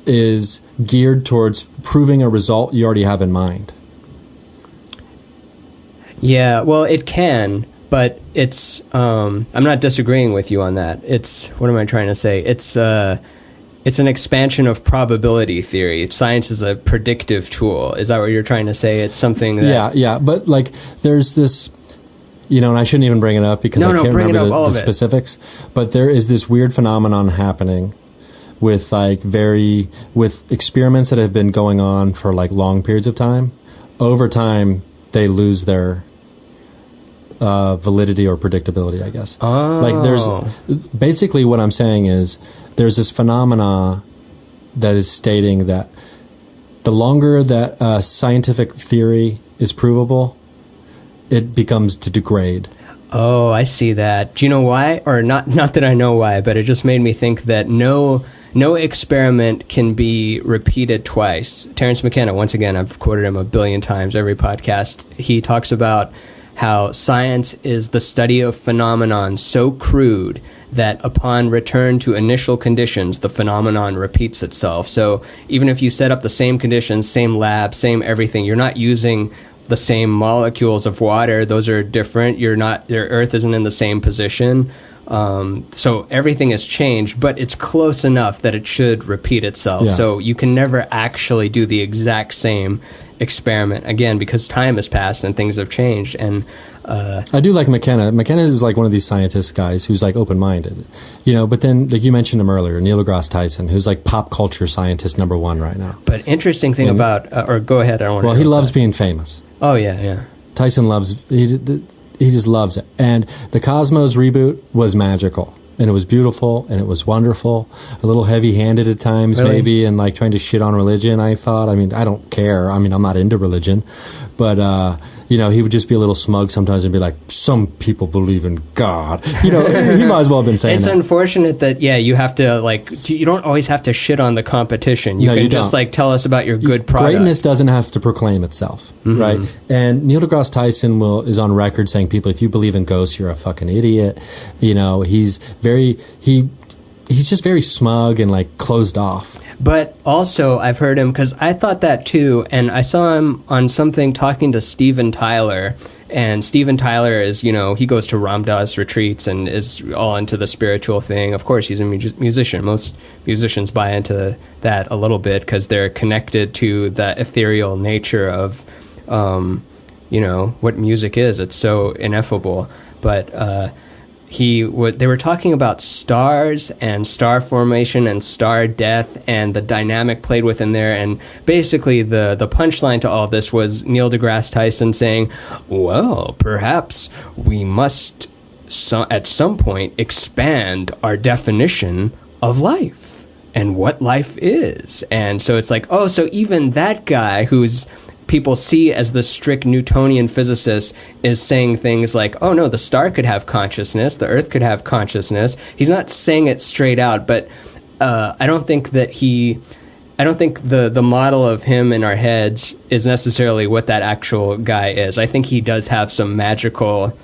is geared towards proving a result you already have in mind. Yeah, well, it can, but it's, I'm not disagreeing with you on that. What am I trying to say? It's an expansion of probability theory. Science is a predictive tool. Is that what you're trying to say? It's something that... Yeah, but, like, there's this... and I shouldn't even bring it up because I can't remember the specifics. But there is this weird phenomenon happening with with experiments that have been going on for like long periods of time. Over time, they lose their validity or predictability, I guess. Oh. Like basically what I'm saying is there's this phenomena that is stating that the longer that scientific theory is provable, it becomes to degrade. Oh, I see that. Do you know why? Or not that I know why, but it just made me think that no experiment can be repeated twice. Terence McKenna, once again, I've quoted him a billion times every podcast. He talks about how science is the study of phenomenon so crude that upon return to initial conditions, the phenomenon repeats itself. So even if you set up the same conditions, same lab, same everything, you're not using the same molecules of water. Those are different. Your Earth isn't in the same position. So everything has changed, but it's close enough that it should repeat itself. Yeah. So you can never actually do the exact same experiment again because time has passed and things have changed. And I do like McKenna. McKenna is like one of these scientist guys who's like open-minded, but then like you mentioned him earlier, Neil deGrasse Tyson, who's like pop culture scientist number one right now. But interesting thing about, or go ahead. I don't want to. Well, he loves being famous. Oh yeah. Tyson he just loves it. And the Cosmos reboot was magical. And it was beautiful, and it was wonderful. A little heavy-handed at times, really? Maybe, and like trying to shit on religion, I thought. I mean, I don't care. I mean, I'm not into religion. But, he would just be a little smug sometimes and be like, some people believe in God. He might as well have been saying it's that. It's unfortunate that, you have to, you don't always have to shit on the competition. You just, tell us about your good product. Greatness doesn't have to proclaim itself, right? And Neil deGrasse Tyson is on record saying, people, if you believe in ghosts, you're a fucking idiot. He's just very smug and closed off. But also, I've heard him, because I thought that too, and I saw him on something talking to Steven Tyler, and Steven Tyler is, he goes to Ram Dass retreats and is all into the spiritual thing. Of course, he's a musician. Most musicians buy into that a little bit because they're connected to the ethereal nature of, what music is. It's so ineffable. But they were talking about stars and star formation and star death and the dynamic played within there, and basically the punchline to all this was Neil deGrasse Tyson saying, well, perhaps we must at some point expand our definition of life and what life is. And so it's like, oh, so even that guy who's people see as the strict Newtonian physicist is saying things like, oh no, the star could have consciousness, the Earth could have consciousness. He's not saying it straight out, but I don't think the model of him in our heads is necessarily what that actual guy is. I think he does have some magical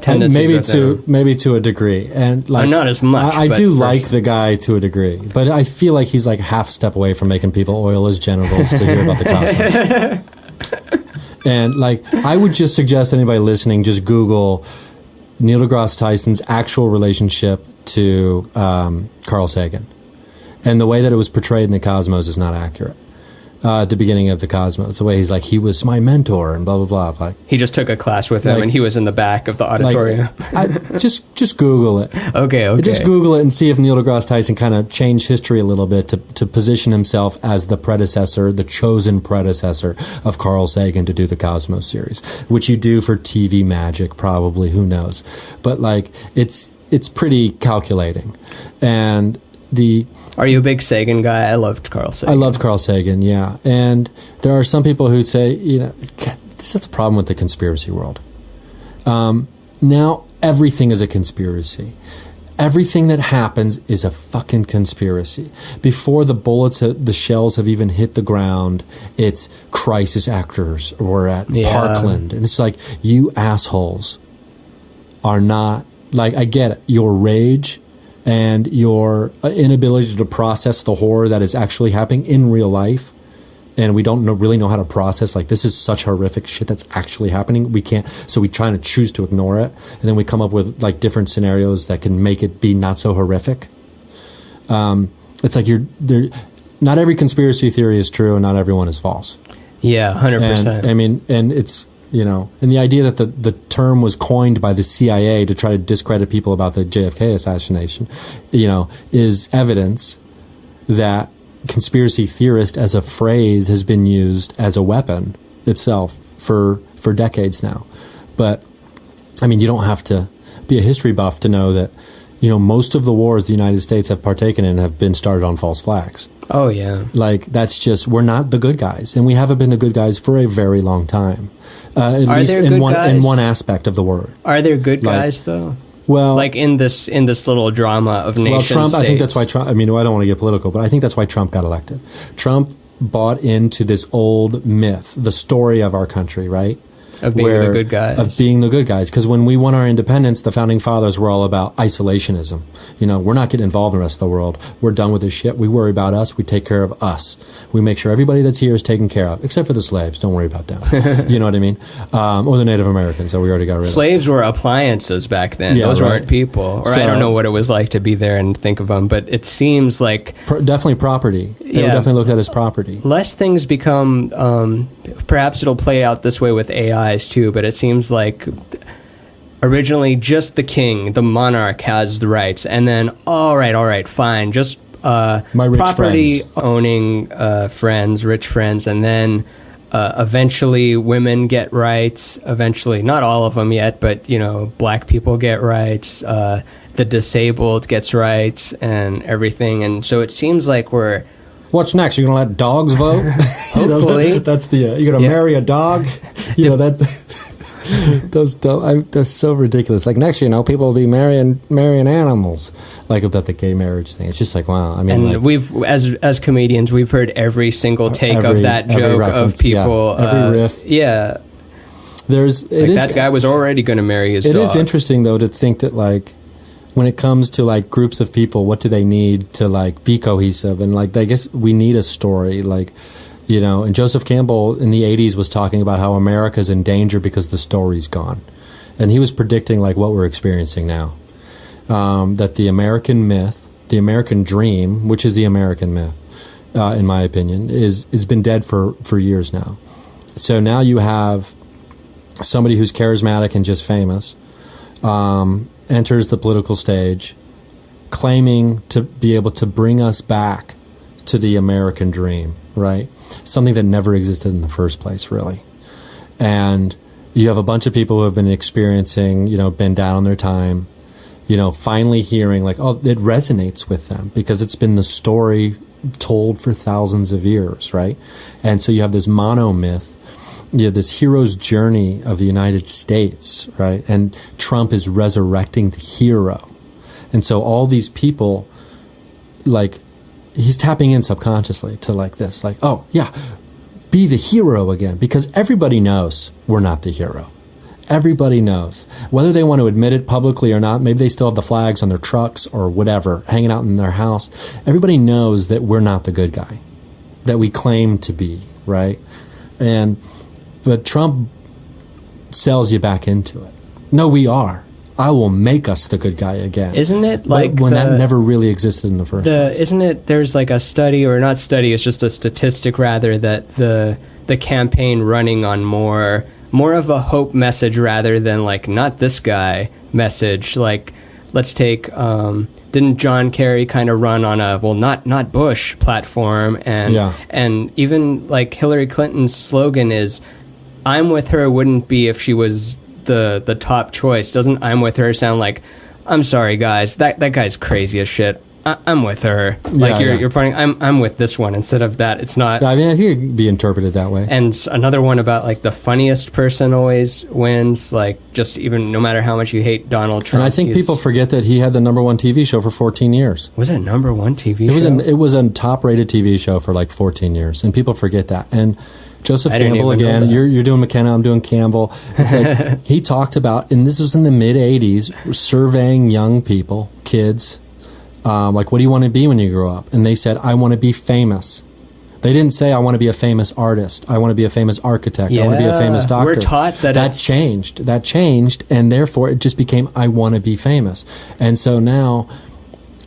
tendencies. Maybe to a degree, and not as much. I do like the guy to a degree, but I feel like he's half step away from making people oil his genitals to hear about the cosmos. And I would just suggest anybody listening just Google Neil deGrasse Tyson's actual relationship to Carl Sagan, and the way that it was portrayed in the Cosmos is not accurate. At the beginning of the Cosmos, the way he's he was my mentor and blah blah blah. He just took a class with him, and he was in the back of the auditorium. Just Google it. Okay. Just Google it and see if Neil deGrasse Tyson kind of changed history a little bit to position himself as the chosen predecessor of Carl Sagan to do the Cosmos series, which you do for TV magic, probably. Who knows? But it's pretty calculating, and Are you a big Sagan guy? I loved Carl Sagan. I loved Carl Sagan, yeah. And there are some people who say, this is a problem with the conspiracy world. Now everything is a conspiracy. Everything that happens is a fucking conspiracy. Before the bullets, the shells have even hit the ground, it's crisis actors were at Parkland. And it's like, you assholes are not, like, I get it, your rage and your inability to process the horror that is actually happening in real life. And we don't really know how to process, like, this is such horrific shit that's actually happening. We can't, so we try to choose to ignore it. And then we come up with, like, different scenarios that can make it be not so horrific. It's like not every conspiracy theory is true and not everyone is false. Yeah, 100%. And, I mean, and it's, and the idea that the term was coined by the CIA to try to discredit people about the JFK assassination, is evidence that conspiracy theorist as a phrase has been used as a weapon itself for decades now. But I mean, you don't have to be a history buff to know that most of the wars the United States have partaken in have been started on false flags. Oh yeah, like that's just, we're not the good guys, and we haven't been the good guys for a very long time. At least in one aspect of the word. Are there good guys though? Well, like in this little drama of nation states. Trump, I think that's why Trump, I mean, I don't want to get political, but I think that's why Trump got elected. Trump bought into this old myth, the story of our country, right? Of being the good guys. Of being the good guys. Because when we won our independence, the founding fathers were all about isolationism. We're not getting involved in the rest of the world. We're done with this shit. We worry about us. We take care of us. We make sure everybody that's here is taken care of, except for the slaves. Don't worry about them. You know what I mean? Or the Native Americans that we already got rid of. Slaves were appliances back then. Yeah, those weren't people. Or I don't know what it was like to be there and think of them, but it seems like... definitely property. They were definitely looked at as property. Less things become... perhaps it'll play out this way with AIs too, but it seems like originally just the king, the monarch, has the rights, and then all right, fine, just my rich property friends. owning friends, rich friends, and then eventually women get rights. Eventually, not all of them yet, but black people get rights. The disabled gets rights and everything, and so it seems like we're... What's next? You're gonna let dogs vote? Hopefully, that's the you're gonna marry a dog. That's so ridiculous. Like next, people will be marrying animals, like about the gay marriage thing. It's just like, wow. I mean, and we've as comedians, we've heard every single take of that joke of people. Every riff. Yeah, that guy was already going to marry his dog. It is interesting though to think that like, when it comes to like groups of people, what do they need to like be cohesive? And like, I guess we need a story, like, and Joseph Campbell in the 80s was talking about how America's in danger because the story's gone. And he was predicting like what we're experiencing now. That the American myth, the American dream, which is the American myth, in my opinion, is been dead for years now. So now you have somebody who's charismatic and just famous, enters the political stage claiming to be able to bring us back to the American dream, right? Something that never existed in the first place, really. And you have a bunch of people who have been experiencing, been down on their time, finally hearing like, oh, it resonates with them because it's been the story told for thousands of years, right? And so you have this monomyth, this hero's journey of the United States, right? And Trump is resurrecting the hero. And so all these people, like, he's tapping in subconsciously to like this, like, oh, yeah, be the hero again. Because everybody knows we're not the hero. Everybody knows. Whether they want to admit it publicly or not, maybe they still have the flags on their trucks or whatever, hanging out in their house. Everybody knows that we're not the good guy that we claim to be, right? But Trump sells you back into it. No, we are. I will make us the good guy again. Isn't it like when that never really existed in the first place? Isn't it? There's like a study, or not study. It's just a statistic, rather, that the campaign running on more of a hope message rather than like not this guy message. Like, let's take. Didn't John Kerry kind of run on a not Bush platform, and even like Hillary Clinton's slogan is, "I'm with her" wouldn't be if she was the top choice. Doesn't "I'm with her" sound like, I'm sorry guys, that guy's crazy as shit. I'm with her. Like Yeah, you're pointing. I'm with this one instead of that. It's not. I mean, I think it could be interpreted that way. And another one about like the funniest person always wins. Like just even no matter how much you hate Donald Trump. And I think people forget that he had the #1 TV show for 14 years. Was it #1 TV It was show? it was a top-rated TV show for like 14 years, and people forget that. And Joseph I didn't Campbell even know again. that. You're doing McKenna. I'm doing Campbell. It's like he talked about, and this was in the mid '80s, surveying young people, kids, like, what do you want to be when you grow up? And they said, I want to be famous. They didn't say, I want to be a famous artist. I want to be a famous architect. I want to be a famous doctor. We're taught that that changed. That changed, and therefore it just became, I want to be famous. And so now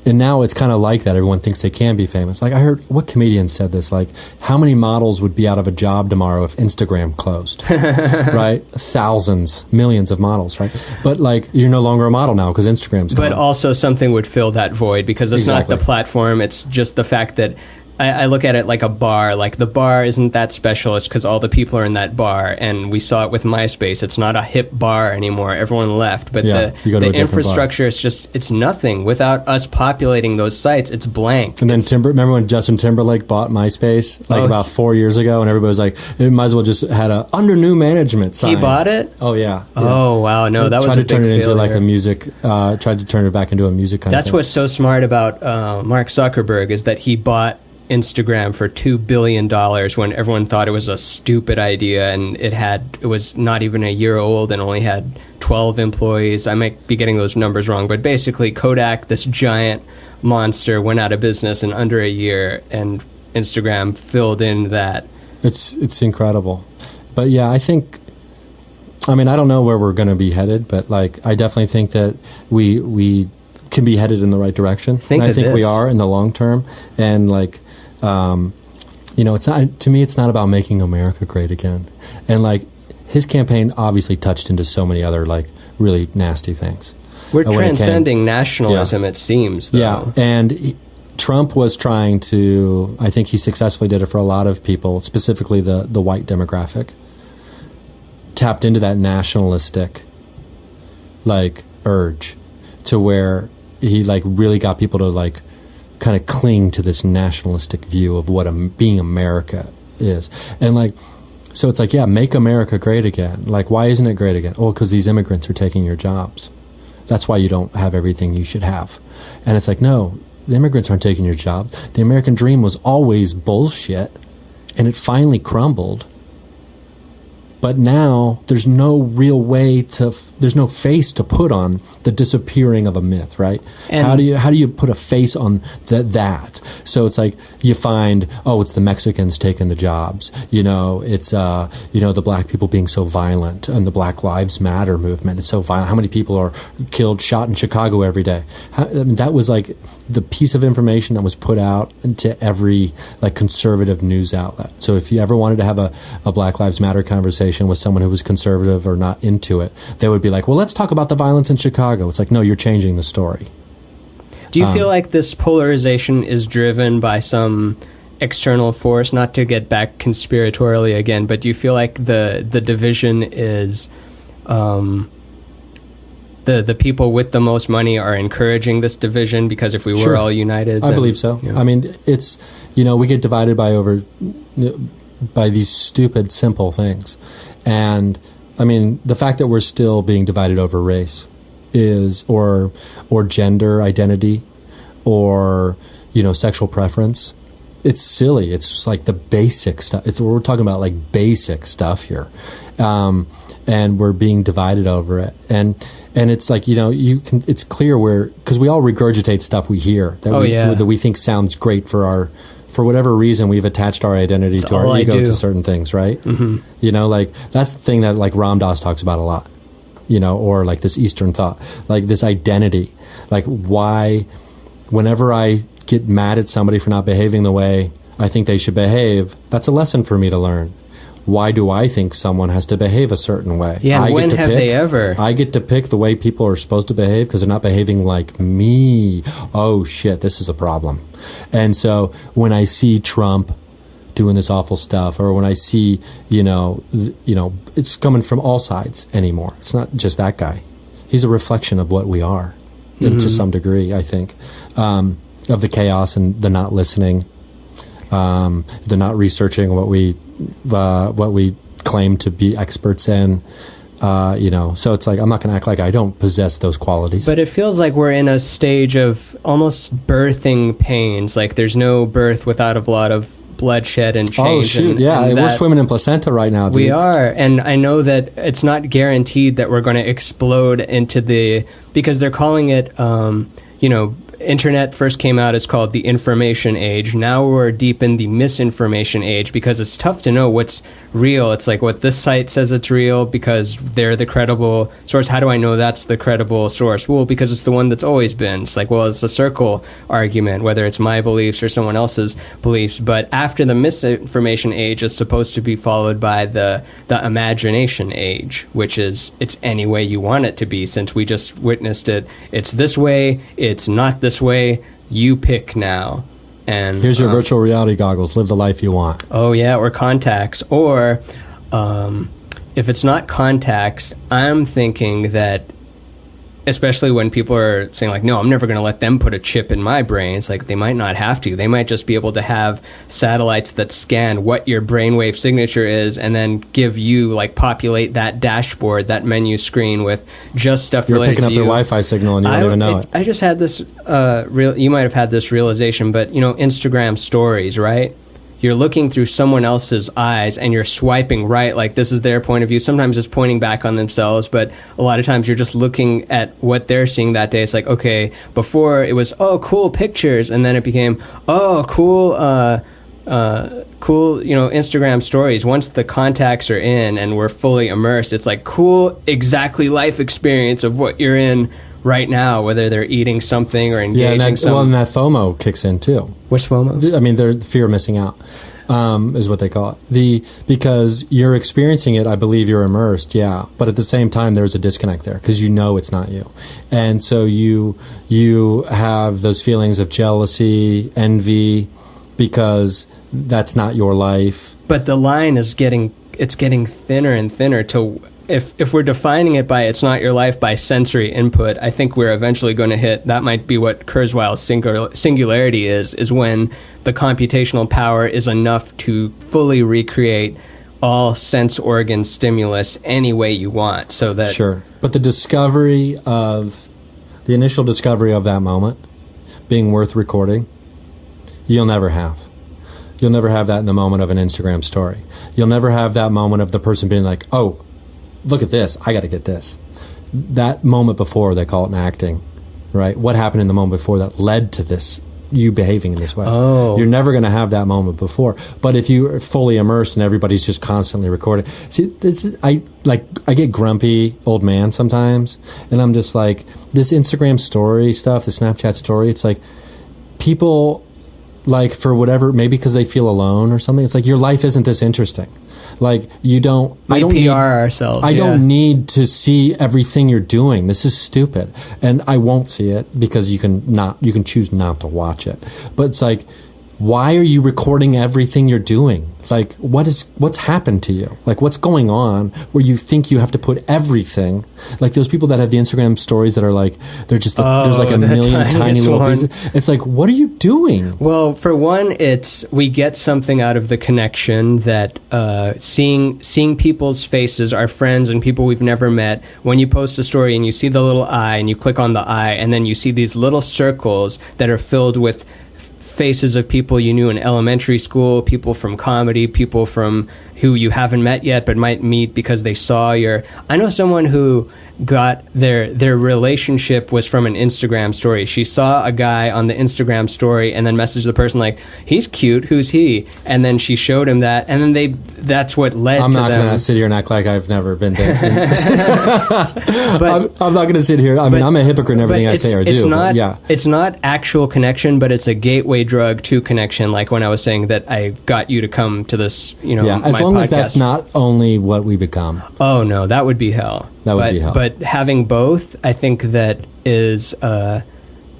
it's kind of like that. Everyone thinks they can be famous. Like I heard, what comedian said this? Like, how many models would be out of a job tomorrow if Instagram closed? Right? Thousands, millions of models, right? But like, you're no longer a model now because Instagram's gone. But also something would fill that void because it's Exactly. not the platform. It's just the fact that I look at it like a bar. Like the bar isn't that special. It's because all the people are in that bar. And we saw it with MySpace. It's not a hip bar anymore. Everyone left. But Yeah, you go to a the different infrastructure is just, it's nothing. Without us populating those sites, it's blank. And then remember when Justin Timberlake bought MySpace about 4 years ago, and everybody was like, it might as well just had a under new management sign. He bought it? Oh yeah. Oh wow, no, that was tried a to turn big it into failure. like a music. Tried to turn it back into a music kind of That's thing. what's so smart about Mark Zuckerberg is that he bought Instagram for $2 billion when everyone thought it was a stupid idea, and it was not even a year old and only had 12 employees. I might be getting those numbers wrong, but basically Kodak, this giant monster, went out of business in under a year, and Instagram filled in that. It's incredible. But yeah, I don't know where we're going to be headed, but like I definitely think that we can be headed in the right direction. And I think we are in the long term. And like it's not, to me, it's not about making America great again. And like his campaign obviously touched into so many other like really nasty things. We're transcending nationalism, it seems, though. Yeah, and Trump was trying to, I think he successfully did it for a lot of people, specifically the white demographic, tapped into that nationalistic like urge to where he like really got people to like kind of cling to this nationalistic view of what being America is. And like, so it's like, yeah, make America great again. Like, why isn't it great again? Oh, because these immigrants are taking your jobs. That's why you don't have everything you should have. And it's like, no, the immigrants aren't taking your job. The American dream was always bullshit, and it finally crumbled. But now there's no real way there's no face to put on the disappearing of a myth, right? And how do you put a face on that? So it's like you find, it's the Mexicans taking the jobs. It's the black people being so violent, and the Black Lives Matter movement. It's so violent. How many people are killed, shot in Chicago every day? That was like the piece of information that was put out into every like conservative news outlet. So if you ever wanted to have a Black Lives Matter conversation with someone who was conservative or not into it, they would be like, well, let's talk about the violence in Chicago. It's like, no, you're changing the story. Do you feel like this polarization is driven by some external force? Not to get back conspiratorially again, but do you feel like the division is the people with the most money are encouraging this division? Because if we were all united, I believe so. I mean, it's, we get divided by these stupid, simple things. And I mean, the fact that we're still being divided over race or gender identity or, sexual preference, it's silly. It's just like the basic stuff. We're talking about like basic stuff here. And we're being divided over it. And it's like, it's clear because we all regurgitate stuff we hear that we think sounds great for whatever reason. We've attached our identity to our ego to certain things, right? Mm-hmm. Like that's the thing that like Ram Dass talks about a lot, or like this Eastern thought, like this identity, like why, whenever I get mad at somebody for not behaving the way I think they should behave, that's a lesson for me to learn. Why do I think someone has to behave a certain way? Yeah, when have they ever? I get to pick the way people are supposed to behave because they're not behaving like me. Oh, shit, this is a problem. And so when I see Trump doing this awful stuff, or when I see, it's coming from all sides anymore. It's not just that guy. He's a reflection of what we are to some degree, I think. of the chaos and the not listening, the not researching what we claim to be experts in. So it's like, I'm not going to act like I don't possess those qualities. But it feels like we're in a stage of almost birthing pains. Like there's no birth without a lot of bloodshed and change. Oh, shoot. And we're swimming in placenta right now, dude. We are. And I know that it's not guaranteed that we're going to explode into because they're calling it, internet first came out as called the information age. Now we're deep in the misinformation age because it's tough to know what's real. It's like, what this site says it's real because they're the credible source. How do I know that's the credible source? Well, because it's the one that's always been. It's like, well, it's a circle argument, whether it's my beliefs or someone else's beliefs. But after the misinformation age is supposed to be followed by the imagination age, which is it's any way you want it to be, since we just witnessed it. It's this way, it's not this way, you pick now. And here's your virtual reality goggles, live the life you want. Oh yeah, or contacts. Or if it's not contacts, I'm thinking that, especially when people are saying like, no, I'm never going to let them put a chip in my brain. It's like, they might not have to. They might just be able to have satellites that scan what your brainwave signature is and then give you, like, populate that dashboard, that menu screen with just stuff related to you. You're picking up their Wi-Fi signal and you don't even know it. I just had this, you might have had this realization, but, Instagram stories, right? You're looking through someone else's eyes and you're swiping right, like this is their point of view. Sometimes it's pointing back on themselves, but a lot of times you're just looking at what they're seeing that day. It's like, okay, before it was, oh, cool pictures, and then it became, oh, cool, Instagram stories. Once the contacts are in and we're fully immersed, it's like, cool, exactly life experience of what you're in right now, whether they're eating something or engaging something. Well, and that FOMO kicks in too. What's FOMO? I mean, the fear of missing out is what they call it. Because you're experiencing it, I believe you're immersed, yeah. But at the same time, there's a disconnect there because you know it's not you. And so you have those feelings of jealousy, envy, because that's not your life. But the line is getting thinner and thinner to... If we're defining it by it's not your life by sensory input, I think we're eventually going to hit, that might be what Kurzweil's singularity is when the computational power is enough to fully recreate all sense organ stimulus any way you want. So that Sure. But the initial discovery of that moment being worth recording, you'll never have. You'll never have that in the moment of an Instagram story. You'll never have that moment of the person being like, oh, look at this, I got to get this. That moment before, they call it an acting, right? What happened in the moment before that led to this, you behaving in this way? Oh. You're never going to have that moment before. But if you're fully immersed and everybody's just constantly recording. See, I get grumpy old man sometimes, and I'm just like, this Instagram story stuff, the Snapchat story, it's like people, like, for whatever, maybe because they feel alone or something, it's like, your life isn't this interesting. Like, I don't need ourselves. I don't need to see everything you're doing. This is stupid. And I won't see it because you can choose not to watch it. But it's like, why are you recording everything you're doing? Like, what's happened to you? Like, what's going on where you think you have to put everything? Like those people that have the Instagram stories that are like, they're just, there's like a million tiny little pieces. It's like, what are you doing? Well, for one, we get something out of the connection that seeing people's faces, our friends and people we've never met. When you post a story and you see the little eye and you click on the eye and then you see these little circles that are filled with faces of people you knew in elementary school, people from comedy, people from who you haven't met yet but might meet because they saw your... I know someone who got their relationship was from an Instagram story. She saw a guy on the Instagram story and then messaged the person like, he's cute, who's he? And then she showed him that, and then that's what led to them. I'm not going to sit here and act like I've never been there. I'm not going to sit here. I mean, I'm a hypocrite in everything I say or do. It's not actual connection, but it's a gateway drug to connection, like when I was saying that I got you to come to this, as long as that's not only what we become. Oh, no, that would be hell. That would be hell. But having both, I think that is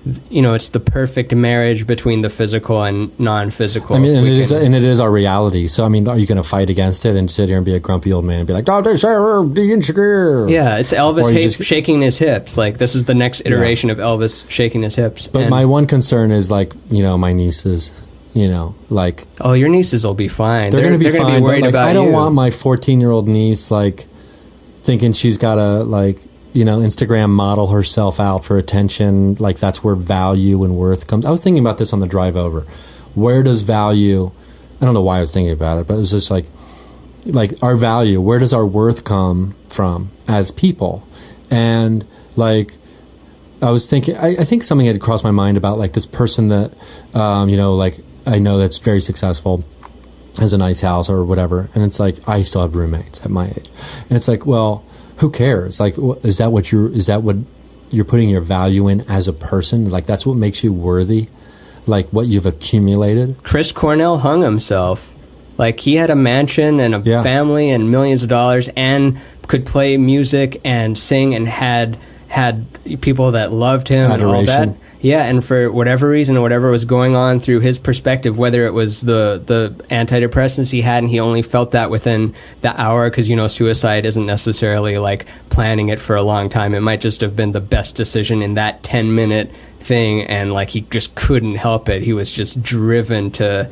it's the perfect marriage between the physical and non-physical. I mean, and it is our reality. So, I mean, are you going to fight against it and sit here and be a grumpy old man and be like, "Oh, this the insecure"? Yeah, it's Elvis shaking his hips. Like, this is the next iteration of Elvis shaking his hips. But my one concern is, like, my nieces. Like, oh, your nieces will be fine. They're going to be fine. Gonna be worried about I don't want my 14-year-old niece, like, thinking she's got to, like, Instagram model herself out for attention. Like, that's where value and worth comes. I was thinking about this on the drive over. Where does value, I don't know why I was thinking about it, but it was just like our value, where does our worth come from as people? And, like, I was thinking, I think something had crossed my mind about, like, this person that, like, I know that's very successful, has a nice house or whatever. And it's like, I still have roommates at my age. And it's like, well, who cares? Like, is that what you're putting your value in as a person? Like, that's what makes you worthy? Like, what you've accumulated? Chris Cornell hung himself. Like, he had a mansion and a family and millions of dollars and could play music and sing and had people that loved him. Adoration. And all that. Yeah, and for whatever reason, whatever was going on through his perspective, whether it was the antidepressants he had and he only felt that within the hour, because, suicide isn't necessarily like planning it for a long time. It might just have been the best decision in that 10-minute thing, and like he just couldn't help it. He was just driven to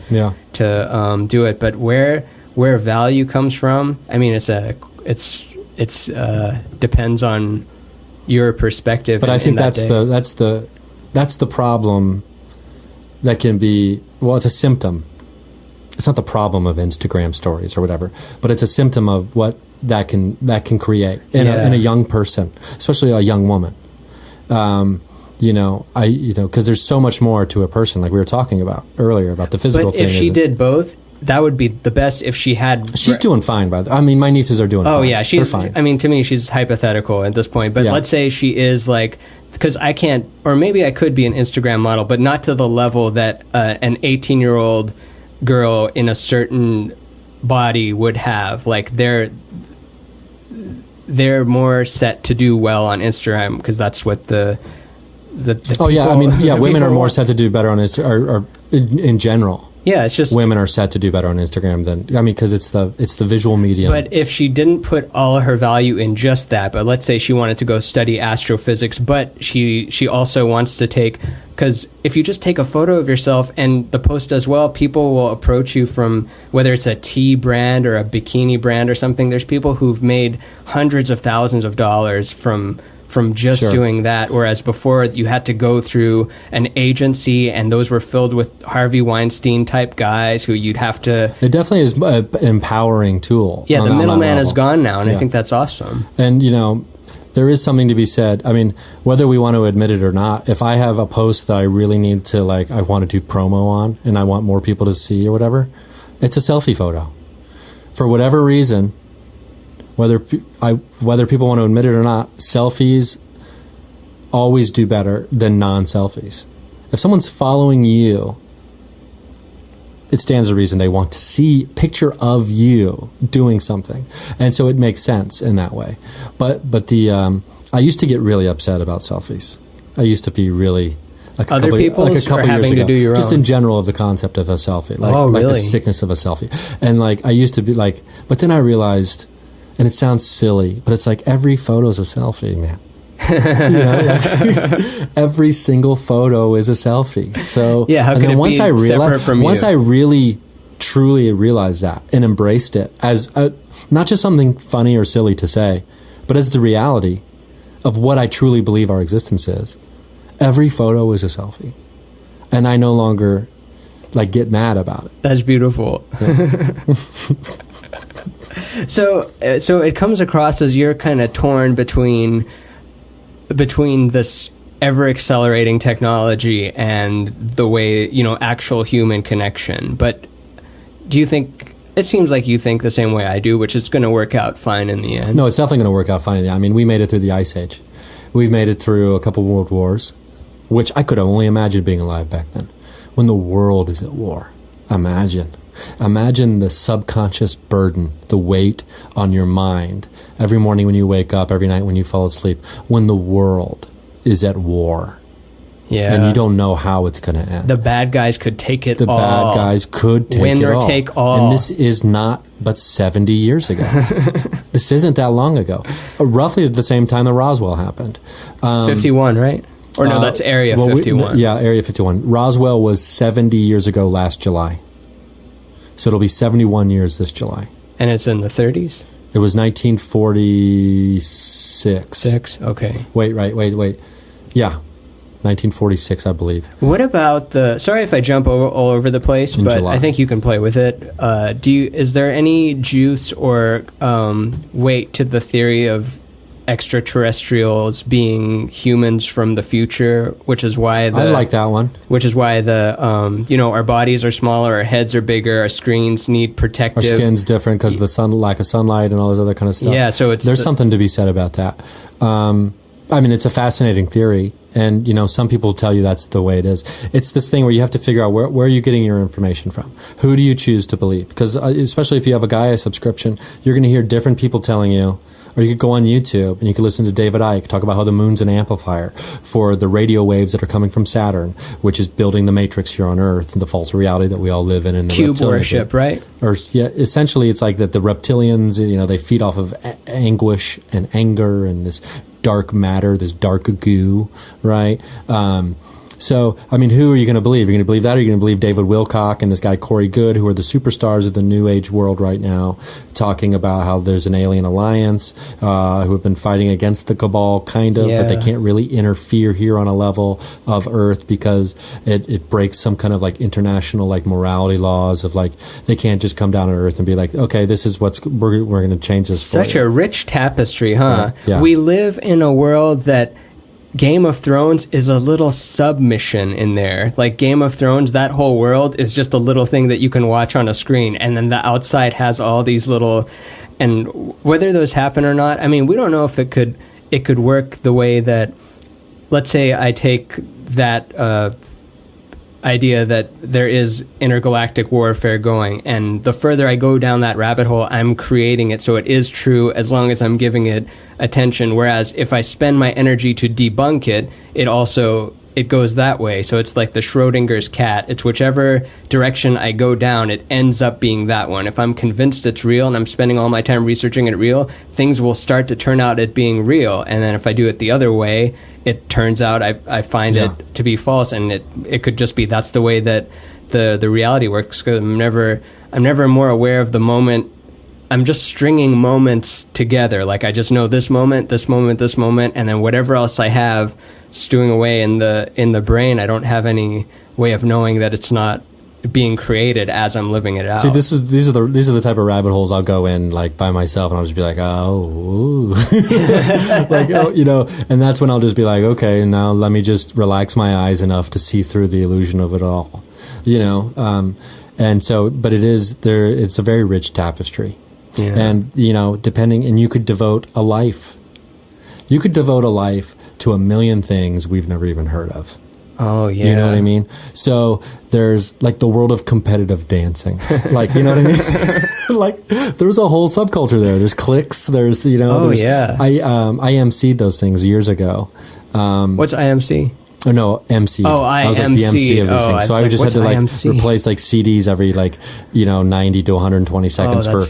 do it. But where value comes from, I mean, it's depends on your perspective. But I think that's the problem that can be, well, it's a symptom. It's not the problem of Instagram stories or whatever, but it's a symptom of what that can create in a young person, especially a young woman. Because there's so much more to a person, like we were talking about earlier about the physical thing. But if she did both, that would be the best. If she had, she's doing fine, by the way. I mean, my nieces are doing fine. Oh yeah, they're fine. I mean, to me, she's hypothetical at this point. But let's say she is like, because I can't, or maybe I could be an Instagram model, but not to the level that an 18-year-old girl in a certain body would have. Like, they're more set to do well on Instagram because that's what the women are more set to do better on Instagram, or in general. Yeah, it's just women are set to do better on Instagram than, because it's the visual medium. But if she didn't put all her value in just that, but let's say she wanted to go study astrophysics, but she also wants to take, because if you just take a photo of yourself and the post does well, people will approach you from, whether it's a tea brand or a bikini brand or something. There's people who've made hundreds of thousands of dollars from just doing that, whereas before you had to go through an agency, and those were filled with Harvey Weinstein type guys who you'd have to. It definitely is an empowering tool. Yeah, the middleman is gone now, and I think that's awesome. And there is something to be said. I mean, whether we want to admit it or not, if I have a post that I really need to, like, I want to do promo on, and I want more people to see or whatever, it's a selfie photo. For whatever reason. Whether people want to admit it or not, selfies always do better than non-selfies. If someone's following you, it stands to reason they want to see a picture of you doing something, and so it makes sense in that way. But I used to get really upset about selfies. I used to be really a couple years ago, just in general, of the concept of a selfie, like the sickness of a selfie, and like I used to be like, but then I realized. And it sounds silly, but it's like every photo's a selfie, man. Every single photo is a selfie. So how can it be separate from you? Once I really, truly realized that and embraced it as not just something funny or silly to say, but as the reality of what I truly believe our existence is, every photo is a selfie, and I no longer get mad about it. That's beautiful. Yeah. So it comes across as you're kind of torn between this ever accelerating technology and the way, actual human connection. But do you think, it seems like you think the same way I do, which is going to work out fine in the end? No, it's definitely going to work out fine in the end. I mean, we made it through the Ice Age. We've made it through a couple world wars, which I could only imagine being alive back then. When the world is at war, Imagine the subconscious burden, the weight on your mind every morning when you wake up, every night when you fall asleep, when the world is at war. Yeah. And you don't know how it's going to end. The bad guys could take it The all. bad guys could take Win it or all. take all. And this is not but 70 years ago. This isn't that long ago. Roughly at the same time that Roswell happened. 51, right? Or no, that's Area 51. Yeah, Area 51. Roswell was 70 years ago last July. So it'll be 71 years this July. And it's in the 30s? It was 1946. Okay. Wait. Yeah, 1946, I believe. What about sorry if I jump all over the place, In but July. I think you can play with it. Is there any juice or weight to the theory of extraterrestrials being humans from the future, which is why I like that one. Which is why our bodies are smaller, our heads are bigger, our screens need protective. Our skin's different because of the lack of sunlight and all this other kind of stuff. Yeah, so there's something to be said about that. It's a fascinating theory, and some people tell you that's the way it is. It's this thing where you have to figure out where are you getting your information from. Who do you choose to believe? Because especially if you have a Gaia subscription, you're going to hear different people telling you. Or you could go on YouTube and you could listen to David Icke talk about how the moon's an amplifier for the radio waves that are coming from Saturn, which is building the matrix here on Earth and the false reality that we all live in. And the cube worship, right? Or essentially it's like that the reptilians, they feed off of anguish and anger and this dark matter, this dark goo, right? So, who are you going to believe? You're going to believe that, or are you going to believe David Wilcock and this guy Corey Goode, who are the superstars of the New Age world right now, talking about how there's an alien alliance, who have been fighting against the cabal, kind of, but they can't really interfere here on a level of Earth because it breaks some kind of like international like morality laws of like they can't just come down to Earth and be like, okay, this is we're going to change this. Such a rich tapestry, huh? Yeah. We live in a world that Game of Thrones is a little submission in there. Like Game of Thrones, that whole world is just a little thing that you can watch on a screen, and then the outside has all these little, and whether those happen or not, we don't know if it could work the way that, let's say I take that idea that there is intergalactic warfare going, and the further I go down that rabbit hole, I'm creating it so it is true as long as I'm giving it attention. Whereas if I spend my energy to debunk it, it goes that way. So it's like the Schrodinger's cat. It's whichever direction I go down, it ends up being that one. If I'm convinced it's real and I'm spending all my time researching it real, things will start to turn out it being real. And then if I do it the other way, it turns out I find it to be false, and it could just be that's the way that the reality works. 'Cause I'm never more aware of the moment. I'm just stringing moments together. Like I just know this moment, and then whatever else I have stewing away in the brain, I don't have any way of knowing that it's not being created as I'm living it out. See, these are the type of rabbit holes I'll go in like by myself, and I'll just be like, and that's when I'll just be like, okay, now let me just relax my eyes enough to see through the illusion of it all, and so, but it's a very rich tapestry, and depending, and you could devote a life to a million things we've never even heard of. Oh, yeah. You know what I mean? So there's like the world of competitive dancing. Like, you know what I mean? Like there's a whole subculture there. There's cliques. There's, I IMC'd those things years ago. What's IMC? Oh, no, MC. Oh, I was like the MC of these things. So I just had to like IMC? replace like CDs every 90 to 120 seconds for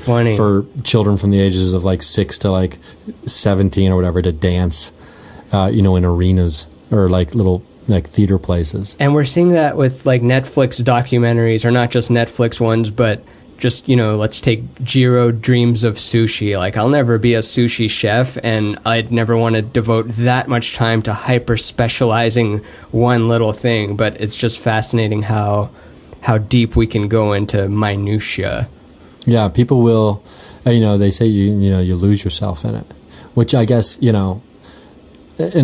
children from the ages of like 6 to like 17 or whatever to dance, in arenas or like little like theater places. And we're seeing that with like Netflix documentaries, or not just Netflix ones, but just, let's take Jiro Dreams of Sushi. Like I'll never be a sushi chef, and I'd never want to devote that much time to hyper specializing one little thing, but it's just fascinating how deep we can go into minutia. Yeah, people will, they say you lose yourself in it, which I guess, in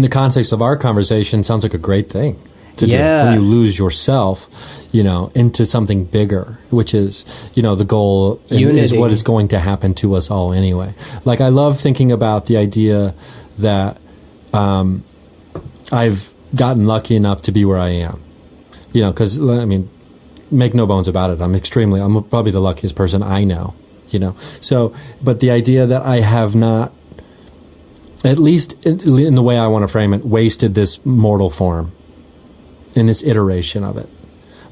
the context of our conversation, sounds like a great thing to do when you lose yourself, into something bigger, which is, the goal is what is going to happen to us all anyway. Like I love thinking about the idea that I've gotten lucky enough to be where I am, because make no bones about it. I'm probably the luckiest person I know, So, but the idea that I have not, at least in the way I want to frame it, wasted this mortal form, in this iteration of it,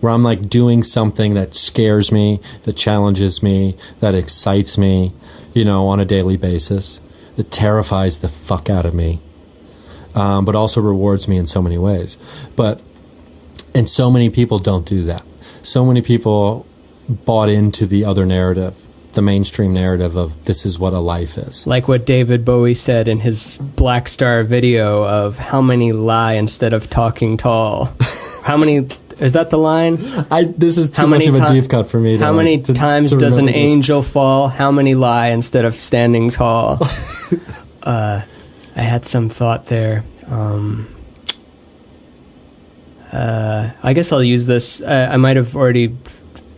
where I'm like doing something that scares me, that challenges me, that excites me, on a daily basis. It terrifies the fuck out of me, but also rewards me in so many ways. And so many people don't do that. So many people bought into the other narrative, the mainstream narrative of this is what a life is. Like what David Bowie said in his Black Star video of how many lie instead of talking tall. How many... Is that the line? This is too much of a deep cut for me. How many times does an angel fall? How many lie instead of standing tall? I had some thought there. I guess I'll use this. I might have already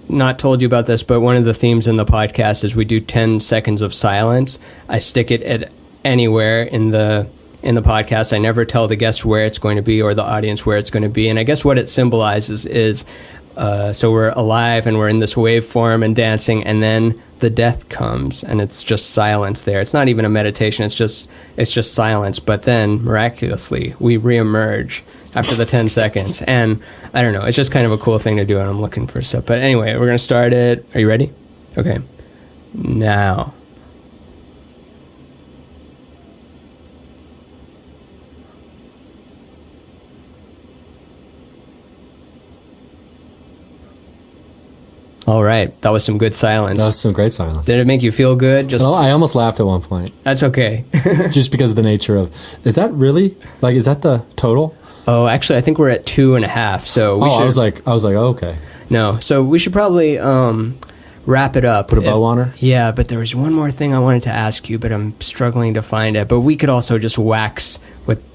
not told you about this, but one of the themes in the podcast is we do 10 seconds of silence. I stick it at anywhere in the podcast. I never tell the guest where it's going to be or the audience where it's going to be. And I guess what it symbolizes is, so we're alive and we're in this waveform and dancing, and then the death comes and it's just silence there. It's not even a meditation. It's just silence. But then miraculously we reemerge after the 10 seconds. And I don't know, it's just kind of a cool thing to do, and I'm looking for stuff. But anyway, we're going to start it. Are you ready? Okay. Now. All right. That was some good silence. That was some great silence. Did it make you feel good? I almost laughed at one point. That's okay. Just because of the nature of... Is that really... is that the total? Oh, actually, I think we're at 2.5. So we should... I was like, oh, okay. No. So we should probably wrap it up. Put a bow on her? Yeah, but there was one more thing I wanted to ask you, but I'm struggling to find it. But we could also just wax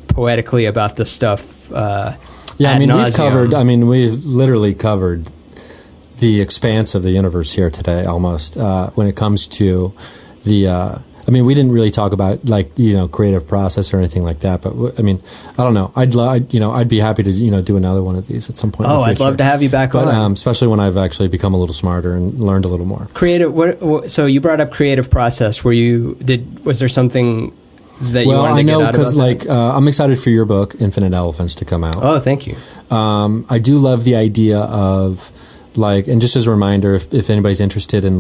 poetically about this stuff. We've literally covered the expanse of the universe here today, almost, when it comes to the... we didn't really talk about creative process or anything like that, but I don't know. I'd be happy to do another one of these at some point. Oh, I'd love to have you back on, especially when I've actually become a little smarter and learned a little more. Creative. So you brought up creative process. Was there something that you wanted to get out of it? Well, I know because I'm excited for your book, Infinite Elephants, to come out. Oh, thank you. I do love the idea of. And just as a reminder, if anybody's interested in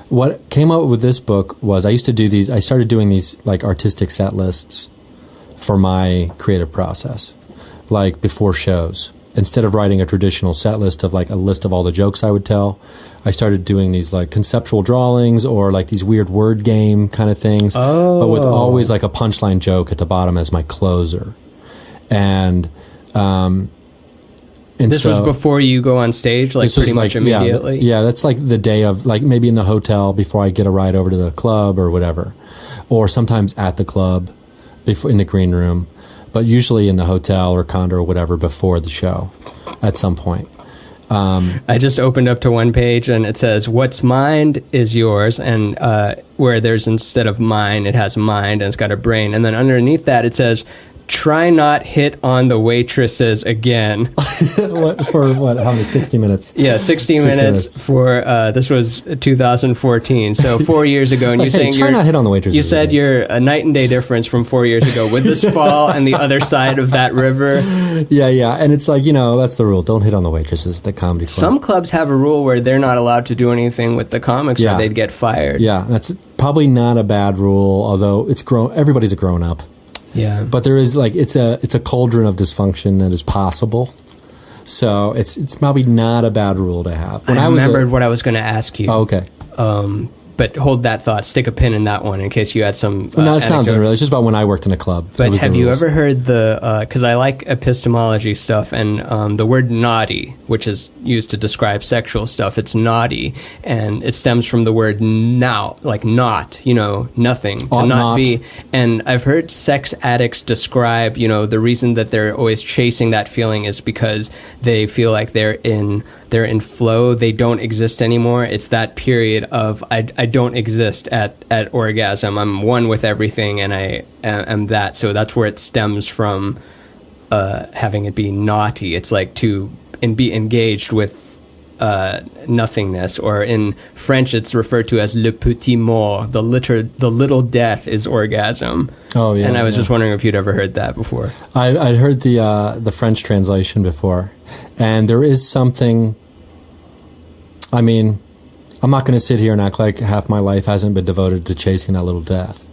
what came up with this book was I started doing these artistic set lists for my creative process, before shows. Instead of writing a traditional set list of a list of all the jokes I would tell, I started doing these conceptual drawings or these weird word game kind of things, but with always a punchline joke at the bottom as my closer. And this was before you go on stage, pretty much immediately? Yeah, that's the day of, maybe in the hotel before I get a ride over to the club or whatever. Or sometimes at the club, in the green room. But usually in the hotel or condo or whatever before the show at some point. I just opened up to one page and it says, what's mind is yours. And where there's instead of mine, it has mind and it's got a brain. And then underneath that it says, try not hit on the waitresses again. For what? How many? 60 minutes? Yeah, 60 minutes for, this was 2014, so 4 years ago. And try not hit on the waitresses. You said you're a night and day difference from 4 years ago. Would this fall on the other side of that river? Yeah. And it's that's the rule. Don't hit on the waitresses at the comedy club. Some clubs have a rule where they're not allowed to do anything with the comics or they'd get fired. Yeah, that's probably not a bad rule, although everybody's a grown up. Yeah, but there is it's a cauldron of dysfunction that is possible, so it's probably not a bad rule to have. I remembered what I was going to ask you. Oh, okay. But hold that thought. Stick a pin in that one in case you had some. No, it's not really. It's just about when I worked in a club. But have you ever heard because I like epistemology stuff, and the word naughty, which is used to describe sexual stuff, it's naughty, and it stems from the word now, not, nothing, to not be. And I've heard sex addicts describe, the reason that they're always chasing that feeling is because they feel like they're in flow. They don't exist anymore. It's that period of I don't exist at orgasm. I'm one with everything, and I am that. So that's where it stems from, having it be naughty. It's to be engaged with nothingness, or in French it's referred to as le petit mort. The little death is orgasm. Oh yeah. And I was just wondering if you'd ever heard that before. I'd heard the French translation before. And there is something, I mean, I'm not going to sit here and act like half my life hasn't been devoted to chasing that little death.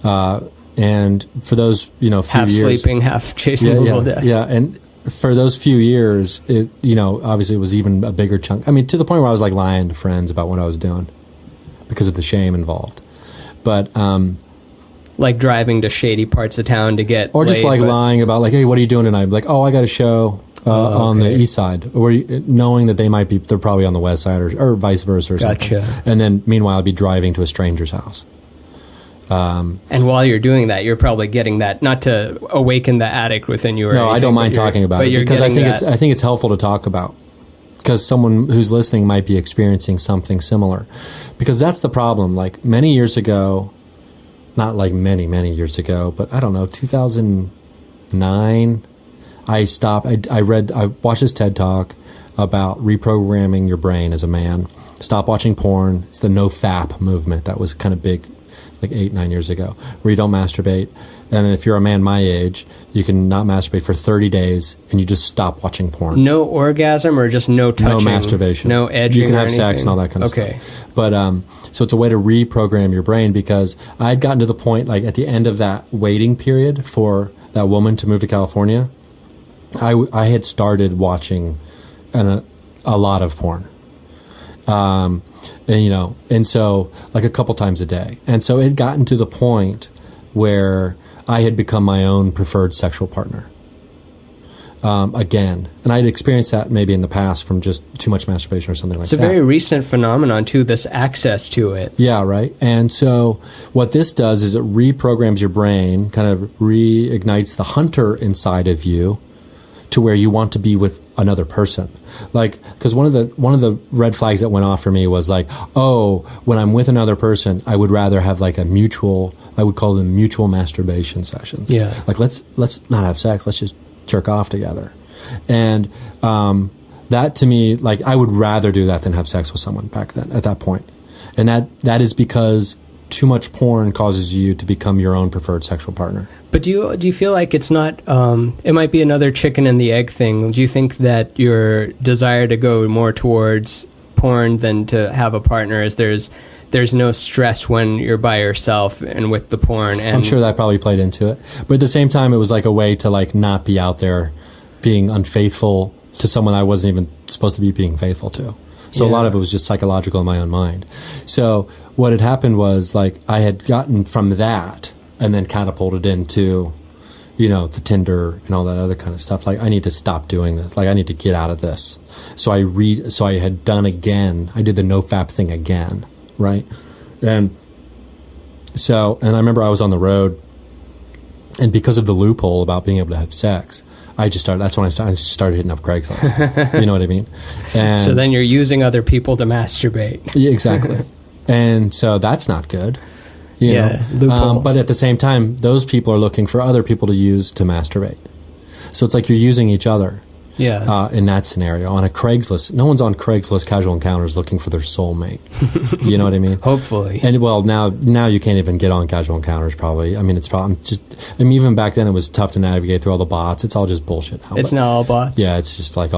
And for those, few half years, sleeping, half chasing the little death. Yeah, and for those few years, it, obviously it was even a bigger chunk. I mean, to the point where I was like lying to friends about what I was doing because of the shame involved. But like driving to shady parts of town to get or just laid, lying about like, hey, what are you doing tonight? Like, oh, I got a show on the east side, or knowing that they're probably on the west side, or vice versa, or Gotcha. something. And then meanwhile, I'd be driving to a stranger's house. And while you're doing that, you're probably getting that, not to awaken the addict within you. Or no, anything, I don't mind talking about it because I think it's helpful to talk about, because someone who's listening might be experiencing something similar. Because that's the problem. Like many years ago, not like many years ago, but I don't know, 2009. I watched this TED Talk about reprogramming your brain as a man. Stop watching porn. It's the no FAP movement that was kind of big like 8-9 years ago, where you don't masturbate. And if you're a man my age, you can not masturbate for 30 days and you just stop watching porn. No orgasm or just no touching? No masturbation. No edging. You can have or sex and all that kind of stuff. But so it's a way to reprogram your brain, because I had gotten to the point, like at the end of that waiting period for that woman to move to California, I had started watching a lot of porn. And so like a couple times a day. And so it had gotten to the point where I had become my own preferred sexual partner. Again. And I had experienced that maybe in the past from just too much masturbation or something like that. It's a very recent phenomenon too, this access to it. Yeah, right. And so what this does is it reprograms your brain, kind of reignites the hunter inside of you to where you want to be with another person. Like, because one of the red flags that went off for me was like, oh, when I'm with another person, I would rather have like I would call them mutual masturbation sessions. Yeah. Like, let's not have sex. Let's just jerk off together. And that to me, like, I would rather do that than have sex with someone back then, at that point. And that is because too much porn causes you to become your own preferred sexual partner. But do you feel like it's not, it might be another chicken and the egg thing? Do you think that your desire to go more towards porn than to have a partner is there's no stress when you're by yourself and with the porn? And I'm sure that probably played into it. But at the same time, it was like a way to like not be out there being unfaithful to someone I wasn't even supposed to be being faithful to. So a lot of it was just psychological in my own mind. So what had happened was like I had gotten from that and then catapulted into, the Tinder and all that other kind of stuff. Like, I need to stop doing this. Like, I need to get out of this. So I had done again. I did the no-fap thing again, right? And I remember I was on the road, and because of the loophole about being able to have sex, that's when I started hitting up Craigslist. You know what I mean? And so then you're using other people to masturbate. Yeah, exactly. And so that's not good. You know? Loophole. But at the same time, those people are looking for other people to use to masturbate. So it's like you're using each other. Yeah. In that scenario, on a Craigslist, no one's on Craigslist Casual Encounters looking for their soulmate. You know what I mean? Hopefully. And well, now you can't even get on Casual Encounters. Probably. I mean, even back then it was tough to navigate through all the bots. It's all just bullshit now. It's now all bots. Yeah, it's just like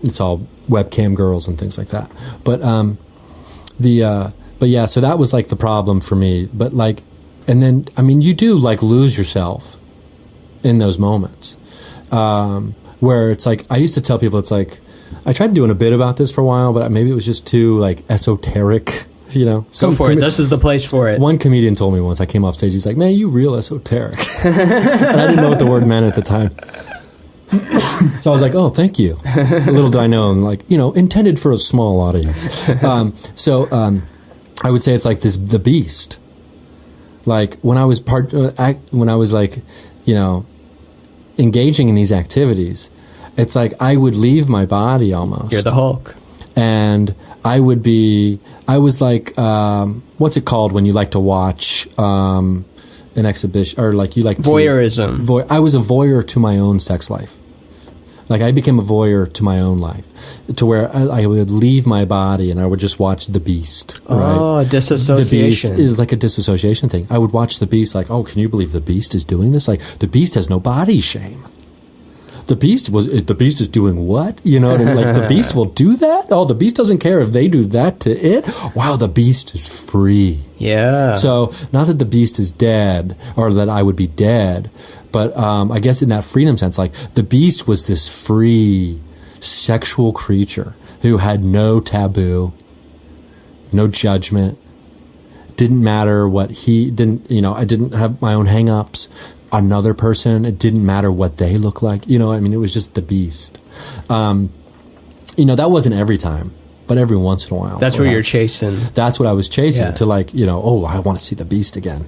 it's all webcam girls and things like that. But But yeah, so that was like the problem for me. But like, and then, I mean, you do like lose yourself in those moments. Where it's like, I used to tell people, it's like, I tried doing a bit about this for a while, but maybe it was just too like esoteric, Go for it. This is the place for it. One comedian told me once, I came off stage, he's like, man, you real esoteric. And I didn't know what the word meant at the time. So I was like, oh, thank you. Little did I know, I'm like, intended for a small audience. I would say it's like the beast. Like when I was engaging in these activities, it's like I would leave my body almost. You're the Hulk. And I was like, what's it called when you like to watch an exhibition, or like you like voyeurism. I was a voyeur to my own sex life. Like I became a voyeur to my own life, to where I would leave my body and I would just watch The Beast. Right? Oh, disassociation. The Beast is like a disassociation thing. I would watch The Beast like, oh, can you believe The Beast is doing this? Like, The Beast has no body shame. the beast is doing what? You know what I mean? Like, the beast will do that? Oh, the beast doesn't care if they do that to it? Wow, the beast is free. Yeah. So, not that the beast is dead, or that I would be dead, but I guess in that freedom sense, like, the beast was this free sexual creature who had no taboo, no judgment. Didn't matter what he didn't, I didn't have my own hang-ups. Another person, it didn't matter what they looked like. You know what I mean? It was just the beast. That wasn't every time, but every once in a while. That's what you're chasing. That's what I was chasing, to I want to see the beast again.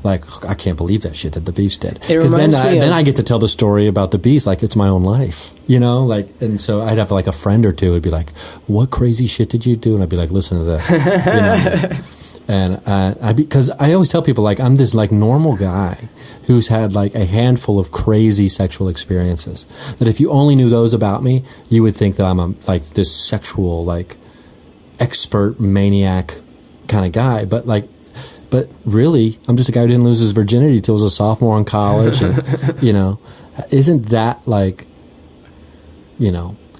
Like, I can't believe that shit that the beast did. Because then I get to tell the story about the beast like it's my own life. And so I'd have like a friend or two would be like, what crazy shit did you do? And I'd be like, listen to that. And because I always tell people, like, I'm this like normal guy who's had like a handful of crazy sexual experiences, that if you only knew those about me, you would think that I'm like this sexual, like, expert maniac kind of guy. But really, I'm just a guy who didn't lose his virginity till he was a sophomore in college. And, isn't that like,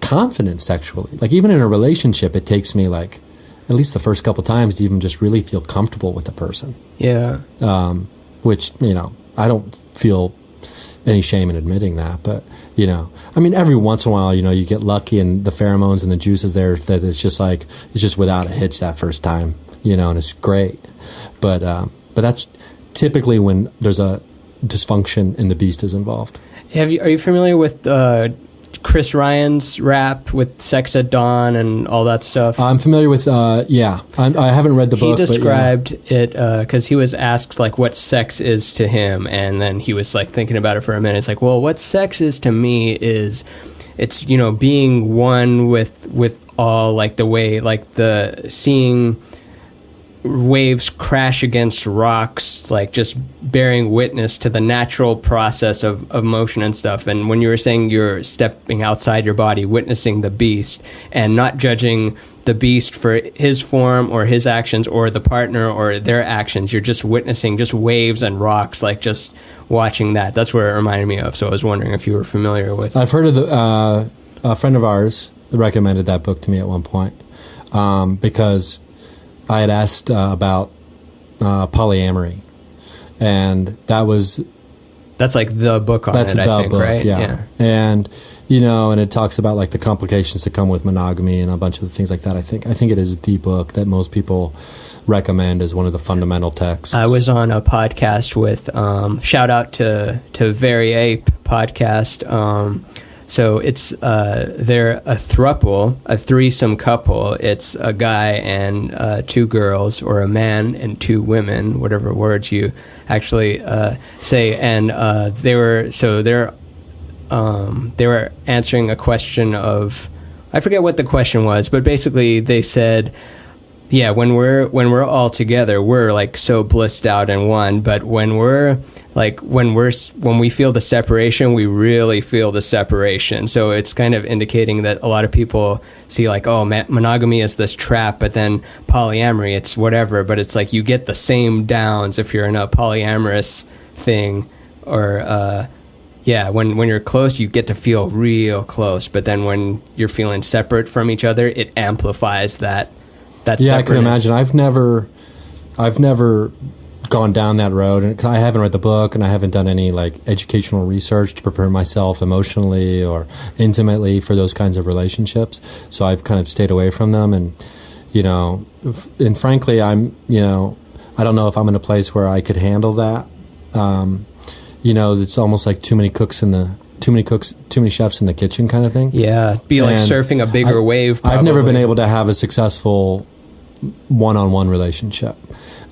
confident sexually? Like, even in a relationship, it takes me like at least the first couple times to even just really feel comfortable with the person. Yeah. Which, I don't feel any shame in admitting that, but, every once in a while, you get lucky and the pheromones and the juices there, that it's just without a hitch that first time, and it's great. But that's typically when there's a dysfunction and the beast is involved. Are you familiar with Chris Ryan's rap with Sex at Dawn and all that stuff? I'm familiar with, I haven't read the book. He described it because he was asked, like, what sex is to him, and then he was, like, thinking about it for a minute. It's like, well, what sex is to me is, it's, being one with all, like, the way, like, the seeing waves crash against rocks, like just bearing witness to the natural process of motion and stuff. And when you were saying you're stepping outside your body, witnessing the beast and not judging the beast for his form or his actions or the partner or their actions, you're just witnessing just waves and rocks, like just watching that. That's what it reminded me of. So I was wondering if you were familiar with. I've heard of a friend of ours recommended that book to me at one point because I had asked about polyamory, and that's like the book on that's it, the I think, book, right? yeah. And and it talks about like the complications that come with monogamy and a bunch of things like that. I think it is the book that most people recommend as one of the fundamental texts. I was on a podcast with shout out to Very Ape podcast. So it's they're a throuple, a threesome couple. It's a guy and two girls, or a man and two women, whatever words you actually say. And they were answering a question of, I forget what the question was, but basically they said, yeah, when we're all together, we're like so blissed out in one. But when we feel the separation, we really feel the separation. So it's kind of indicating that a lot of people see like, oh, monogamy is this trap, but then polyamory, it's whatever. But it's like you get the same downs if you're in a polyamorous thing, or when you're close, you get to feel real close. But then when you're feeling separate from each other, it amplifies that. Yeah, I can imagine. I've never gone down that road, and 'cause I haven't read the book, and I haven't done any like educational research to prepare myself emotionally or intimately for those kinds of relationships. So I've kind of stayed away from them, and and frankly, I'm I don't know if I'm in a place where I could handle that. It's almost like too many chefs in the kitchen kind of thing. Yeah, be like surfing a bigger wave. Probably. I've never been able to have a successful one-on-one relationship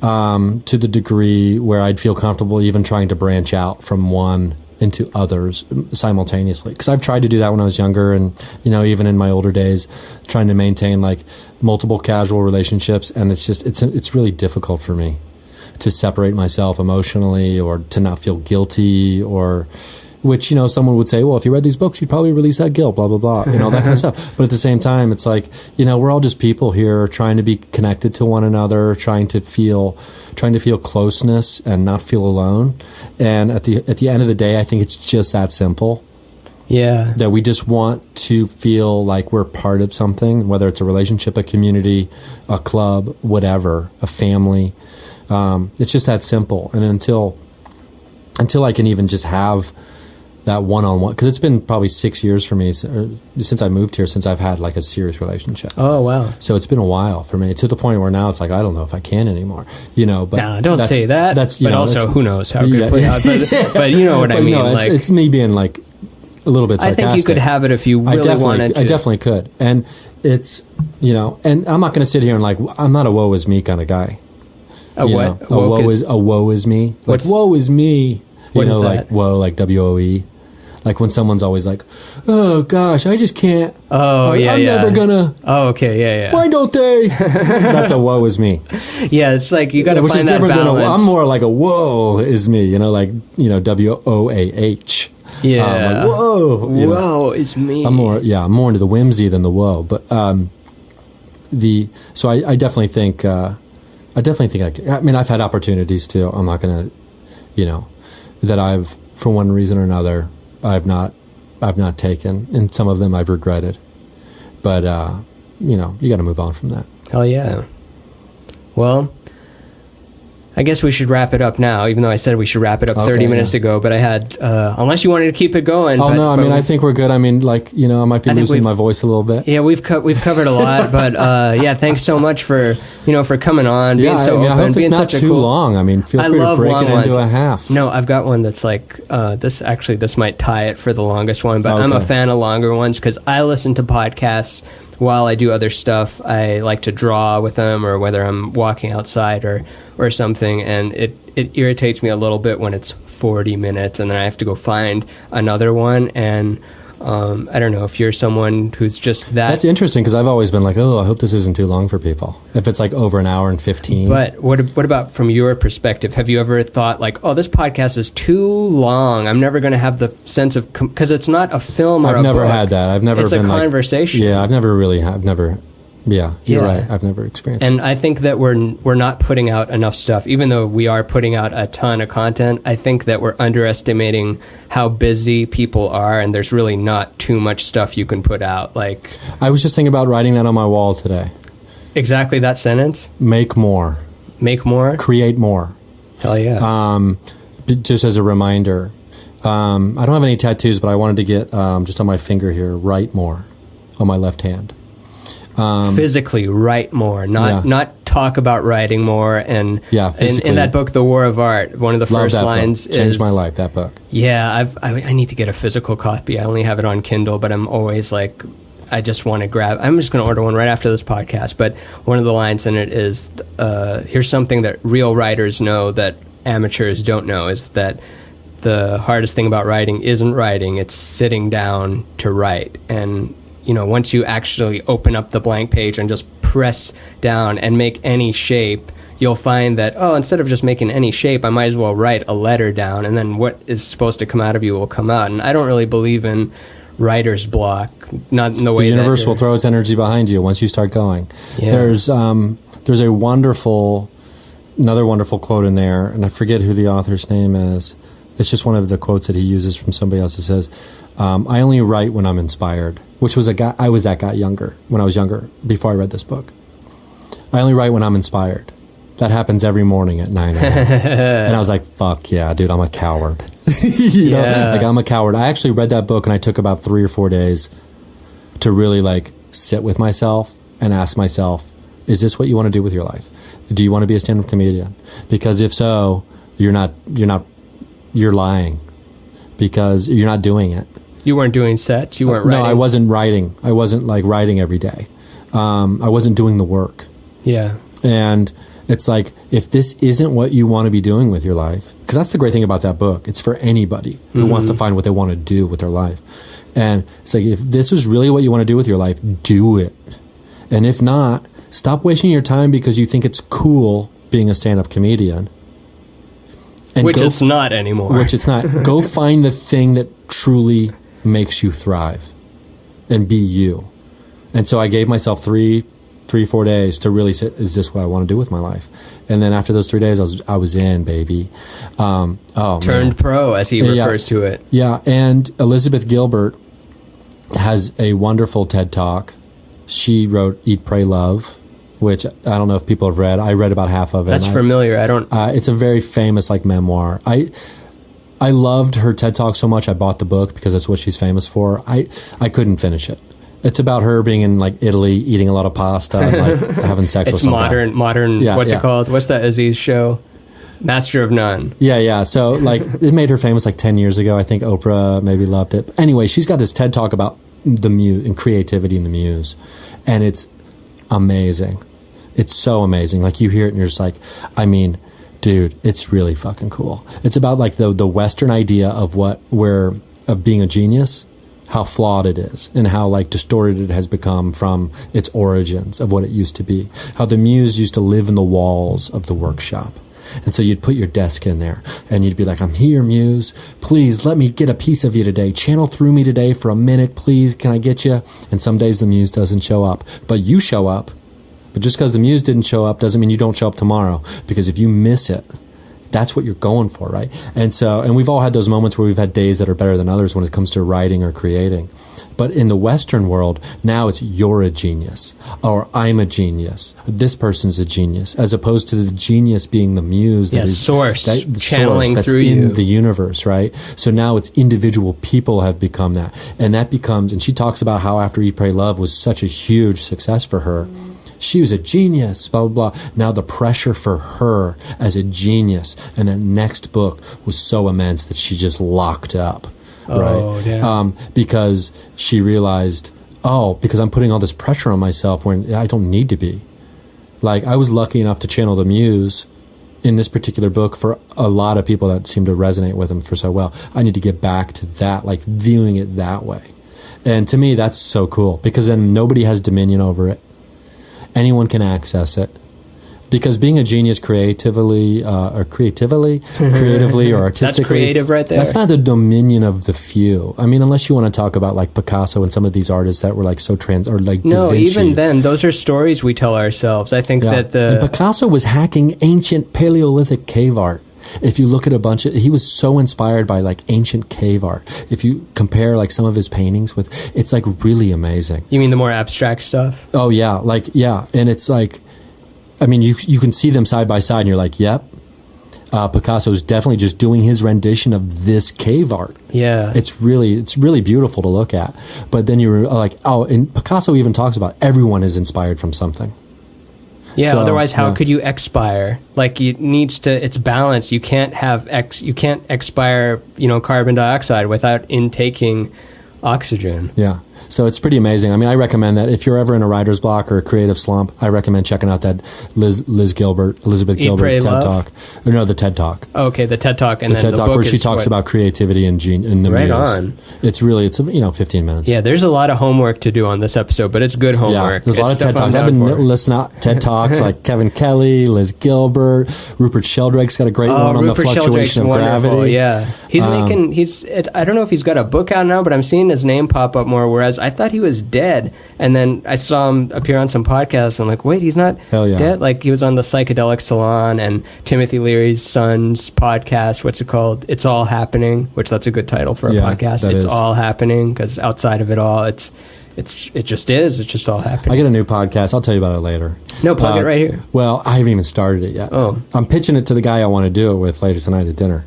to the degree where I'd feel comfortable even trying to branch out from one into others simultaneously. Because I've tried to do that when I was younger, and even in my older days, trying to maintain like multiple casual relationships, and it's really difficult for me to separate myself emotionally, or to not feel guilty, or which, someone would say, well, if you read these books, you'd probably release that guilt, blah, blah, blah, that kind of stuff. But at the same time, it's like, we're all just people here trying to be connected to one another, trying to feel closeness and not feel alone. And at the end of the day, I think it's just that simple. Yeah. That we just want to feel like we're part of something, whether it's a relationship, a community, a club, whatever, a family. It's just that simple. And until I can even just have that one-on-one, because it's been probably 6 years for me since I moved here, since I've had like a serious relationship. Oh, wow. So it's been a while for me, to the point where now it's like, I don't know if I can anymore, you know. But no, don't say that. That's, but also, who knows how it could play out. But you know what I mean. No, it's me being like a little bit sarcastic. I think you could have it if you really wanted to. I definitely could. And it's, you know, and I'm not going to sit here and like, I'm not a woe is me kind of guy. A what? A woe is me. Like, woe is me. You know, like woe, like WOE. Like when someone's always like, oh gosh, I just can't. Oh, yeah, I'm never gonna. Oh, okay, yeah. Why don't they? That's a woe is me. Yeah, it's like you got to find that balance. Which is different than I'm more like a woe is me, you know, like, you know, WOAH. Yeah. Like, whoa. Whoa is me. I'm more into the whimsy than the woe. But so I definitely think, I mean, I've had opportunities too. I'm not going to, you know, that I've, for one reason or another, I've not taken, and some of them I've regretted. But you know, you got to move on from that. Hell yeah. Well, I guess we should wrap it up now, even though I said we should wrap it up 30 minutes ago, but I had, unless you wanted to keep it going. Oh, no, I mean, I think we're good. I mean, like, you know, I might be losing my voice a little bit. Yeah, we've covered a lot, but yeah, thanks so much for, you know, for coming on, being so open, I hope being it's not such too a cool... long. I mean, feel free to break it into a half. No, I've got one that's like, this might tie it for the longest one, but I'm a fan of longer ones because I listen to podcasts while I do other stuff. I like to draw with them, or whether I'm walking outside or something, and it irritates me a little bit when it's 40 minutes and then I have to go find another one. And I don't know if you're someone who's just that. That's interesting, because I've always been like, oh, I hope this isn't too long for people. If it's like over an hour and 15. But what about from your perspective? Have you ever thought like, oh, this podcast is too long, I'm never going to have the sense of, because it's not a film or I've a never book. had that. I've never it's been a like, conversation. Yeah, I've never. Yeah, you're right. I've never experienced it. And I think that we're not putting out enough stuff. Even though we are putting out a ton of content, I think that we're underestimating how busy people are, and there's really not too much stuff you can put out. Like, I was just thinking about writing that on my wall today. Exactly that sentence? Make more. Make more? Create more. Hell yeah. Just as a reminder, I don't have any tattoos, but I wanted to get, just on my finger here, write more on my left hand. Physically write more, not talk about writing more. And in that book, The War of Art, one of the first lines is... Changed my life, that book. Yeah, I need to get a physical copy. I only have it on Kindle, but I'm always like, I just want to grab... I'm just going to order one right after this podcast. But one of the lines in it is, here's something that real writers know that amateurs don't know, is that the hardest thing about writing isn't writing, it's sitting down to write. And you know, once you actually open up the blank page and just press down and make any shape, you'll find that, oh, instead of just making any shape, I might as well write a letter down, and then what is supposed to come out of you will come out. And I don't really believe in writer's block, not in the way the universe will throw its energy behind you once you start going. Yeah. There's another wonderful quote in there, and I forget who the author's name is. It's just one of the quotes that he uses from somebody else. It says, I only write when I'm inspired, which was I was that guy when I was younger, before I read this book. I only write when I'm inspired. That happens every morning at 9 a.m. And I was like, fuck yeah, dude, I'm a coward. you know, like I'm a coward. I actually read that book and I took about 3 or 4 days to really like sit with myself and ask myself, is this what you want to do with your life? Do you want to be a stand-up comedian? Because if so, you're lying, because you're not doing it. You weren't doing sets? You weren't writing? No, I wasn't writing. I wasn't like writing every day. I wasn't doing the work. Yeah. And it's like, if this isn't what you want to be doing with your life, because that's the great thing about that book. It's for anybody who wants to find what they want to do with their life. And it's like, if this is really what you want to do with your life, do it. And if not, stop wasting your time because you think it's cool being a stand-up comedian. And which it's not anymore. Which it's not. Go find the thing that truly makes you thrive and be you. And so I gave myself 3 3-4 days to really say, is this what I want to do with my life? And then after those 3 days, I was in, baby. Turned pro, as he refers to it. Yeah, and Elizabeth Gilbert has a wonderful TED Talk. She wrote Eat, Pray, Love, which I don't know if people have read. I read about half of it. That's familiar. I don't... it's a very famous memoir. I loved her TED Talk so much I bought the book because that's what she's famous for. I couldn't finish it. It's about her being in Italy, eating a lot of pasta, and having sex with some guy. Modern. Yeah, what's it called? What's that Aziz show? Master of None. Yeah. So it made her famous 10 years ago. I think Oprah maybe loved it. But anyway, she's got this TED Talk about the muse and creativity in the muse, and it's amazing. It's so amazing. You hear it and you're just dude, it's really fucking cool. It's about the Western idea of of being a genius, how flawed it is, and how distorted it has become from its origins of what it used to be. How the muse used to live in the walls of the workshop. And so you'd put your desk in there and you'd be like, I'm here, muse. Please let me get a piece of you today. Channel through me today for a minute, please. Can I get you? And some days the muse doesn't show up, but you show up. But just because the muse didn't show up doesn't mean you don't show up tomorrow. Because if you miss it, that's what you're going for, right? And we've all had those moments where we've had days that are better than others when it comes to writing or creating. But in the Western world, now it's you're a genius, or I'm a genius, this person's a genius, as opposed to the genius being the muse that is channeling that's through in the universe, right? So now it's individual people have become that. And that becomes, and she talks about how after Eat, Pray, Love was such a huge success for her. She was a genius, blah, blah, blah. Now the pressure for her as a genius and that next book was so immense that she just locked up, right? Yeah. Because she realized, because I'm putting all this pressure on myself when I don't need to be. I was lucky enough to channel the muse in this particular book for a lot of people that seem to resonate with them for so well. I need to get back to that, viewing it that way. And to me, that's so cool because then nobody has dominion over it. Anyone can access it. Because being a genius creatively or artistically, that's creative right there. That's not the dominion of the few. I mean, unless you want to talk about Picasso and some of these artists that were so or Da Vinci. Even then, those are stories we tell ourselves. I think that and Picasso was hacking ancient Paleolithic cave art. If you look at he was so inspired by ancient cave art. If you compare some of his paintings with, it's really amazing. You mean the more abstract stuff? Oh yeah, and it's you can see them side by side, and you're like, yep. Picasso's definitely just doing his rendition of this cave art. Yeah, it's really beautiful to look at. But then you're and Picasso even talks about everyone is inspired from something. Yeah, otherwise how could you expire? It needs to, it's balanced. You can't expire, carbon dioxide without intaking oxygen. Yeah. So it's pretty amazing. I mean, I recommend that if you're ever in a writer's block or a creative slump, I recommend checking out that Elizabeth Gilbert TED Talk. Or no, the TED Talk. Okay, the TED Talk, and the TED Talk where she talks about creativity and the muse. Right on. It's 15 minutes. Yeah, there's a lot of homework to do on this episode, but it's good homework. Yeah, there's a lot of TED Talks. I've been listening to TED Talks like Kevin Kelly, Liz Gilbert, Rupert Sheldrake's got a great one on the fluctuation of gravity. Yeah, he's I don't know if he's got a book out now, but I'm seeing his name pop up more. Whereas I thought he was dead, and then I saw him appear on some podcasts. I'm like, wait, he's not dead. He was on the Psychedelic Salon and Timothy Leary's son's podcast. What's it called? It's All Happening, which that's a good title for a podcast. It's all happening because outside of it all, it just is. It's just all happening. I get a new podcast. I'll tell you about it later. No, plug it right here. Well, I haven't even started it yet. Oh, I'm pitching it to the guy I want to do it with later tonight at dinner.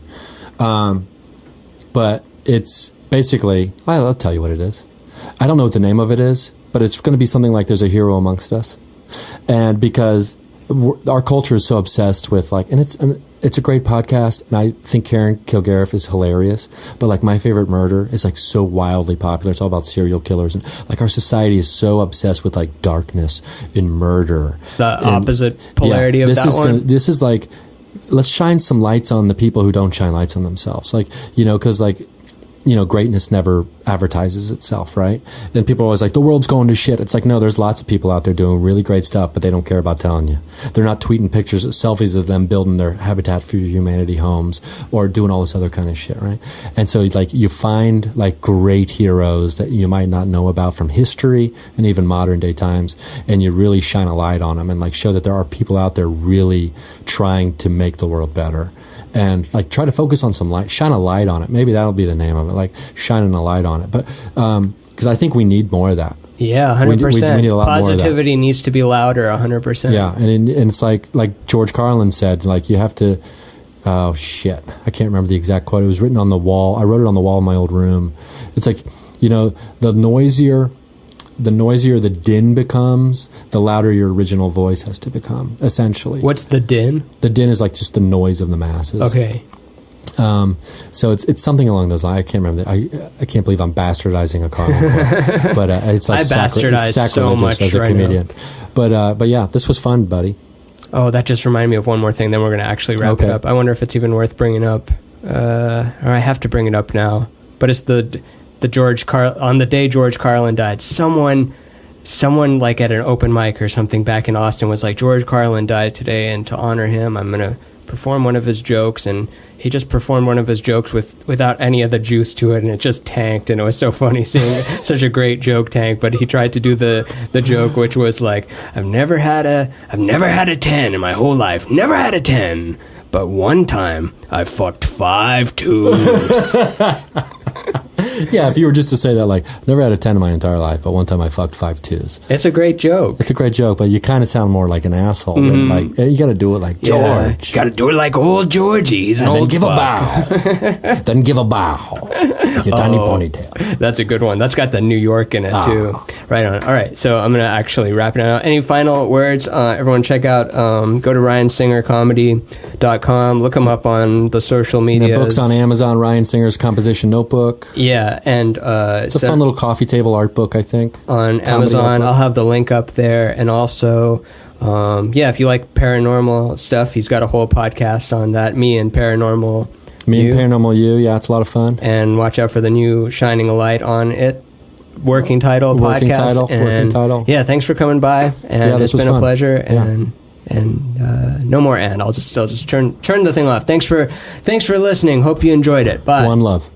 But it's basically, I'll tell you what it is. I don't know what the name of it is, but it's going to be something like There's a Hero Amongst Us. And because our culture is so obsessed with and it's a great podcast, and I think Karen Kilgariff is hilarious, but My Favorite Murder is so wildly popular. It's all about serial killers, and our society is so obsessed with darkness and murder. It's the opposite polarity of that one. This is let's shine some lights on the people who don't shine lights on themselves. Because greatness never advertises itself, right? And people are always like, the world's going to shit. It's like, no, there's lots of people out there doing really great stuff, but they don't care about telling you. They're not tweeting pictures, selfies of them building their Habitat for Humanity homes or doing all this other kind of shit, right? And so like you find like great heroes that you might not know about from history and even modern day times, and you really shine a light on them and like show that there are people out there really trying to make the world better. And like try to focus on some light, shine a light on it. Maybe that'll be the name of it, like shining a light on it. But because I think we need more of that. Yeah, 100%. We need a lot more of that. Positivity needs to be louder, 100%. Yeah, and it's like George Carlin said, like you have to. Oh shit, I can't remember the exact quote. It was written on the wall. I wrote it on the wall in my old room. It's like, you know, the noisier the din becomes, the louder your original voice has to become, essentially. What's the din? The din is like just the noise of the masses. Okay. So it's something along those lines. I can't remember. I can't believe I'm bastardizing a Carlin quote, but it's like I bastardized sacrilegious so much as a right comedian. Now. But yeah, this was fun, buddy. Oh, that just reminded me of one more thing. Then we're going to actually wrap it up. I wonder if it's even worth bringing up. Or I have to bring it up now. But it's the on the day George Carlin died, someone like at an open mic or something back in Austin was like, George Carlin died today, and to honor him, I'm going to perform one of his jokes. And he just performed one of his jokes without any of the juice to it, and it just tanked. And it was so funny seeing such a great joke tank. But he tried to do the joke, which was like, I've never had a 10 in my whole life, never had a 10, but one time I fucked 5 2s. Yeah, if you were just to say that, like, never had a 10 in my entire life, but one time I fucked 5 2s. It's a great joke. It's a great joke, but you kind of sound more like an asshole. Mm-hmm. Like, you got to do it like George. Got to do it like old Georgie. He's an old give fuck. a bow. Then give a bow. With your tiny ponytail. That's a good one. That's got the New York in it, too. Right on. All right, so I'm going to actually wrap it out. Any final words? Everyone check out, go to ryansingercomedy.com. Look him up on the social media. The book's on Amazon, Ryan Singer's Composition Notebook. Yeah, and it's a fun little coffee table art book, I think. On Amazon. I'll have the link up there. And also, if you like paranormal stuff, he's got a whole podcast on that. Me and Paranormal You. Yeah, it's a lot of fun. And watch out for the new Shining a Light on It working title podcast. Working title. Yeah, thanks for coming by. And it's been a pleasure. And no more and. I'll just turn the thing off. Thanks for listening. Hope you enjoyed it. Bye. One love.